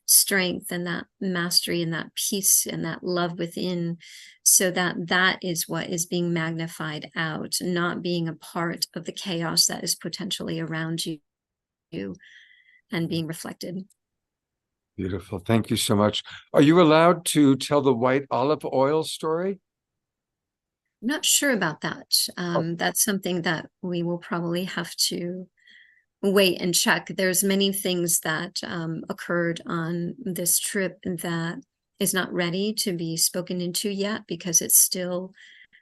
strength and that mastery and that peace and that love within, so that is what is being magnified out, not being a part of the chaos that is potentially around you and being reflected. Beautiful. Thank you so much. Are you allowed to tell the white olive oil story? I'm not sure about that. That's something that we will probably have to wait and check. There's many things that occurred on this trip that is not ready to be spoken into yet, because it's still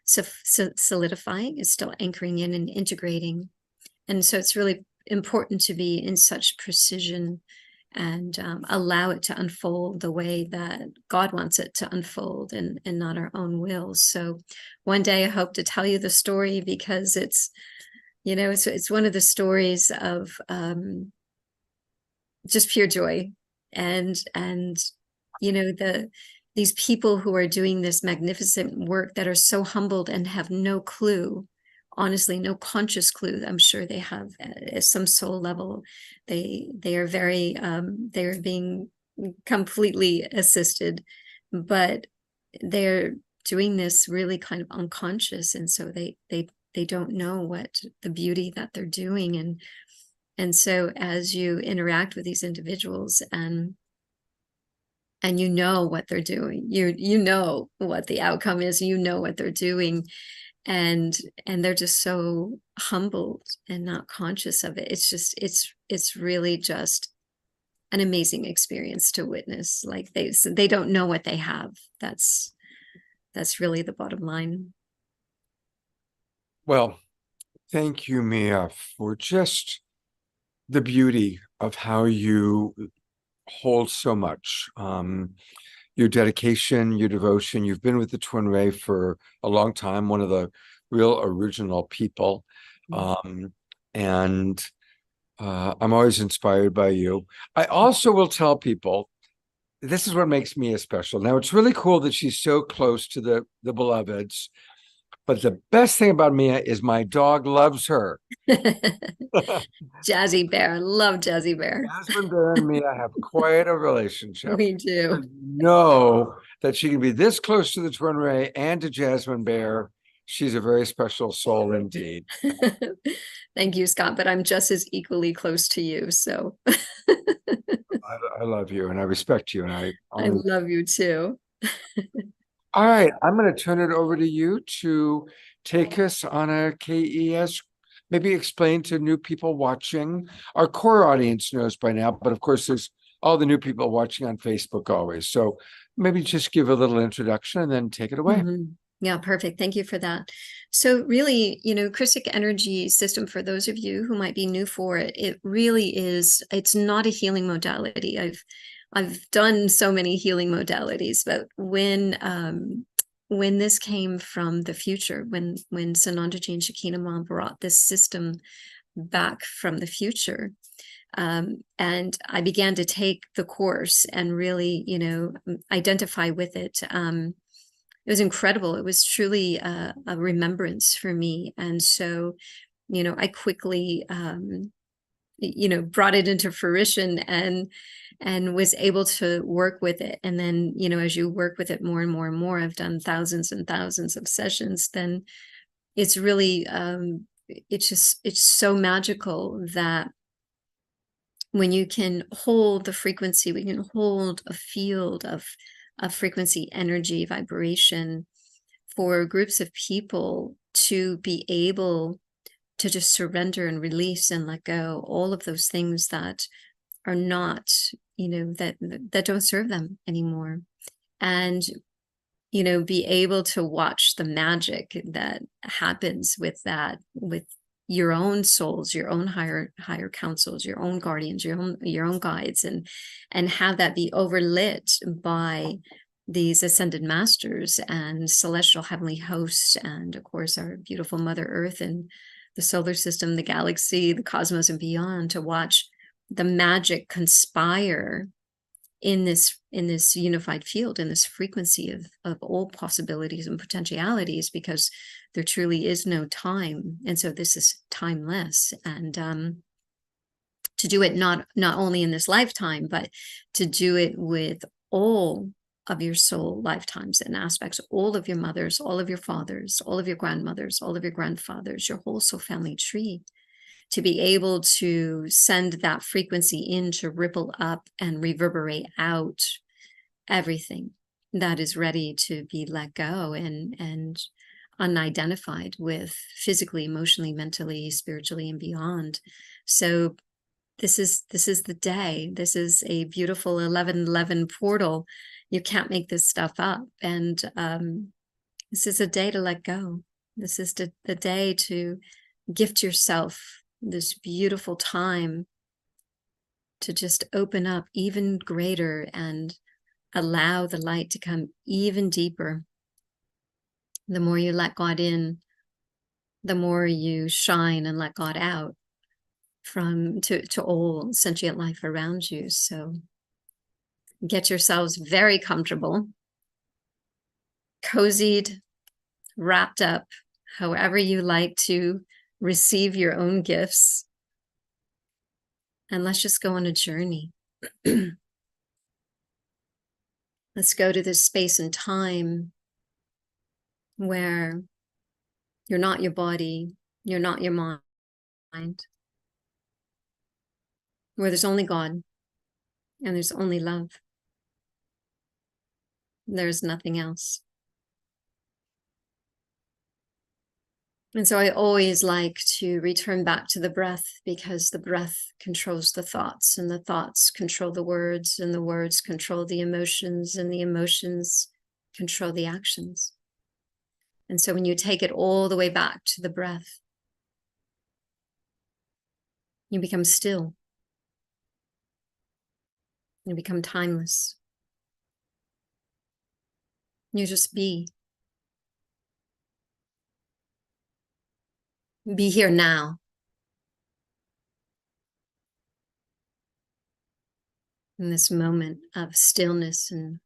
solidifying, it's still anchoring in and integrating. And so it's really important to be in such precision and allow it to unfold the way that God wants it to unfold, and not our own will. So one day I hope to tell you the story, because it's, it's one of the stories of just pure joy. And these people who are doing this magnificent work that are so humbled and have no clue, honestly, no conscious clue. I'm sure they have at some soul level. They are very, they're being completely assisted, but they're doing this really kind of unconscious. And so they don't know what the beauty that they're doing. And so as you interact with these individuals and you know what they're doing, you know what the outcome is, what they're doing, and they're just so humbled and not conscious of it. It's really just an amazing experience to witness. Like they don't know what they have. That's really the bottom line. Well, thank you, Mia, for just the beauty of how you hold so much. Your dedication, your devotion. You've been with the Twin Ray for a long time, one of the real original people. And I'm always inspired by you. I also will tell people, this is what makes Mia special. Now, it's really cool that she's so close to the beloveds, but the best thing about Mia is my dog loves her. Jazzy Bear, love Jazzy Bear. Jasmine Bear and Mia have quite a relationship. We do. Know that she can be this close to the Twin Ray and to Jasmine Bear. She's a very special soul indeed. Thank you, Scott, but I'm just as equally close to you. So I love you and I respect you, and I love you too. All right, I'm going to turn it over to you to take us on a KES? Maybe explain to new people watching. Our core audience knows by now, but of course, there's all the new people watching on Facebook always. So maybe just give a little introduction and then take it away. Yeah, perfect. Thank you for that. So really, Christic energy system, for those of you who might be new for it, it really is, it's not a healing modality. I've done so many healing modalities, but when this came from the future, when Sanandaji and Shakina Ma brought this system back from the future, and I began to take the course and really, identify with it. It was incredible. It was truly a remembrance for me. And so, I quickly, brought it into fruition and was able to work with it. And then, as you work with it more and more and more, I've done thousands and thousands of sessions, then it's really, it's so magical that when you can hold the frequency, we can hold a field of frequency, energy, vibration for groups of people to be able to just surrender and release and let go all of those things that are not, that don't serve them anymore. And, be able to watch the magic that happens with that, with your own souls, your own higher councils, your own guardians, your own guides, and have that be overlit by these ascended masters and celestial heavenly hosts, and of course our beautiful Mother Earth and the solar system, the galaxy, the cosmos, and beyond, to watch the magic conspire in this unified field, in this frequency of all possibilities and potentialities, because there truly is no time. And so this is timeless. And to do it not only in this lifetime, but to do it with all of your soul lifetimes and aspects, all of your mothers, all of your fathers, all of your grandmothers, all of your grandfathers, your whole soul family tree, to be able to send that frequency in to ripple up and reverberate out everything that is ready to be let go and unidentified with, physically, emotionally, mentally, spiritually, and beyond. So this is the day. This is a beautiful 1111 portal. You can't make this stuff up. And this is a day to let go. This is the day to gift yourself this beautiful time to just open up even greater and allow the light to come even deeper. The more you let God in, the more you shine and let God out to all sentient life around you. So get yourselves very comfortable, cozied, wrapped up, however you like to receive your own gifts. And let's just go on a journey. Let's go to this space and time where you're not your body, you're not your mind, where there's only God and there's only love. There's nothing else. And so I always like to return back to the breath, because the breath controls the thoughts, and the thoughts control the words, and the words control the emotions, and the emotions control the actions. And so when you take it all the way back to the breath, you become still. You become timeless. You just be. Be here now. In this moment of stillness and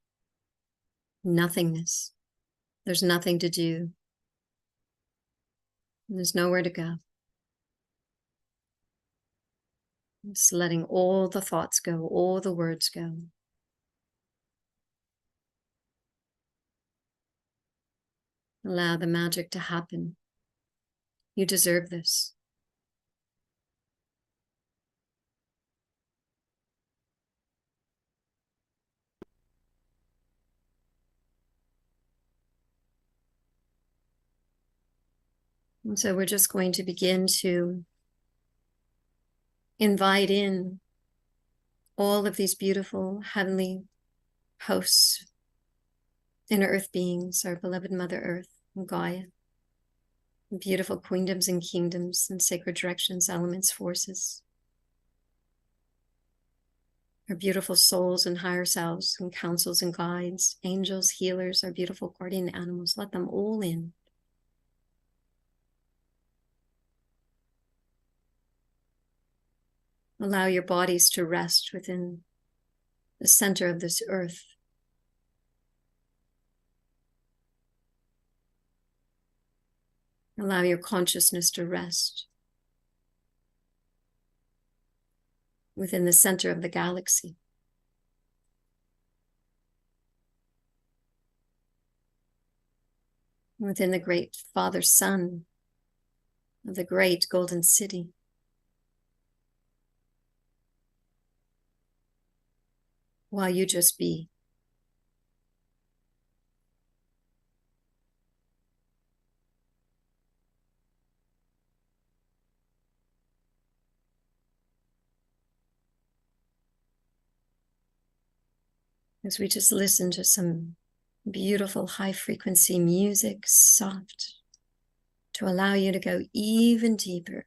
nothingness. There's nothing to do. There's nowhere to go. Just letting all the thoughts go, all the words go. Allow the magic to happen. You deserve this. And so we're just going to begin to invite in all of these beautiful heavenly hosts, inner earth beings, our beloved Mother Earth and Gaia, beautiful queendoms and kingdoms and sacred directions, elements, forces, our beautiful souls and higher selves and councils and guides, angels, healers, our beautiful guardian animals. Let them all in. Allow your bodies to rest within the center of this earth. Allow your consciousness to rest within the center of the galaxy. Within the great Father Sun of the great Golden City. While you just be. As we just listen to some beautiful high frequency music, soft, to allow you to go even deeper.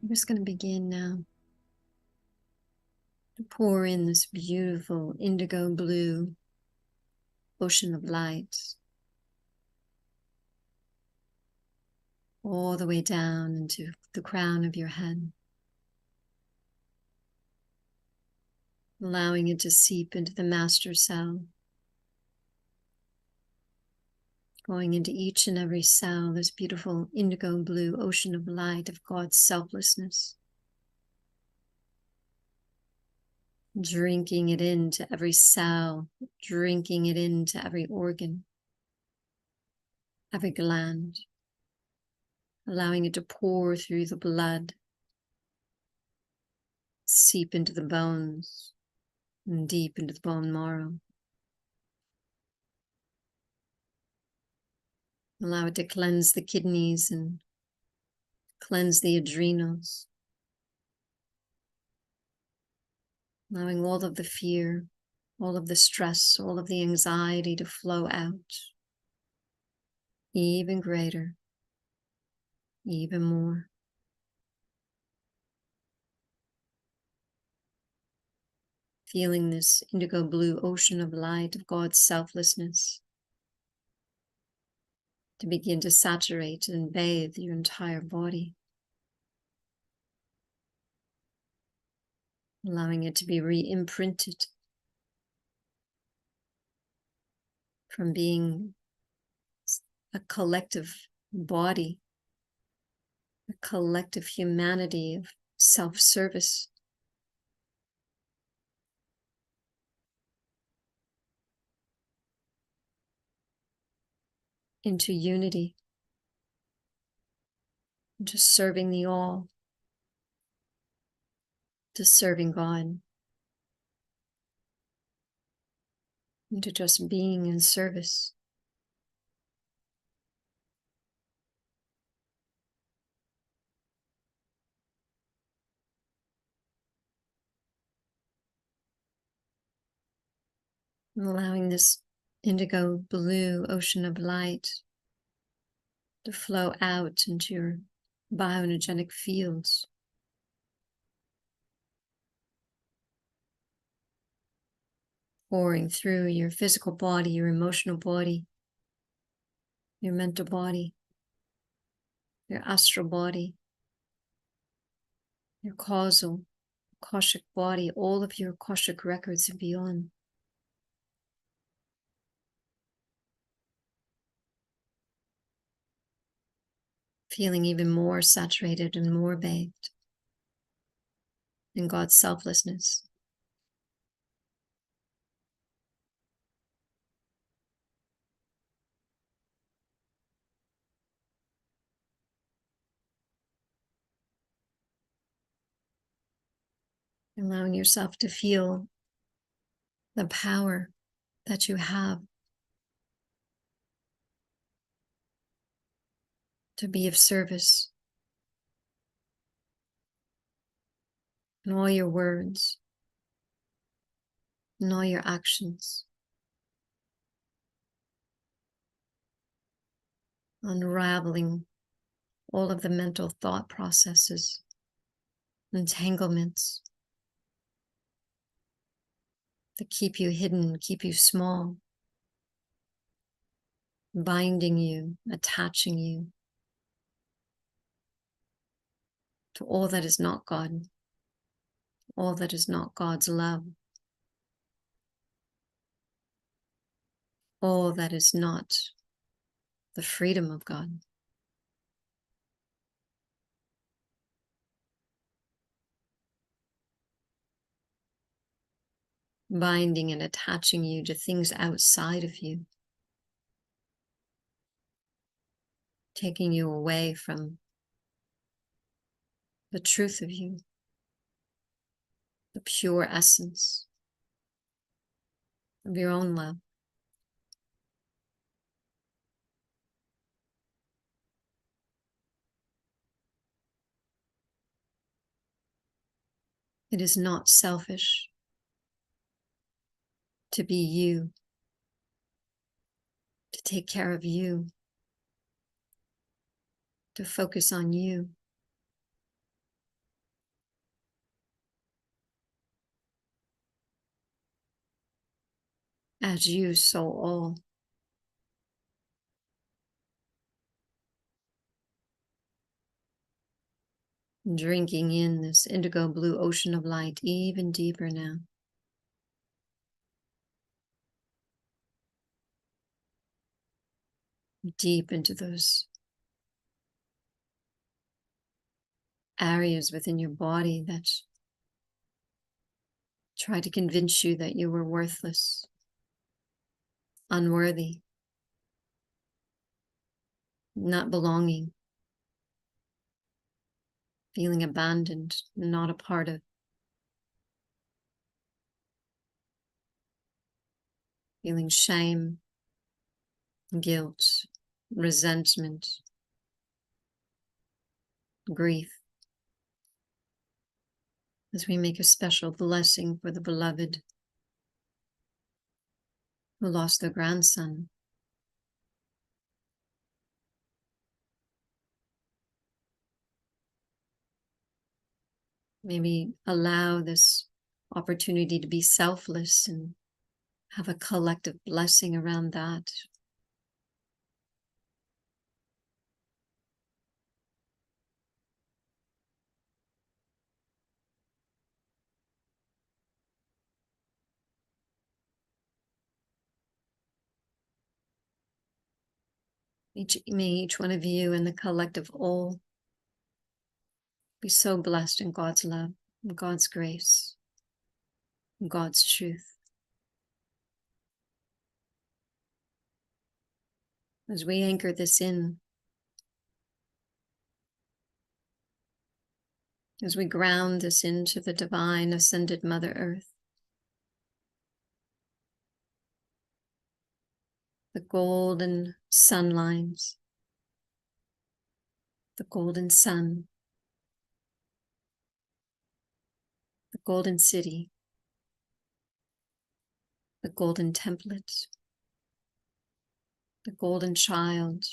I'm just going to begin now to pour in this beautiful indigo blue ocean of light all the way down into the crown of your head, allowing it to seep into the master cell, going into each and every cell, this beautiful indigo blue ocean of light of God's selflessness, drinking it into every cell, drinking it into every organ, every gland, allowing it to pour through the blood, seep into the bones, and deep into the bone marrow. Allow it to cleanse the kidneys and cleanse the adrenals, allowing all of the fear, all of the stress, all of the anxiety to flow out, even greater, even more. Feeling this indigo blue ocean of light of God's selflessness to begin to saturate and bathe your entire body, allowing it to be re-imprinted from being a collective body, a collective humanity of self-service, into unity, into serving the all, to serving God, into just being in service. And allowing this indigo blue ocean of light to flow out into your bioenergetic fields, pouring through your physical body, your emotional body, your mental body, your astral body, your causal, Akashic body, all of your Akashic records and beyond. Feeling even more saturated and more bathed in God's selflessness. Allowing yourself to feel the power that you have to be of service in all your words, in all your actions, unraveling all of the mental thought processes, entanglements that keep you hidden, keep you small, binding you, attaching you to all that is not God, all that is not God's love, all that is not the freedom of God. Binding and attaching you to things outside of you, taking you away from the truth of you, the pure essence of your own love. It is not selfish to be you, to take care of you, to focus on you, As you, so all. Drinking in this indigo blue ocean of light even deeper now. Deep into those areas within your body that try to convince you that you were worthless, unworthy, not belonging, feeling abandoned, not a part of, feeling shame, guilt, resentment, grief. As we make a special blessing for the beloved who lost their grandson. Maybe allow this opportunity to be selfless and have a collective blessing around that. May each one of you and the collective all be so blessed in God's love, in God's grace, in God's truth. As we anchor this in, as we ground this into the divine ascended Mother Earth, the golden sun lines, the golden sun, the golden city, the golden template, the golden child,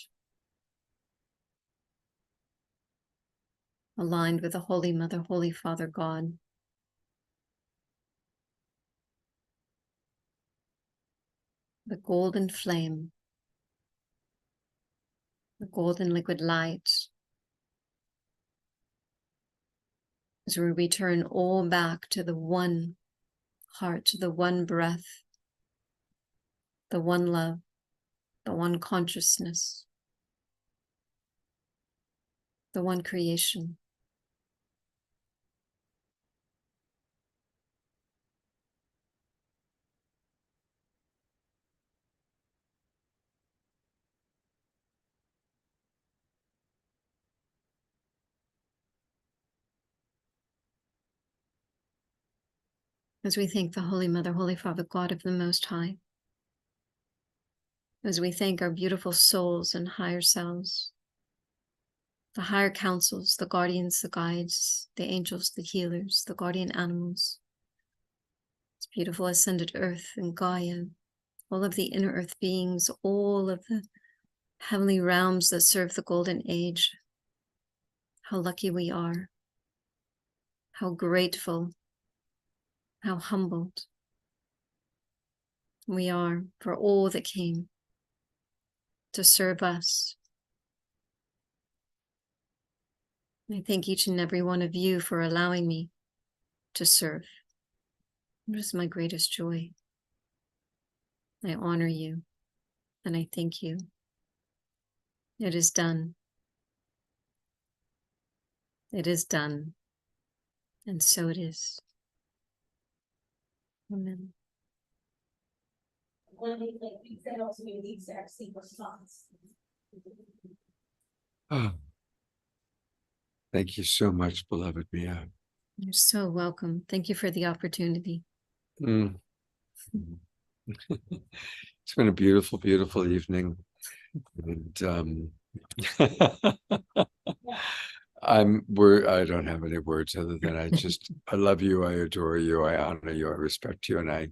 aligned with the Holy Mother, Holy Father God. The golden flame, the golden liquid light, as we return all back to the one heart, to the one breath, the one love, the one consciousness, the one creation. As we thank the Holy Mother, Holy Father, God of the Most High, as we thank our beautiful souls and higher selves, the higher councils, the guardians, the guides, the angels, the healers, the guardian animals, this beautiful ascended earth and Gaia, all of the inner earth beings, all of the heavenly realms that serve the golden age. How lucky we are, how grateful, how humbled we are for all that came to serve us. I thank each and every one of you for allowing me to serve. It is my greatest joy. I honor you and I thank you. It is done. It is done. And so it is. Amen. Oh, thank you so much, beloved Mia. You're so welcome. Thank you for the opportunity. Mm. It's been a beautiful, beautiful evening. And I don't have any words other than I love you, I adore you, I honor you, I respect you, and I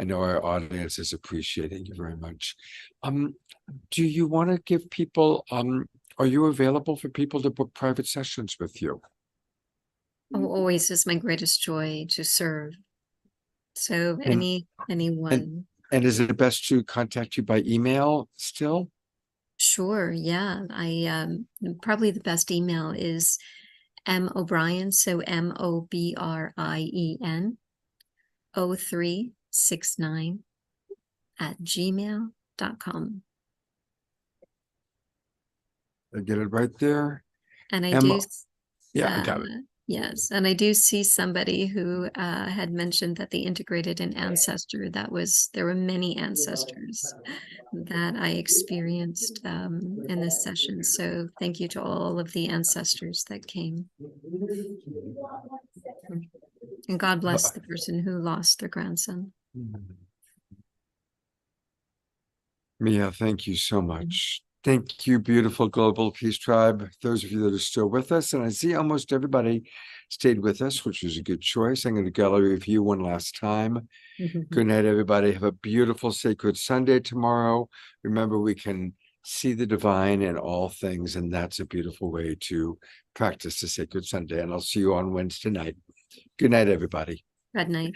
know our audience is appreciating you very much. Do you want to give people, are you available for people to book private sessions with you? Oh, always is my greatest joy to serve. So anyone. And is it best to contact you by email still? Sure, yeah. Probably the best email is O'Brien, so MOBRIEN 0369 @gmail.com. I get it right there. And I M- do, Yeah, I got it. yes, and I do see somebody who had mentioned that they integrated an ancestor. There were many ancestors that I experienced in this session. So thank you to all of the ancestors that came. And God bless the person who lost their grandson. Mia, thank you so much. Thank you, beautiful Global Peace Tribe. Those of you that are still with us, and I see almost everybody stayed with us, which was a good choice. I'm going to gallery review one last time. Good night, everybody. Have a beautiful sacred Sunday tomorrow. Remember, we can see the divine in all things, and that's a beautiful way to practice the sacred Sunday. And I'll see you on Wednesday night. Good night, everybody. Good night.